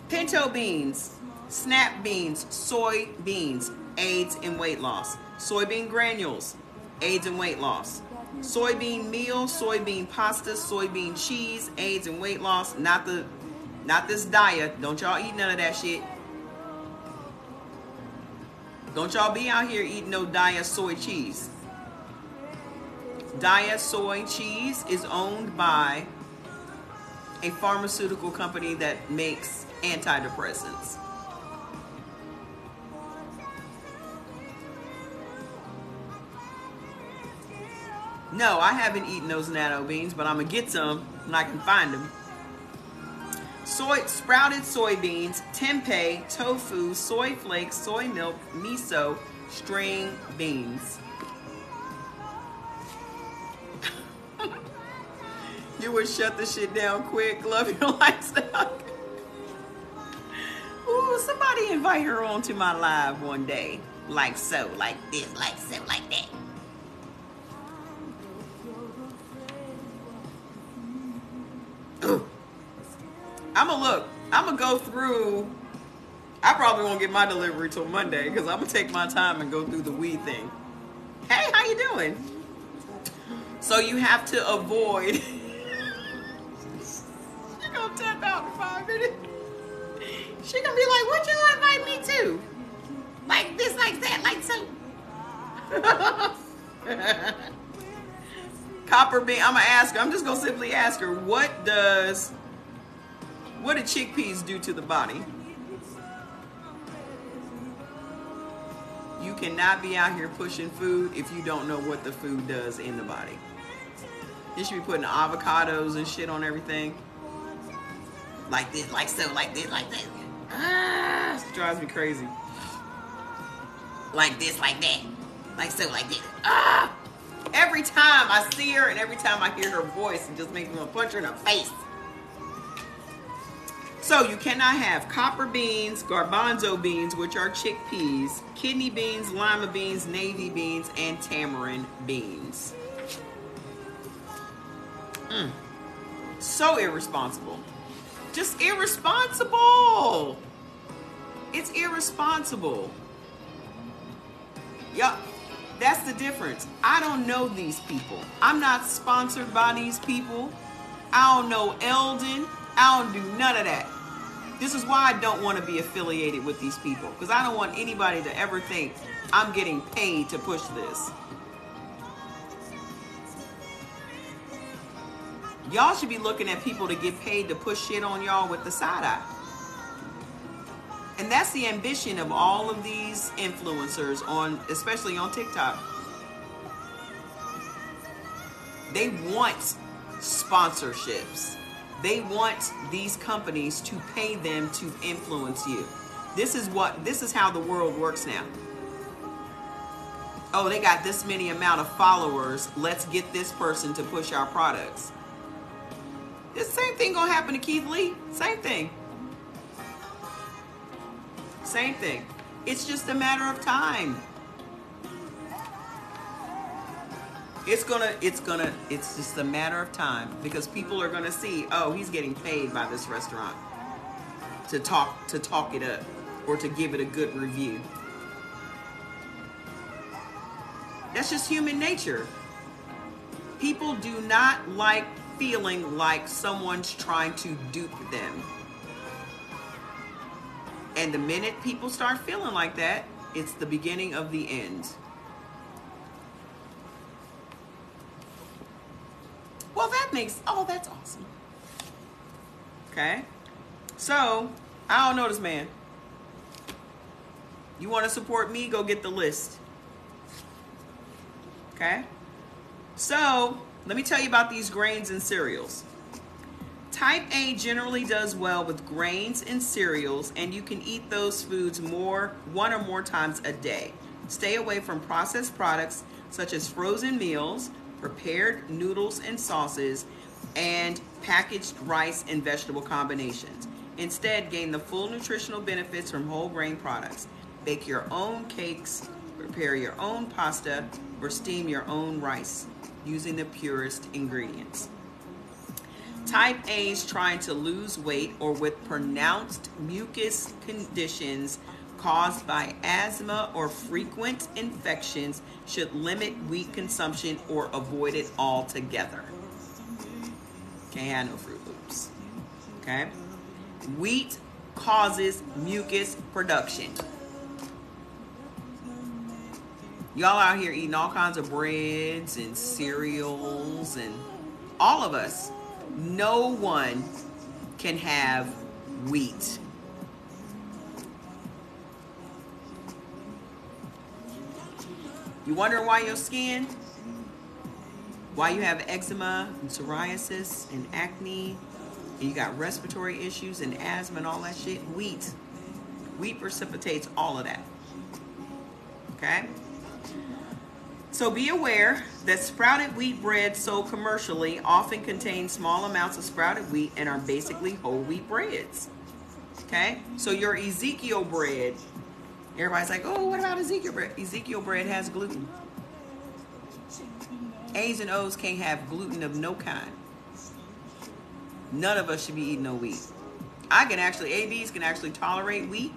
Pinto beans, snap beans, soy beans, aids in weight loss. Soybean granules, aids in weight loss. Soybean meal, soybean pasta, soybean cheese, aids in weight loss. Not this diet. Don't y'all eat none of that shit. Don't y'all be out here eating no Daiya soy cheese. Daiya soy cheese is owned by a pharmaceutical company that makes antidepressants. No, I haven't eaten those natto beans, but I'm gonna get some when I can find them. Sprouted soybeans, tempeh, tofu, soy flakes, soy milk, miso, string beans. You would shut the shit down quick. Love your lifestyle. Ooh, somebody invite her onto my live one day. Like so, like this, like so, like that. Ooh. I'm gonna go through. I probably won't get my delivery till Monday because I'm gonna take my time and go through the weed thing. Hey, how you doing? So you have to avoid. She gonna tap out in 5 minutes. She gonna be like, "What you invite me to? Like this, like that, like so." Copper bean. I'm gonna ask her. I'm just gonna simply ask her, what do chickpeas do to the body? You cannot be out here pushing food if you don't know what the food does in the body. You should be putting avocados and shit on everything. Like this, like so, like this, like that. Ah, it drives me crazy. Like this, like that. Like so, like this. Ah! Every time I see her and every time I hear her voice, it just makes me want to punch her in her face. So you cannot have copper beans, garbanzo beans, which are chickpeas, kidney beans, lima beans, navy beans, and tamarind beans. So irresponsible. Just irresponsible. It's irresponsible. Yup. That's the difference. I don't know these people. I'm not sponsored by these people. I don't know Eldon. I don't do none of that. This is why I don't want to be affiliated with these people, because I don't want anybody to ever think I'm getting paid to push this. Y'all should be looking at people to get paid to push shit on y'all with the side eye. And that's the ambition of all of these influencers on, especially on TikTok. They want sponsorships. They want these companies to pay them to influence you. This is how the world works now. Oh, they got this many amount of followers. Let's get this person to push our products. The same thing gonna happen to Keith Lee. Same thing. Same thing. It's just a matter of time. It's just a matter of time because people are gonna see, oh, he's getting paid by this restaurant to talk it up or to give it a good review. That's just human nature. People do not like feeling like someone's trying to dupe them. And the minute people start feeling like that, it's the beginning of the end. Well, that's awesome. Okay. So, I don't know this man. You want to support me? Go get the list. Okay. So, let me tell you about these grains and cereals. Type A generally does well with grains and cereals, and you can eat those foods one or more times a day. Stay away from processed products such as frozen meals, prepared noodles and sauces, and packaged rice and vegetable combinations. Instead, gain the full nutritional benefits from whole grain products. Bake your own cakes, prepare your own pasta, or steam your own rice using the purest ingredients. Type A's trying to lose weight or with pronounced mucus conditions caused by asthma or frequent infections should limit wheat consumption or avoid it altogether. Can't have no Fruit Loops. Okay? Wheat causes mucus production. Y'all out here eating all kinds of breads and cereals and all of us. No one can have wheat. You wondering why your skin, why you have eczema and psoriasis and acne, and you got respiratory issues and asthma and all that shit? Wheat. Wheat precipitates all of that. Okay? So be aware that sprouted wheat bread sold commercially often contain small amounts of sprouted wheat and are basically whole wheat breads. Okay? So your Ezekiel bread, everybody's like, oh, what about Ezekiel bread? Ezekiel bread has gluten. A's and O's can't have gluten of no kind. None of us should be eating no wheat. ABs can actually tolerate wheat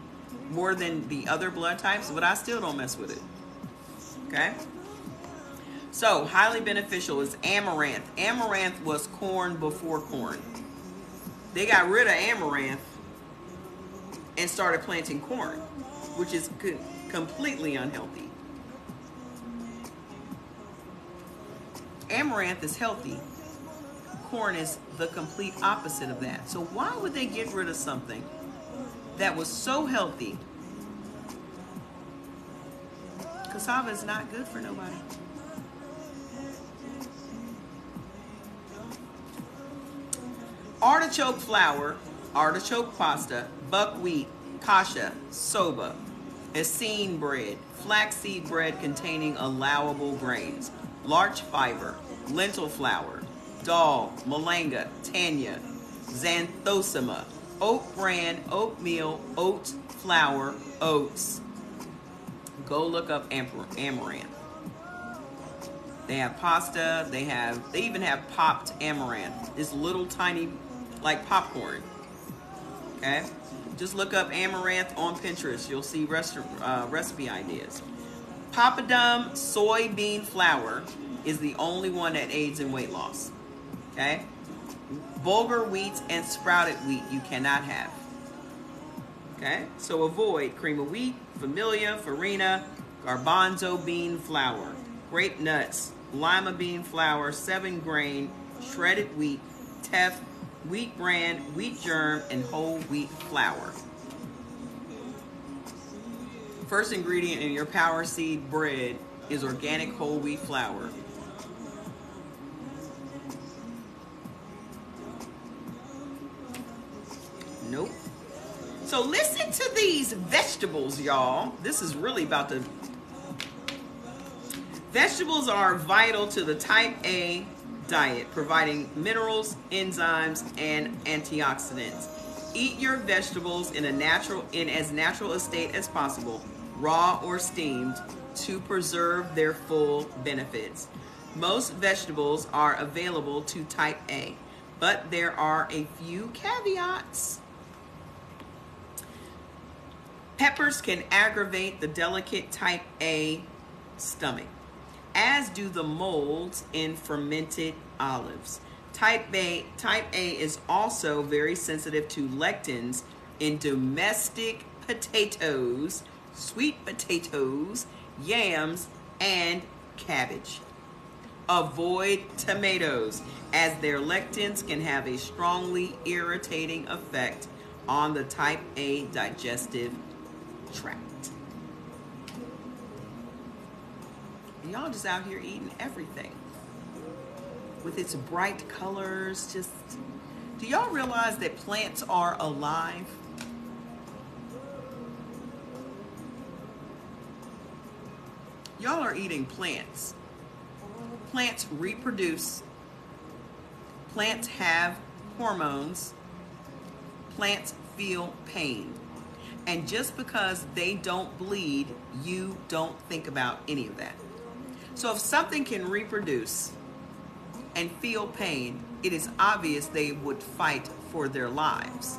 more than the other blood types, but I still don't mess with it. Okay? So, highly beneficial is amaranth. Amaranth was corn before corn. They got rid of amaranth and started planting corn, which is completely unhealthy. Amaranth is healthy. Corn is the complete opposite of that. So why would they get rid of something that was so healthy? Cassava is not good for nobody. Artichoke flour, artichoke pasta, buckwheat, kasha, soba, essene bread, flaxseed bread containing allowable grains, larch fiber, lentil flour, dal, malanga, tanya, xanthosema, oat bran, oatmeal, oat flour, oats. Go look up amaranth. They have pasta, they even have popped amaranth. This little tiny, like popcorn. Okay? Just look up amaranth on Pinterest. You'll see recipe ideas. Papadum soybean flour is the only one that aids in weight loss. Okay? Bulgur wheat and sprouted wheat you cannot have. Okay? So avoid cream of wheat, familia, farina, garbanzo bean flour, grape nuts, lima bean flour, 7-grain, shredded wheat, teff, wheat bran, wheat germ, and whole wheat flour. First ingredient in your Power Seed bread is organic whole wheat flour. Nope. So listen to these vegetables, y'all. This is really about to... Vegetables are vital to the type A diet, providing minerals, enzymes, and antioxidants. Eat your vegetables in as natural a state as possible, raw or steamed, to preserve their full benefits. Most vegetables are available to type A, but there are a few caveats. Peppers can aggravate the delicate type A stomach, as do the molds in fermented olives. Type A is also very sensitive to lectins in domestic potatoes, sweet potatoes, yams, and cabbage. Avoid tomatoes, as their lectins can have a strongly irritating effect on the type A digestive tract. Y'all just out here eating everything with its bright colors. Just, do y'all realize that plants are alive? Y'all are eating plants. Plants reproduce. Plants have hormones. Plants feel pain. And just because they don't bleed, you don't think about any of that. So if something can reproduce and feel pain, it is obvious they would fight for their lives.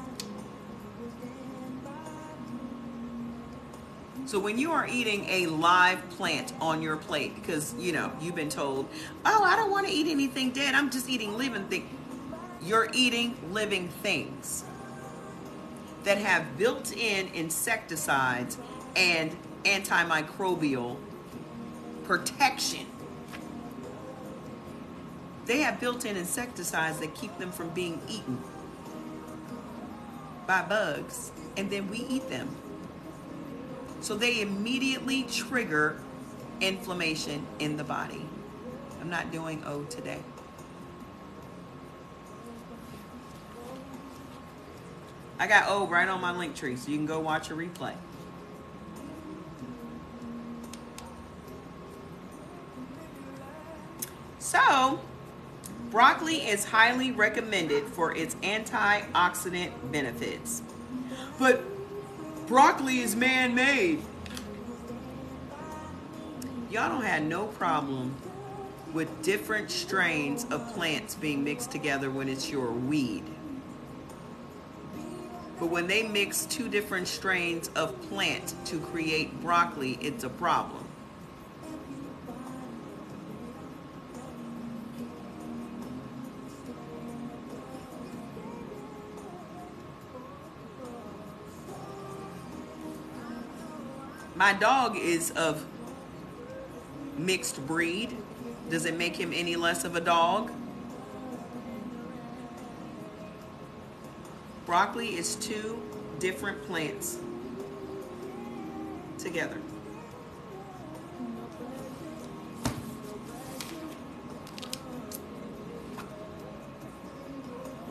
So when you are eating a live plant on your plate, because you've been told, oh, I don't want to eat anything dead, I'm just eating living things. You're eating living things that have built-in insecticides and antimicrobial protection. They have built-in insecticides that keep them from being eaten by bugs, and then we eat them. So they immediately trigger inflammation in the body. I'm not doing O today. I got O right on my link tree, so you can go watch a replay. So, broccoli is highly recommended for its antioxidant benefits. But broccoli is man-made. Y'all don't have no problem with different strains of plants being mixed together when it's your weed. But when they mix two different strains of plant to create broccoli, it's a problem. My dog is of mixed breed. Does it make him any less of a dog? Broccoli is two different plants together.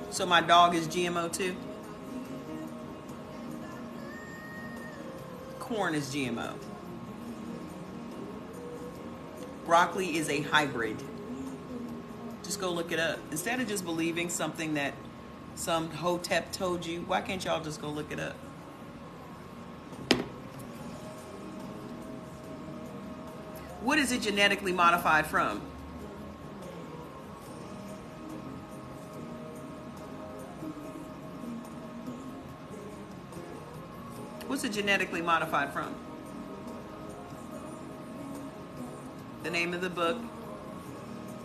So my dog is GMO too? Corn is GMO. Broccoli is a hybrid. Just go look it up. Instead of just believing something that some hotep told you, why can't y'all just go look it up? What is it genetically modified from? What's it genetically modified from? The name of the book,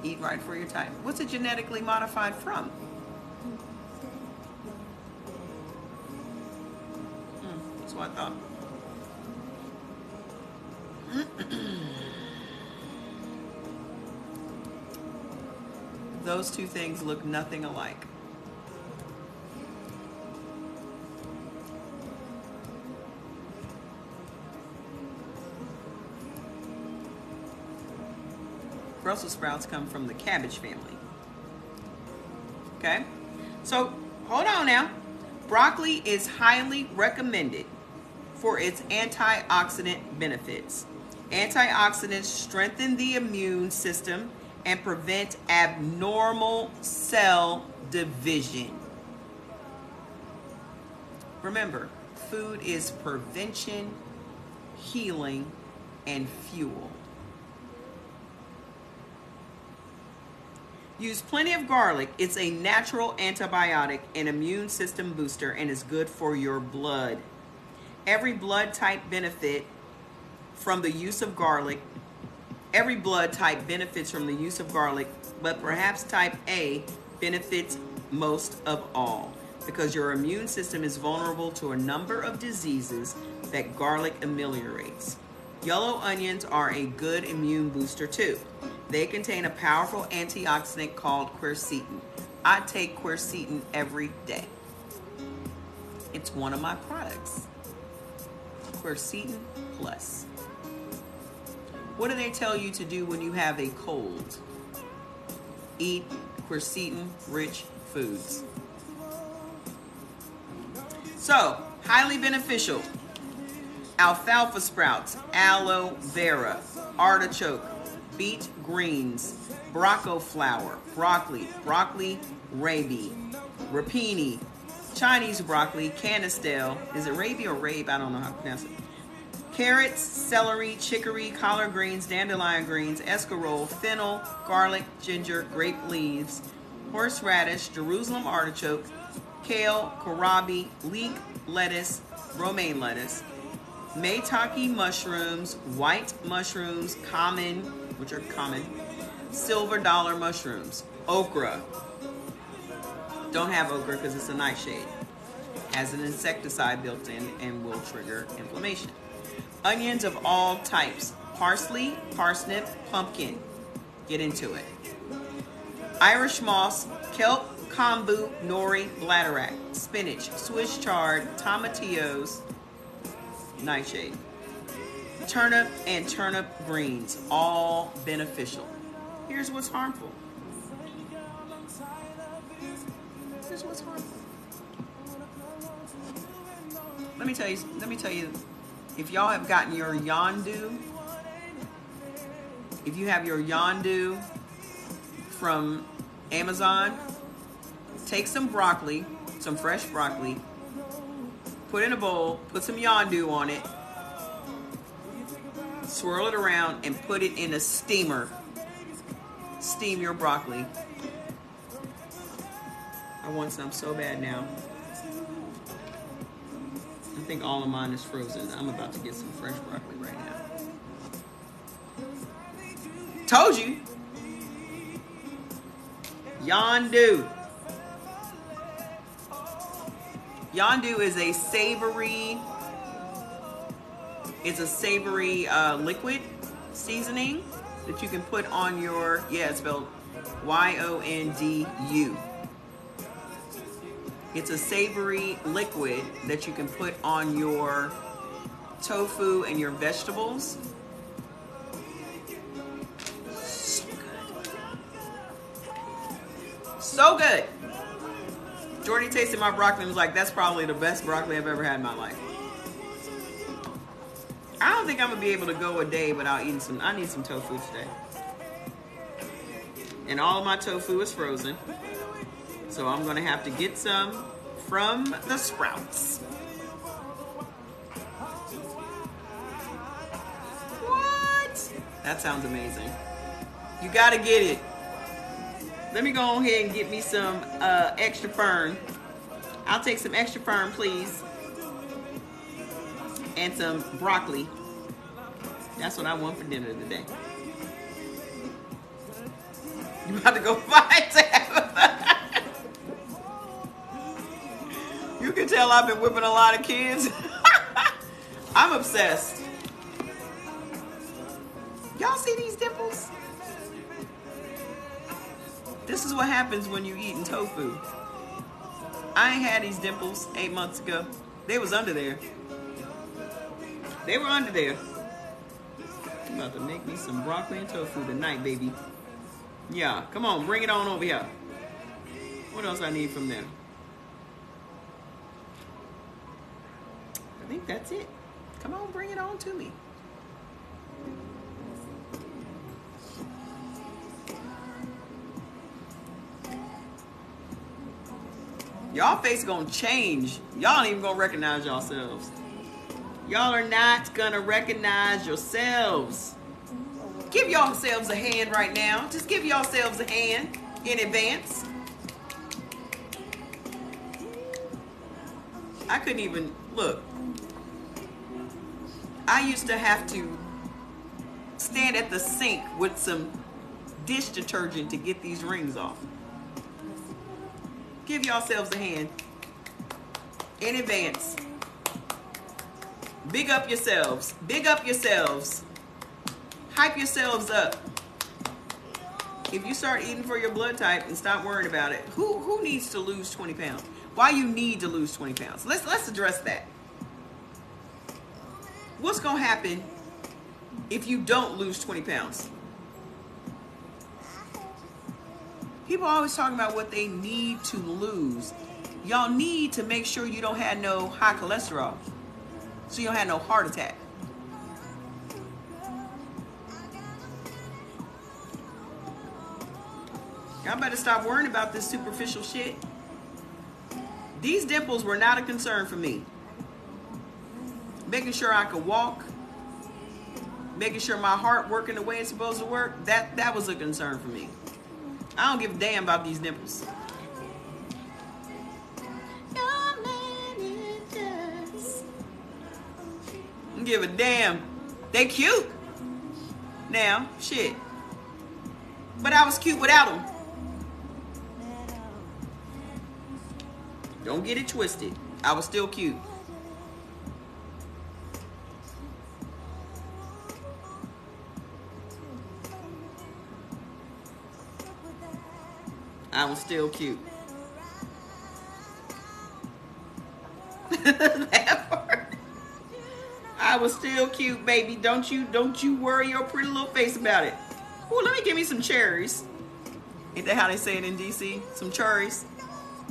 Eat Right for Your Type. What's it genetically modified from? That's what I thought. Those two things look nothing alike. Brussels sprouts come from the cabbage family. Okay? So, hold on now. Broccoli is highly recommended for its antioxidant benefits. Antioxidants strengthen the immune system and prevent abnormal cell division. Remember, food is prevention, healing, and fuel. Use plenty of garlic. It's a natural antibiotic and immune system booster and is good for your blood. Every blood type benefit from the use of garlic. Every blood type benefits from the use of garlic, but perhaps type A benefits most of all because your immune system is vulnerable to a number of diseases that garlic ameliorates. Yellow onions are a good immune booster too. They contain a powerful antioxidant called quercetin. I take quercetin every day. It's one of my products. Quercetin Plus. What do they tell you to do when you have a cold? Eat quercetin-rich foods. So, highly beneficial. Alfalfa sprouts, aloe vera, artichoke, beet greens, Braco flower, broccoli, broccoli rabe, rapini, Chinese broccoli, canistel. Is it rabe or rabe? I don't know how to pronounce it. Carrots, celery, chicory, collard greens, dandelion greens, escarole, fennel, garlic, ginger, grape leaves, horseradish, Jerusalem artichoke, kale, kohlrabi, leek lettuce, romaine lettuce, maitake mushrooms, white mushrooms, common, which are common, silver dollar mushrooms, okra. Don't have okra because it's a nightshade. Has an insecticide built in and will trigger inflammation. Onions of all types, parsley, parsnip, pumpkin. Get into it. Irish moss, kelp, kombu, nori, bladderwrack, spinach, Swiss chard, tomatillos, nightshade. Turnip and turnip greens, all beneficial. Here's what's harmful. Here's what's harmful. Let me tell you, if y'all have gotten your yondu, if you have your yondu from Amazon, take some broccoli, some fresh broccoli, put in a bowl, put some yondu on it, swirl it around, and put it in a steamer. Steam your broccoli. I want some so bad now. I think all of mine is frozen. I'm about to get some fresh broccoli right now. Told you. Yondu. Yondu is a savory, liquid seasoning that you can put on your, it's spelled Y-O-N-D-U. It's a savory liquid that you can put on your tofu and your vegetables. So good. So good. Jordy tasted my broccoli and was like, that's probably the best broccoli I've ever had in my life. I don't think I'm gonna be able to go a day without eating I need some tofu today. And all of my tofu is frozen. So I'm gonna have to get some from the Sprouts. What? That sounds amazing. You gotta get it. Let me go ahead and get me some extra fern. I'll take some extra fern, please. And some broccoli. That's what I want for dinner today. You about to go find Tabitha. You can tell I've been whipping a lot of kids. I'm obsessed. Y'all see these dimples? This is what happens when you eating tofu. I ain't had these dimples 8 months ago. They was under there. They were under there. I'm about to make me some broccoli and tofu tonight, baby. Yeah, come on, bring it on over here. What else I need from them? I think that's it. Come on, bring it on to me. Y'all face gonna change. Y'all ain't even gonna recognize yourselves. Y'all are not gonna recognize yourselves. Give yourselves a hand right now. Just give yourselves a hand in advance. I couldn't even, look. I used to have to stand at the sink with some dish detergent to get these rings off. Give yourselves a hand in advance. Big up yourselves. Big up yourselves. Hype yourselves up. If you start eating for your blood type and stop worrying about it, who needs to lose 20 pounds? Why you need to lose 20 pounds? Let's address that. What's going to happen if you don't lose 20 pounds? People are always talking about what they need to lose. Y'all need to make sure you don't have no high cholesterol, so you don't have no heart attack. Y'all better stop worrying about this superficial shit. These dimples were not a concern for me. Making sure I could walk, making sure my heart working the way it's supposed to work, that was a concern for me. I don't give a damn about these nipples. Don't give a damn. They cute. Now, shit. But I was cute without them. Don't get it twisted. I was still cute. I was still cute. That part. I was still cute, baby. Don't you worry your pretty little face about it. Ooh, let me give me some cherries. Ain't that how they say it in DC? Some cherries.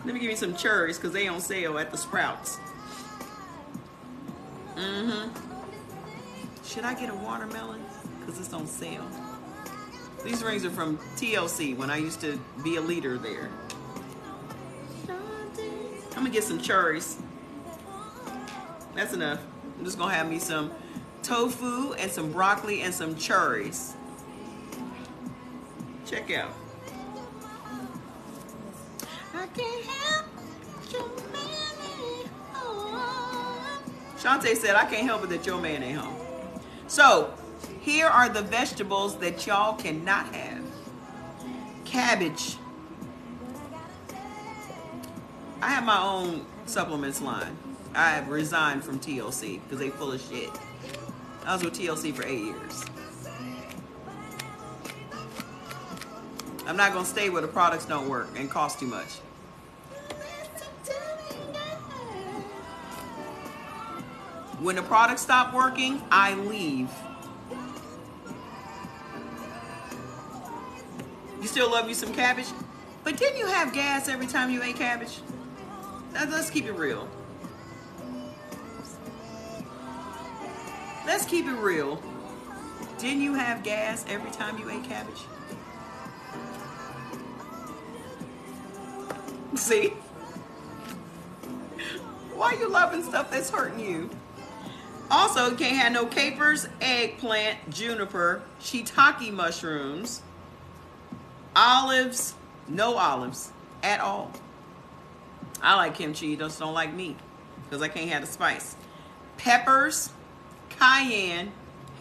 Let me give me some cherries because they on sale at the Sprouts. Should I get a watermelon? Because it's on sale. These rings are from TLC when I used to be a leader there. I'm gonna get some cherries. That's enough. I'm just gonna have me some tofu and some broccoli and some cherries. Check out. I can't help your man ain't home. Shantae said, I can't help it that your man ain't home. So, here are the vegetables that y'all cannot have. Cabbage. I have my own supplements line. I have resigned from TLC because they full of shit. I was with TLC for 8 years. I'm not going to stay where the products don't work and cost too much. When the products stop working, I leave. You still love you some cabbage? But didn't you have gas every time you ate cabbage? Let's keep it real. Let's keep it real. Didn't you have gas every time you ate cabbage? See? Why are you loving stuff that's hurting you? Also, you can't have no capers, eggplant, juniper, shiitake mushrooms, olives, no olives at all. I like kimchi, you just don't like me because I can't have the spice. Peppers, cayenne,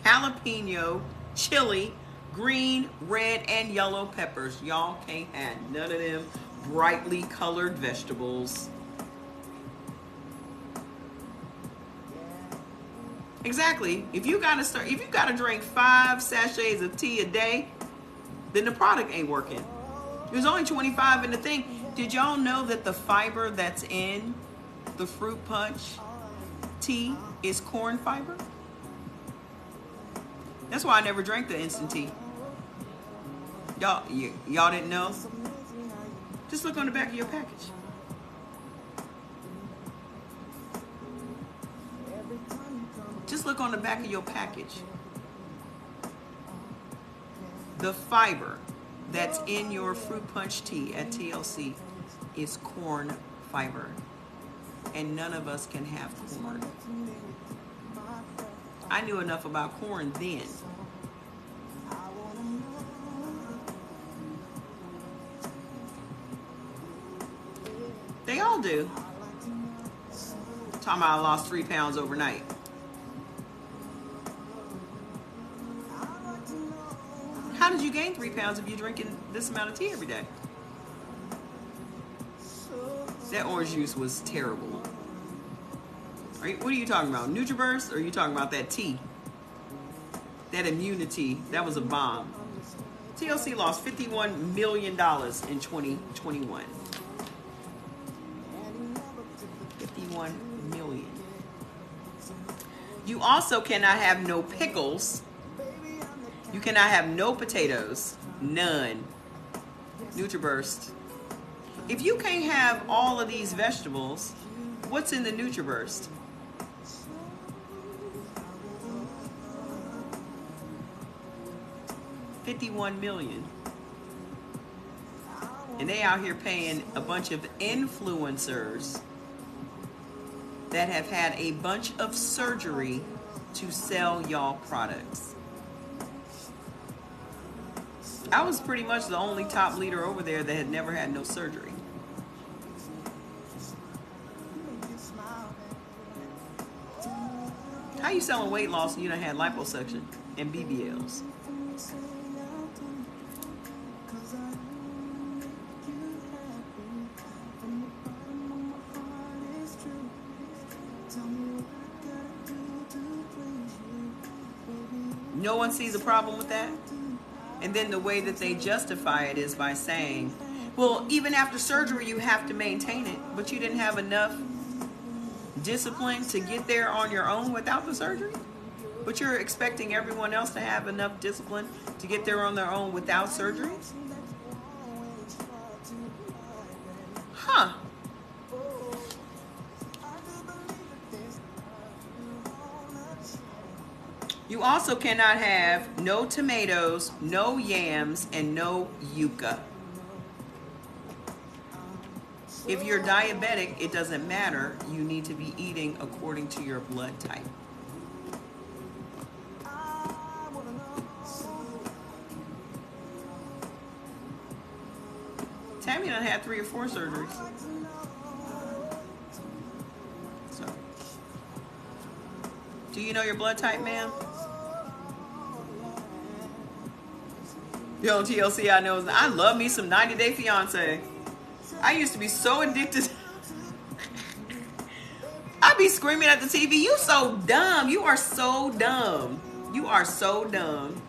jalapeno, chili, green, red, and yellow peppers. Y'all can't have none of them brightly colored vegetables. Exactly. If you gotta drink 5 sachets of tea a day, then the product ain't working. There's only 25 in the thing. Did y'all know that the fiber that's in the fruit punch tea is corn fiber? That's why I never drank the instant tea. Y'all didn't know? Just look on the back of your package. Just look on the back of your package. The fiber that's in your fruit punch tea at TLC is corn fiber. And none of us can have corn. I knew enough about corn then. They all do. Talking about I lost 3 pounds overnight. How did you gain 3 pounds if you're drinking this amount of tea every day? That orange juice was terrible. What are you talking about? NutriBurst, or are you talking about that tea? That immunity, that was a bomb. TLC lost $51 million in 2021. 51 million. You also cannot have no pickles. You cannot have no potatoes. None. NutriBurst. If you can't have all of these vegetables, what's in the NutriBurst? $51 million. And they out here paying a bunch of influencers that have had a bunch of surgery to sell y'all products. I was pretty much the only top leader over there that had never had no surgery. How you selling weight loss and you done had liposuction and BBLs? No one sees a problem with that? And then the way that they justify it is by saying, well, even after surgery, you have to maintain it, but you didn't have enough discipline to get there on your own without the surgery? But you're expecting everyone else to have enough discipline to get there on their own without surgery? Huh. You also cannot have no tomatoes, no yams, and no yuca. If you're diabetic, it doesn't matter. You need to be eating according to your blood type. Tammy done had 3 or 4 surgeries. So, do you know your blood type, ma'am? Yo, TLC, I know. I love me some 90 Day Fiance. I used to be so addicted. I'd be screaming at the TV, you so dumb. You are so dumb. You are so dumb.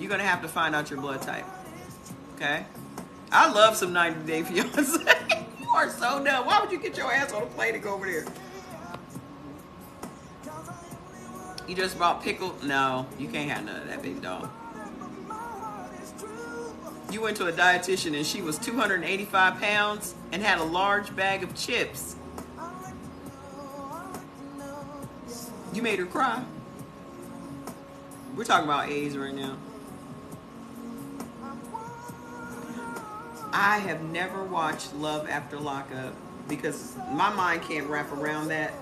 You're going to have to find out your blood type. Okay? I love some 90 Day Fiance. You are so dumb. Why would you get your ass on a plane to go over there? You just bought pickle? No, you can't have none of that, baby doll. You went to a dietitian and she was 285 pounds and had a large bag of chips. You made her cry. We're talking about AIDS right now. I have never watched Love After Lockup because my mind can't wrap around that.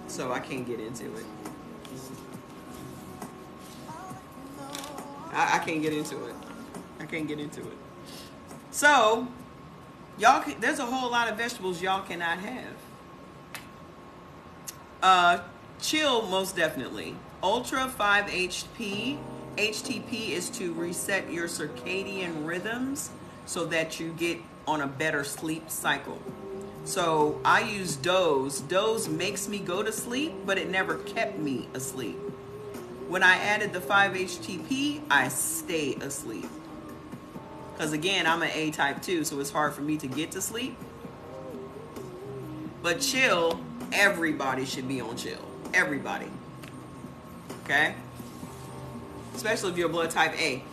So I can't get into it. I can't get into it. I can't get into it. So, y'all, there's a whole lot of vegetables y'all cannot have. Chill, most definitely. Ultra 5-HTP. HTP is to reset your circadian rhythms so that you get on a better sleep cycle. So I use Doze. Doze makes me go to sleep, but it never kept me asleep. When I added the 5-HTP, I stay asleep. Because again, I'm an A type too, so it's hard for me to get to sleep. But Chill, everybody should be on Chill. Everybody. okay? Especially if you're blood type A.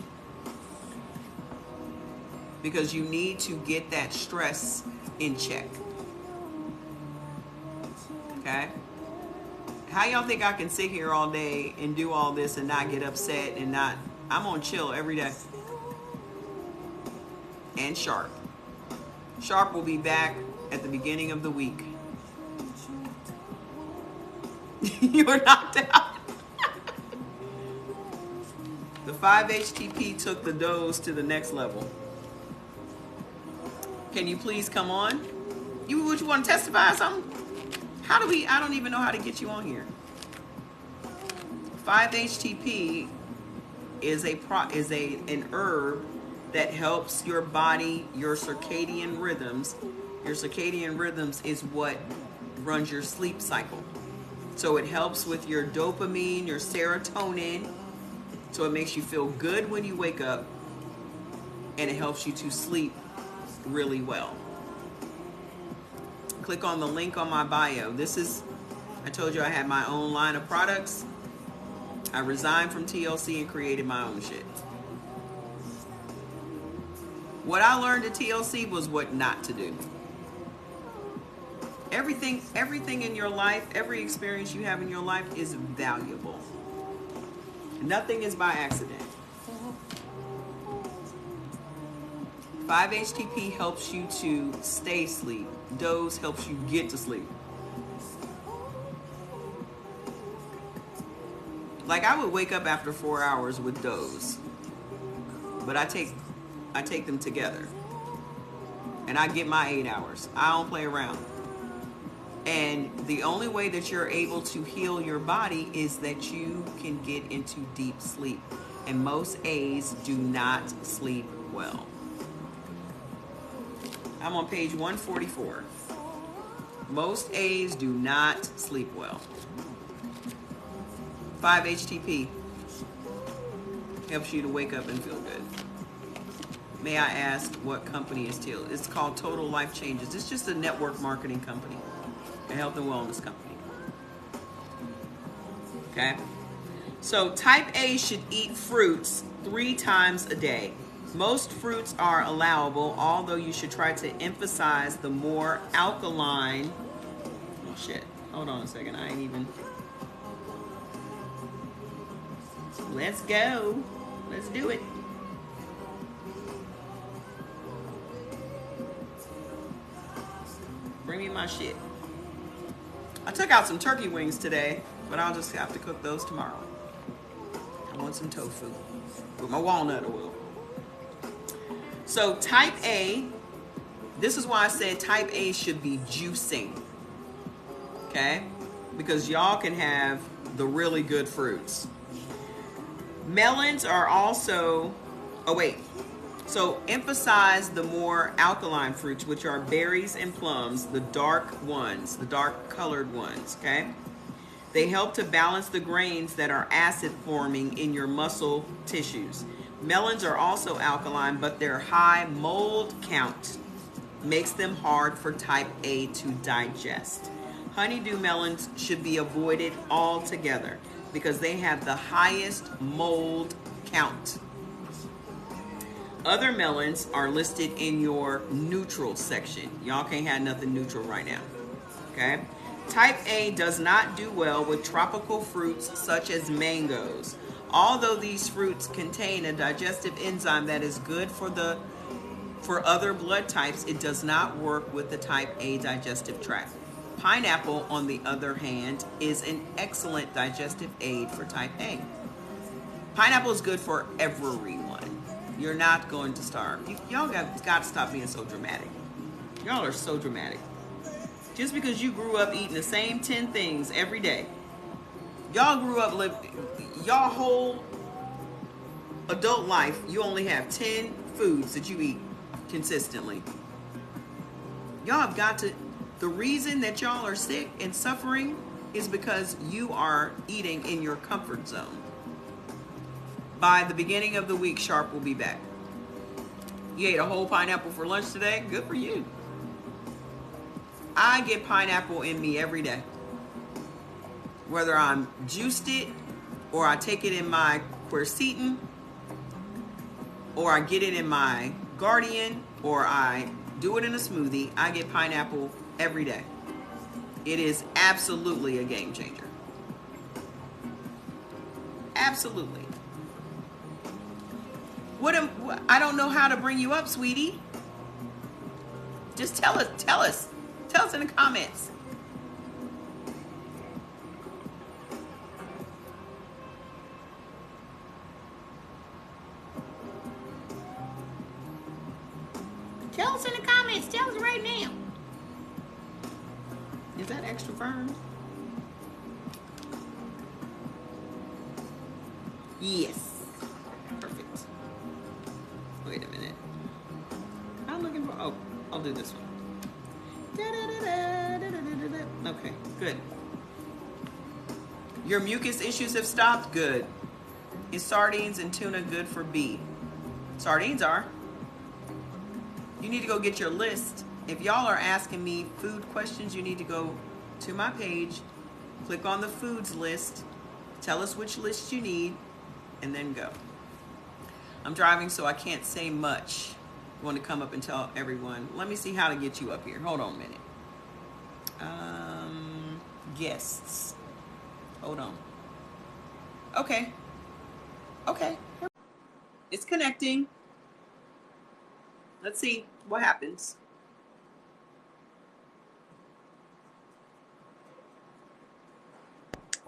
Because you need to get that stress in check. Okay? How y'all think I can sit here all day and do all this and not get upset and not... I'm on chill every day. And Sharp. Sharp will be back at the beginning of the week. You were knocked out. The 5-HTP took the dose to the next level. Can you please come on? You want to testify or something? How do we... I don't even know how to get you on here. 5-HTP is an herb that helps your body, your circadian rhythms. Your circadian rhythms is what runs your sleep cycle. So it helps with your dopamine, your serotonin. So it makes you feel good when you wake up, and it helps you to sleep really well. Click on the link on my bio. I told you I had my own line of products. I resigned from TLC and created my own shit. What I learned at TLC was what not to do. Everything in your life, every experience you have in your life is valuable. Nothing is by accident. 5-HTP helps you to stay asleep. Doze helps you get to sleep. Like, I would wake up after 4 hours with Doze, but I take them together, and I get my 8 hours. I don't play around. And the only way that you're able to heal your body is that you can get into deep sleep. And most A's do not sleep well. I'm on page 144. Most A's do not sleep well. 5-HTP helps you to wake up and feel good. May I ask what company is TLC? It's called Total Life Changes. It's just a network marketing company, a health and wellness company. Okay? So type A should eat fruits 3 times a day. Most fruits are allowable, although you should try to emphasize the more alkaline... Oh shit, hold on a second, I ain't even... Let's go. Let's do it. Bring me my shit. I took out some turkey wings today, but I'll just have to cook those tomorrow. I want some tofu with my walnut oil. So type A, this is why I said type A should be juicing. Okay? Because y'all can have the really good fruits. Melons are also, so emphasize the more alkaline fruits, which are berries and plums, the dark ones, the dark colored ones, okay? They help to balance the grains that are acid forming in your muscle tissues. Melons are also alkaline, but their high mold count makes them hard for type A to digest. Honeydew melons should be avoided altogether because they have the highest mold count. Other melons are listed in your neutral section. Y'all can't have nothing neutral right now, okay? Type A does not do well with tropical fruits such as mangoes. Although these fruits contain a digestive enzyme that is good for other blood types, it does not work with the type A digestive tract. Pineapple, on the other hand, is an excellent digestive aid for type A. Pineapple is good for everyone. You're not going to starve. Y'all got to stop being so dramatic. Y'all are so dramatic. Just because you grew up eating the same 10 things every day, y'all grew up y'all whole adult life, you only have 10 foods that you eat consistently. Y'all have got to... The reason that y'all are sick and suffering is because you are eating in your comfort zone. By the beginning of the week, Sharp will be back. You ate a whole pineapple for lunch today? Good for you. I get pineapple in me every day. Whether I'm juiced it or I take it in my quercetin, or I get it in my Guardian, or I do it in a smoothie, I get pineapple every day. It is absolutely a game changer. Absolutely. I don't know how to bring you up, sweetie. Just tell us in the comments. Tell us in the comments. Tell us right now. Is that extra firm? Yes. Perfect. Wait a minute. I'm looking for. Oh, I'll do this one. Okay, good. Your mucus issues have stopped? Good. Is sardines and tuna good for B? Sardines are. You need to go get your list. If y'all are asking me food questions, you need to go to my page, click on the foods list, tell us which list you need, and then go. I'm driving, so I can't say much. I want to come up and tell everyone. Let me see how to get you up here. Hold on a minute. Guests. Hold on. Okay. It's connecting. Let's see what happens.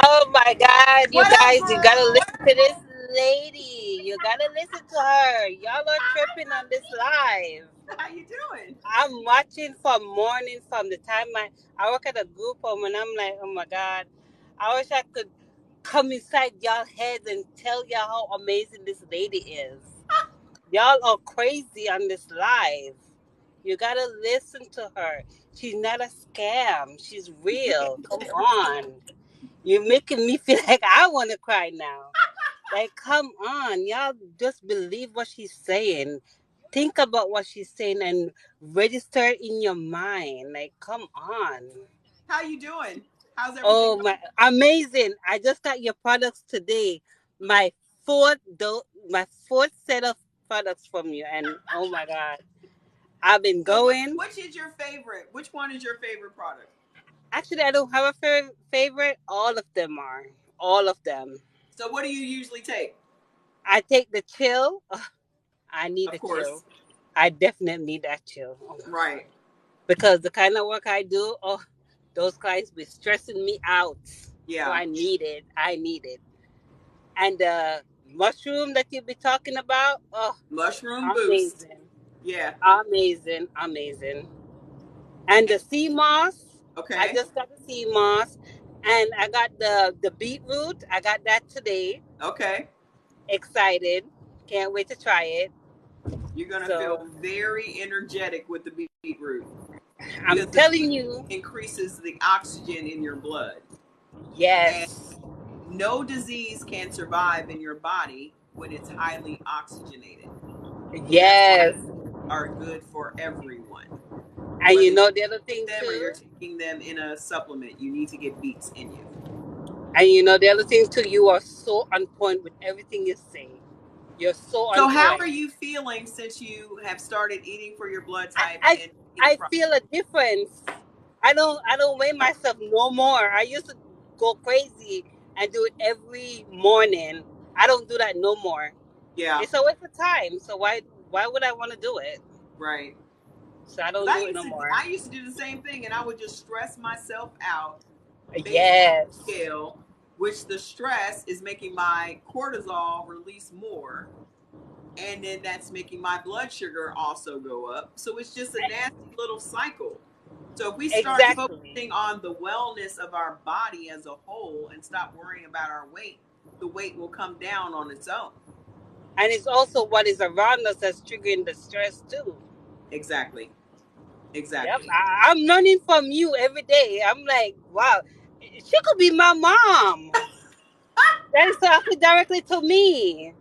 Oh my God, you What up, guys, you gotta girl? listen to this lady. You gotta listen to her. Y'all are tripping on this live. How you doing? I'm watching from morning, from the time I work at a group home, and I'm like, oh my God, I wish I could come inside y'all heads and tell y'all how amazing this lady is. Y'all are crazy on this live. You gotta listen to her. She's not a scam. She's real. Come on. You're making me feel like I want to cry now. Like, come on. Y'all just believe what she's saying. Think about what she's saying and register it in your mind. Like, come on. How you doing? How's everything Oh, going? my. Amazing. I just got your products today. My my fourth set of products from you. And oh, my God. I've been So going. which is your favorite? Which one is your favorite product? Actually, I don't have a favorite. All of them are. All of them. So what do you usually take? I take the chill. I need Of a course. chill. I definitely need that chill. Right. Because the kind of work I do, oh, those clients be stressing me out. So Yeah. I need it. I need it. And the mushroom that you be talking about, oh, Mushroom boost. amazing. Yeah. Amazing. Amazing. And the sea moss, I Okay. just got the sea moss. And I got the beetroot. I got that today. Okay. Excited. Can't wait to try it. You're gonna feel So very energetic with the beetroot I'm because the telling beetroot you, increases the oxygen in your blood, and yes. no disease can survive in your body when it's highly oxygenated. That's why Yes. they are good for everyone. And Whether you you know the other take thing them or you're too? taking them in a supplement, you need to get beets in you. And you know the other thing too, you are so on point with everything you say. You're so on So, how point. are you feeling since you have started eating for your blood I, type I and taking the I product? feel a difference. I don't weigh myself no more. I used to go crazy and do it every morning. I don't do that no more. Yeah, It's a waste of time. So why would I want to do it? right. So I Because don't do it no more. I used to do the same thing, and I would just stress myself out based on the Yes. scale, which the stress is making my cortisol release more, and then that's making my blood sugar also go up. So it's just a nasty little cycle. So if we start Exactly. focusing on the wellness of our body as a whole and stop worrying about our weight, the weight will come down on its own. And it's also what is around us that's triggering the stress too. Exactly. Yep, Exactly. I'm learning from you every day. I'm like, wow, she could be my mom. That is talking directly to me.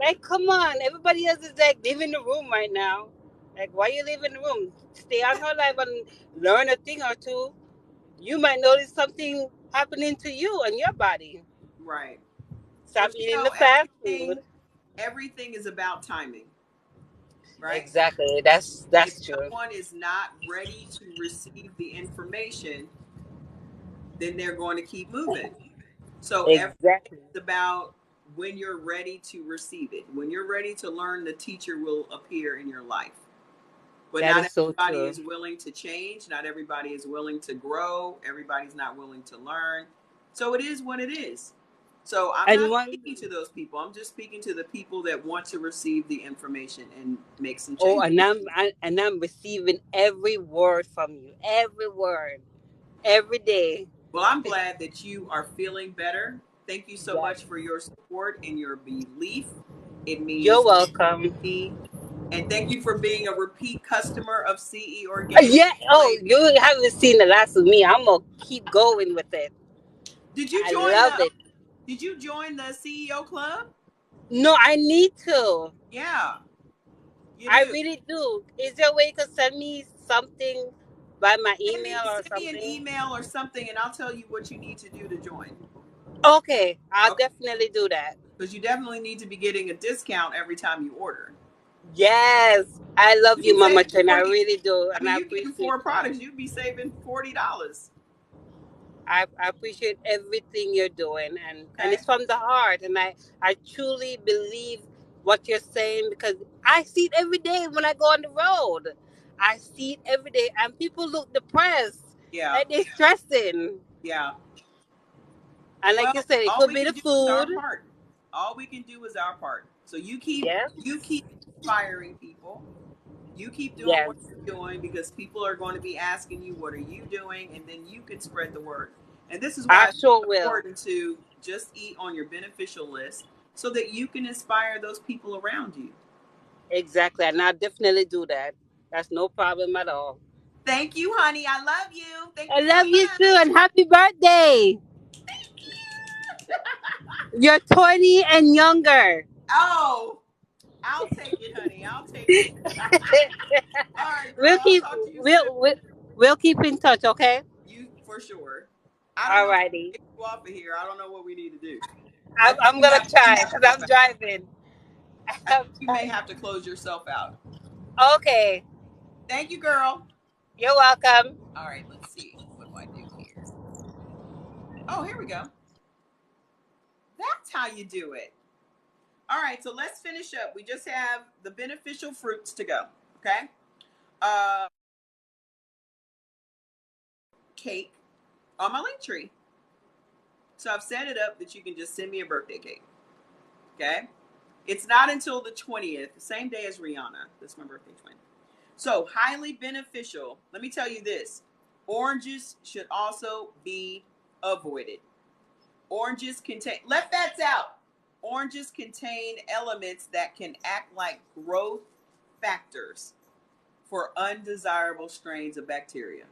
Like, come on, everybody else is like leaving the room right now. Like, why you leaving the room? Stay on her live and learn a thing or two. You might notice something happening to you and your body. Right. Stop But eating the fast food. everything is about timing, right? Exactly. If That's true. someone is not ready to receive the information, then they're going to keep moving. So everything Exactly. is about when you're ready to receive it. When you're ready to learn, the teacher will appear in your life. But That not is so everybody true. is willing to change. Not everybody is willing to grow. Everybody's not willing to learn. So it is what it is. So I'm And not one speaking to those people. I'm just speaking to the people that want to receive the information and make some oh, changes. and I'm receiving every word from you. Every word. Every day. Well, I'm glad that you are feeling better. Thank you so Yes. much for your support and your belief. It You're means welcome. me. And thank you for being a repeat customer of CE Organic Yeah. Oh, Lady. you haven't seen the last of me. I'm gonna keep going with it. Did you I join love the it. CEO club? No, I need to. Yeah, you I do. really do. Is there a way you could send me something by my email or Send me an something? email or something and I'll tell you what you need to do to join. Okay, I'll Okay. definitely do that. Because you definitely need to be getting a discount every time you order. Yes, I love You you, can Mama save Chen. I 40. really do, I and mean, I you're getting appreciate 4 products, you'd be saving $40. I appreciate everything you're doing, and Okay. it's from the heart, and I truly believe what you're saying because I see it every day when I go on the road. I see it every day, and people look depressed, Yeah. like they're stressing. Yeah. And like you Well, said, it all could we be can the do is our food. part. All we can do is our part. So Yes, you keep inspiring people. You keep doing yes, what you're doing because people are going to be asking you, what are you doing? And then you can spread the word. And this is why I it's sure will. important to just eat on your beneficial list so that you can inspire those people around you. Exactly, and I'll definitely do that. That's no problem at all. Thank you, honey. I love you. Thank I you so love you too, much. and happy birthday! You're 20 and younger. Oh, I'll take it, honey. I'll take it. All right, girl. We'll I'll keep talk to you soon. we'll keep in touch, okay? You for sure. I don't know if I can Alrighty. get you off of here. I don't know what we need to do. I I'm, think I'm gonna you may try have to because go I'm out. driving. I think I'm you may driving. have to close yourself out. Okay, Thank you, girl. you're welcome. All right, let's see. What do I do here? Oh, here we go. That's how you do it. All right, so let's finish up. We just have the beneficial fruits to go. Okay. Uh, cake on my link tree. So I've set it up that you can just send me a birthday cake. Okay. It's not until the 20th, same day as Rihanna. That's my birthday twin. So highly beneficial. Let me tell you this. Oranges should also be avoided. Oranges contain, let fats out. Oranges contain elements that can act like growth factors for undesirable strains of bacteria.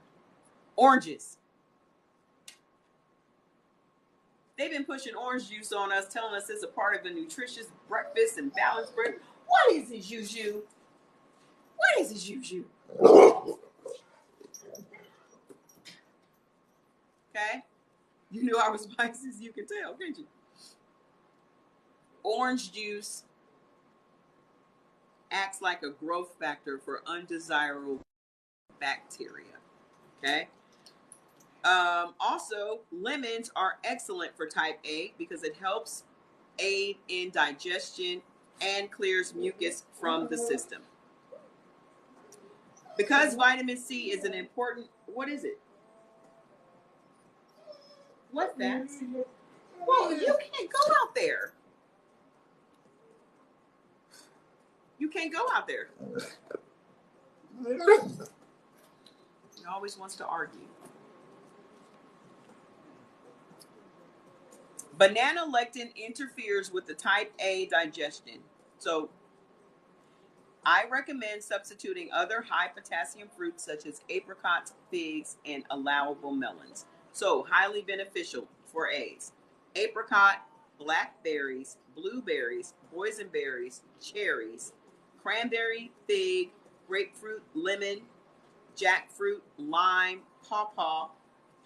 Oranges. They've been pushing orange juice on us, telling us it's a part of a nutritious breakfast and balanced breakfast. What is it, Juju? What is it, Juju? Okay? You knew I was Pisces, you can tell, can't you? Orange juice acts like a growth factor for undesirable bacteria. Okay? Also, lemons are excellent for type A because it helps aid in digestion and clears mucus from the system. Because vitamin C is an important, what is it? What's that? Well, you can't go out there. You can't go out there. He always wants to argue. Banana lectin interferes with the type A digestion. So I recommend substituting other high potassium fruits such as apricots, figs, and allowable melons. So highly beneficial for A's. Apricot, blackberries, blueberries, boysenberries, cherries, cranberry, fig, grapefruit, lemon, jackfruit, lime, pawpaw,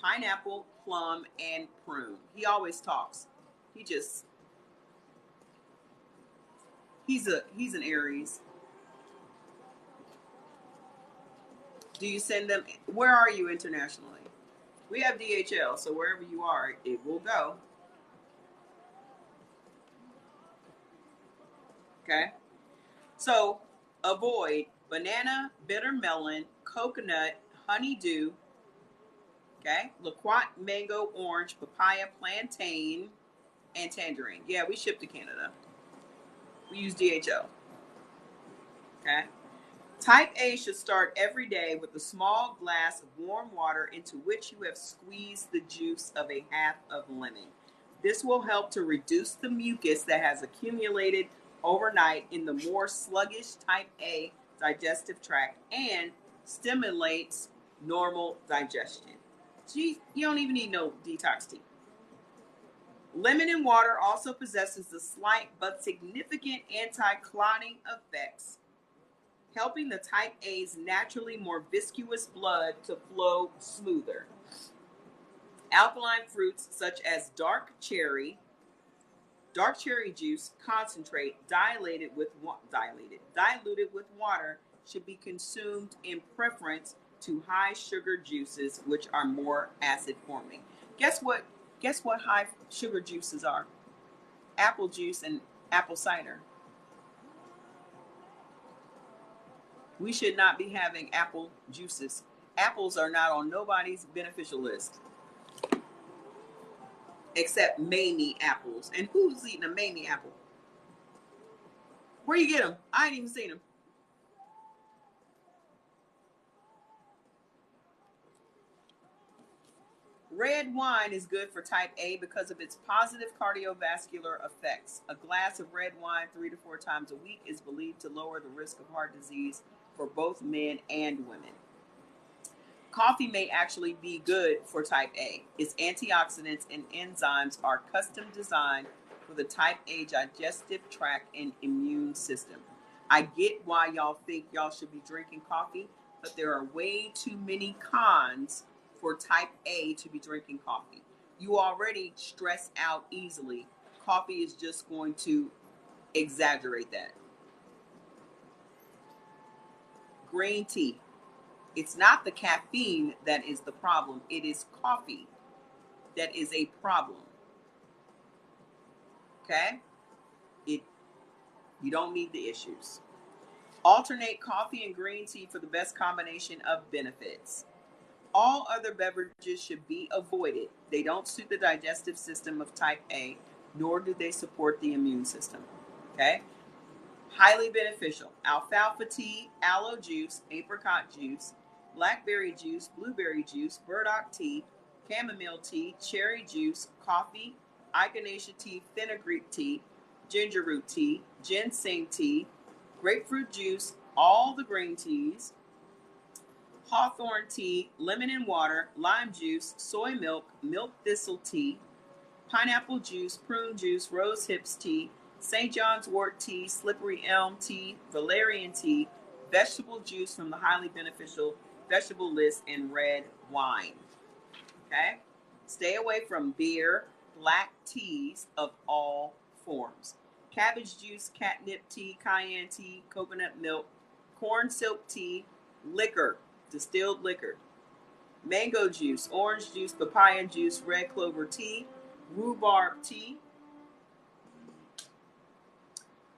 pineapple, plum, and prune. He always talks. He's an Aries. Do you send them? Where are you internationally? We have DHL, so wherever you are, it will go. Okay. So avoid banana, bitter melon, coconut, honeydew. Okay. Loquat, mango, orange, papaya, plantain, and tangerine. Yeah, we ship to Canada. We use DHL. Okay. Type A should start every day with a small glass of warm water into which you have squeezed the juice of a half of lemon. This will help to reduce the mucus that has accumulated overnight in the more sluggish type A digestive tract and stimulates normal digestion. Gee, you don't even need no detox tea. Lemon and water also possesses the slight but significant anti-clotting effects, helping the type A's naturally more viscous blood to flow smoother. Alkaline fruits such as dark cherry juice concentrate diluted with water should be consumed in preference to high sugar juices, which are more acid forming. Guess what? Guess what high sugar juices are? Apple juice and apple cider. We should not be having apple juices. Apples are not on nobody's beneficial list except Mamie apples. And who's eating a Mamie apple? Where you get them? I ain't even seen them. Red wine is good for type A because of its positive cardiovascular effects. A glass of red wine 3 to 4 times a week is believed to lower the risk of heart disease for both men and women. Coffee may actually be good for type A. Its antioxidants and enzymes are custom designed for the type A digestive tract and immune system. I get why y'all think y'all should be drinking coffee, but there are way too many cons for type A to be drinking coffee. You already stress out easily. Coffee is just going to exaggerate that. Green tea. It's not the caffeine that is the problem. It is coffee that is a problem. Okay? You don't need the issues. Alternate coffee and green tea for the best combination of benefits. All other beverages should be avoided. They don't suit the digestive system of type A, nor do they support the immune system. Okay? Highly beneficial. Alfalfa tea, aloe juice, apricot juice, blackberry juice, blueberry juice, burdock tea, chamomile tea, cherry juice, coffee, echinacea tea, fenugreek tea, ginger root tea, ginseng tea, grapefruit juice, all the green teas, hawthorn tea, lemon and water, lime juice, soy milk, milk thistle tea, pineapple juice, prune juice, rose hips tea, St. John's wort tea, slippery elm tea, valerian tea, vegetable juice from the highly beneficial vegetable list, and red wine. Okay? Stay away from beer, black teas of all forms. Cabbage juice, catnip tea, cayenne tea, coconut milk, corn silk tea, liquor, distilled liquor, mango juice, orange juice, papaya juice, red clover tea, rhubarb tea,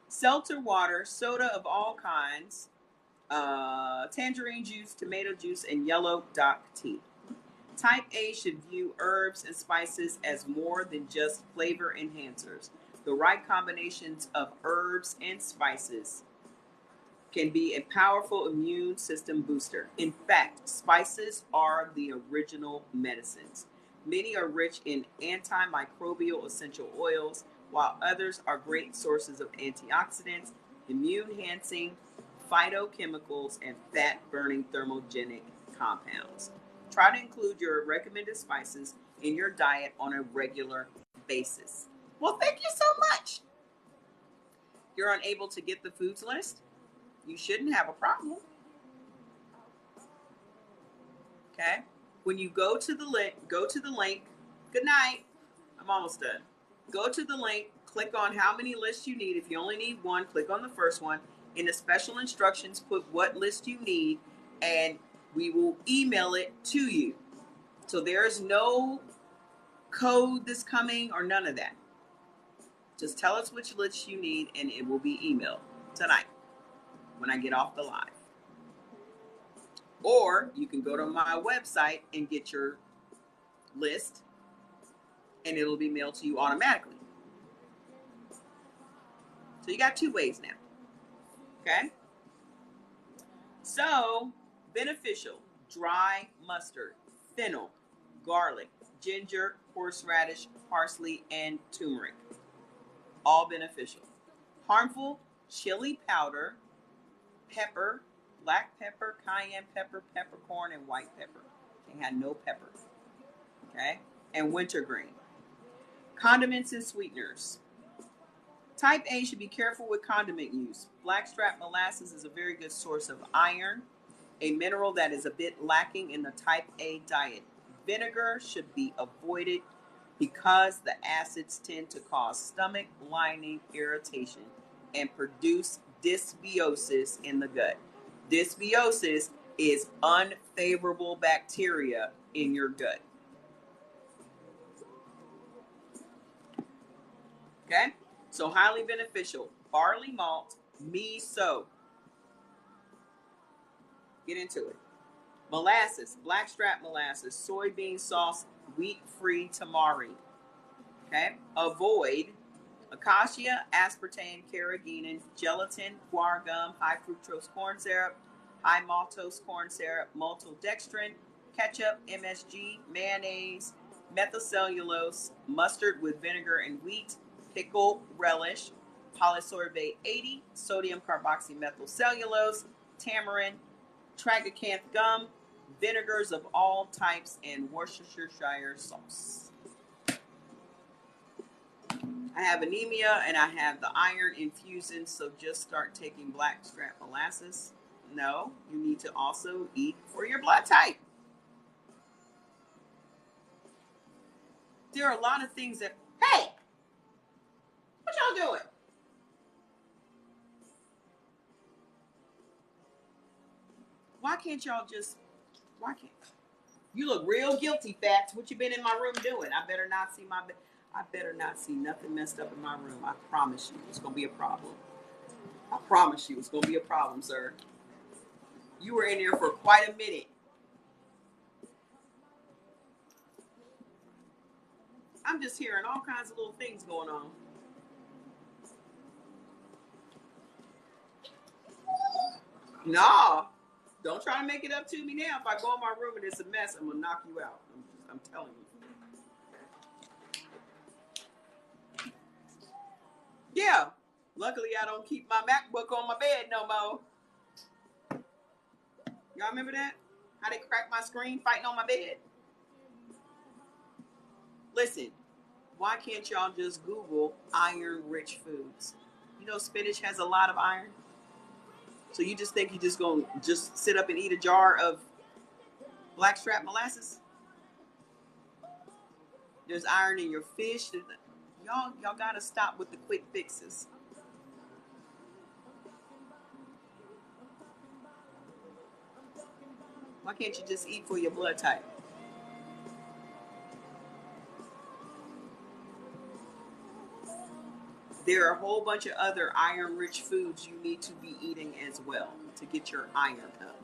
seltzer water, soda of all kinds, tangerine juice, tomato juice, and yellow dock tea. Type A should view herbs and spices as more than just flavor enhancers. The right combinations of herbs and spices can be a powerful immune system booster. In fact, spices are the original medicines. Many are rich in antimicrobial essential oils, while others are great sources of antioxidants, immune-enhancing phytochemicals, and fat-burning thermogenic compounds. Try to include your recommended spices in your diet on a regular basis. Well, thank you so much. You're unable to get the foods list? You shouldn't have a problem. Okay? When you go to the link, Good night. I'm almost done. Go to the link, click on how many lists you need. If you only need one, click on the first one. In the special instructions, put what list you need, and we will email it to you. So there's no code that's coming or none of that. Just tell us which list you need, and it will be emailed tonight when I get off the live. Or you can go to my website and get your list, and it'll be mailed to you automatically. So you got 2 ways now. Okay? So, beneficial: dry mustard, fennel, garlic, ginger, horseradish, parsley, and turmeric. All beneficial. Harmful: chili powder, pepper, black pepper, cayenne pepper, peppercorn, and white pepper. They had no pepper. Okay? And wintergreen. Condiments and sweeteners. Type A should be careful with condiment use. Blackstrap molasses is a very good source of iron, a mineral that is a bit lacking in the type A diet. Vinegar should be avoided because the acids tend to cause stomach lining irritation and produce dysbiosis in the gut. Dysbiosis is unfavorable bacteria in your gut. Okay? So highly beneficial: barley malt, miso. Get into it. Molasses, blackstrap molasses, soybean sauce, wheat-free tamari. Okay? Avoid acacia, aspartame, carrageenan, gelatin, guar gum, high fructose corn syrup, high maltose corn syrup, maltodextrin, ketchup, MSG, mayonnaise, methylcellulose, mustard with vinegar and wheat, pickle relish, polysorbate 80, sodium carboxymethylcellulose, tamarind, tragacanth gum, vinegars of all types, and Worcestershire sauce. I have anemia and I have the iron infusion, so just start taking blackstrap molasses. No, you need to also eat for your blood type. There are a lot of things that, hey, what y'all doing? Why can't y'all just, why can't, you look real guilty, Fats. What you been in my room doing? I better not see nothing messed up in my room. I promise you, it's going to be a problem. I promise you, it's going to be a problem, sir. You were in there for quite a minute. I'm just hearing all kinds of little things going on. Nah, don't try to make it up to me now. If I go in my room and it's a mess, I'm going to knock you out. I'm telling you. Yeah. Luckily, I don't keep my MacBook on my bed no more. Y'all remember that? How they cracked my screen fighting on my bed? Listen, why can't y'all just Google iron-rich foods? You know spinach has a lot of iron. So you just think you just gonna just sit up and eat a jar of blackstrap molasses? There's iron in your fish. Y'all gotta stop with the quick fixes. Why can't you just eat for your blood type? There are a whole bunch of other iron-rich foods you need to be eating as well to get your iron up.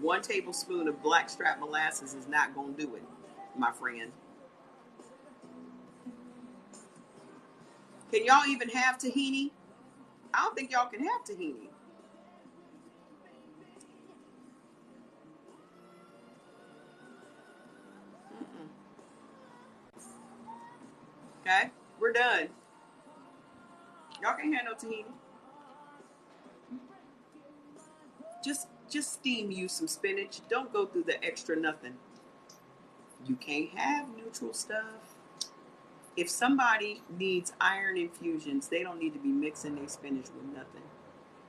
1 tablespoon of blackstrap molasses is not going to do it, my friend. Can y'all even have tahini? I don't think y'all can have tahini. Okay, we're done. Y'all can't have no tahini. Just steam you some spinach. Don't go through the extra nothing. You can't have neutral stuff. If somebody needs iron infusions, they don't need to be mixing their spinach with nothing.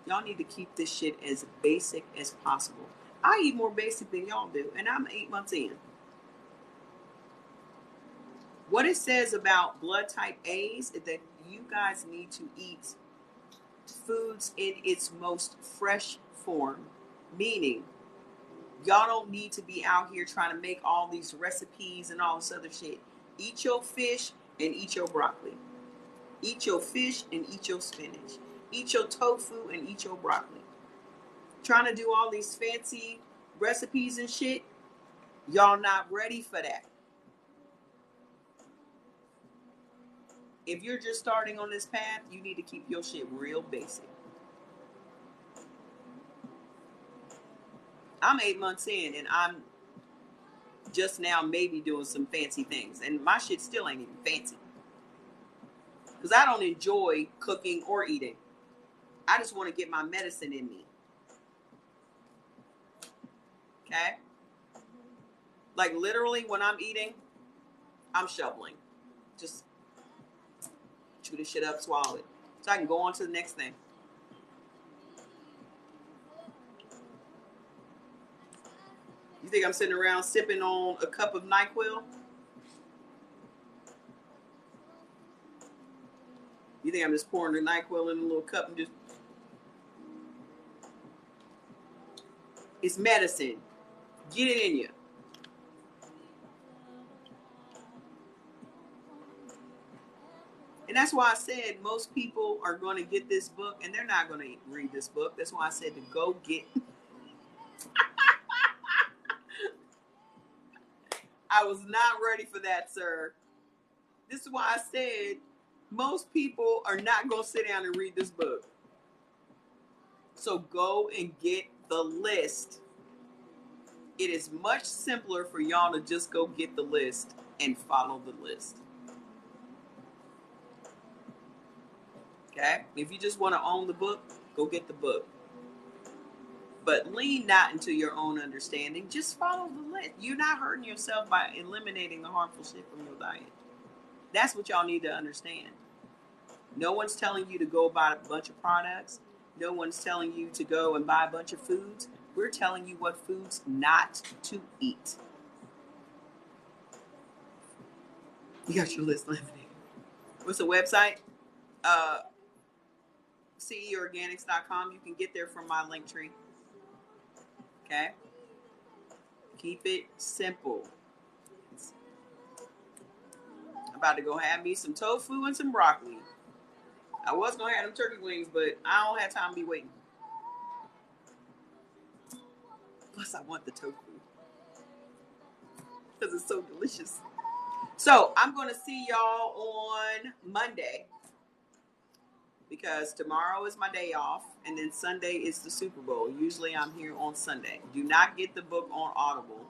Y'all need to keep this shit as basic as possible. I eat more basic than y'all do, and I'm 8 months in. What it says about blood type A's is that you guys need to eat foods in its most fresh form, meaning y'all don't need to be out here trying to make all these recipes and all this other shit. Eat your fish and eat your broccoli. Eat your fish and eat your spinach. Eat your tofu and eat your broccoli. Trying to do all these fancy recipes and shit, y'all not ready for that. If you're just starting on this path, you need to keep your shit real basic. I'm 8 months in and I'm just now maybe doing some fancy things. And my shit still ain't even fancy. Because I don't enjoy cooking or eating. I just want to get my medicine in me. Okay? Like literally when I'm eating, I'm shoveling. Just chew this shit up, swallow it. So I can go on to the next thing. You think I'm sitting around sipping on a cup of NyQuil? You think I'm just pouring the NyQuil in a little cup and just... It's medicine. Get it in you. And that's why I said most people are going to get this book and they're not going to read this book. That's why I said to go get... I was not ready for that, sir. This is why I said most people are not going to sit down and read this book. So go and get the list. It is much simpler for y'all to just go get the list and follow the list. Okay? If you just want to own the book, go get the book. But lean not into your own understanding. Just follow the list. You're not hurting yourself by eliminating the harmful shit from your diet. That's what y'all need to understand. No one's telling you to go buy a bunch of products. No one's telling you to go and buy a bunch of foods. We're telling you what foods not to eat. You got your list eliminated. What's the website? CEorganics.com. You can get there from my link tree. Okay? Keep it simple. I'm about to go have me some tofu and some broccoli. I was going to have them turkey wings, but I don't have time to be waiting. Plus, I want the tofu. Because it's so delicious. So, I'm going to see y'all on Monday. Because tomorrow is my day off. And then Sunday is the Super Bowl. Usually, I'm here on Sunday. Do not get the book on Audible.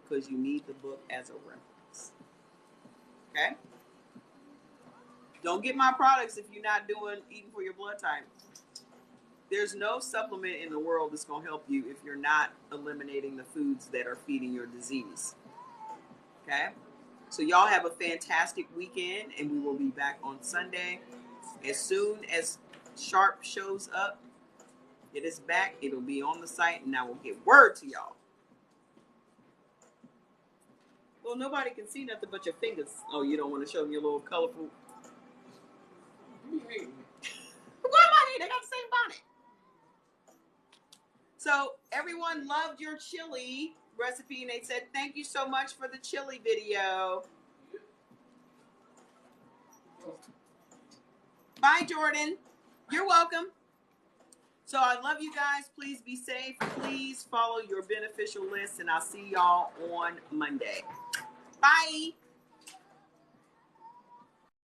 Because you need the book as a reference. Okay? Don't get my products if you're not eating for your blood type. There's no supplement in the world that's going to help you if you're not eliminating the foods that are feeding your disease. Okay? So y'all have a fantastic weekend, and we will be back on Sunday. As soon as Sharp shows up, it is back. It'll be on the site, and I will get word to y'all. Well, nobody can see nothing but your fingers. Oh, you don't want to show me your little colorful... Why am I hating? They got the same bonnet. So everyone loved your chili recipe, and they said thank you so much for the chili video. Bye, Jordan. You're welcome. So I love you guys. Please be safe. Please follow your beneficial list, and I'll see y'all on Monday. Bye.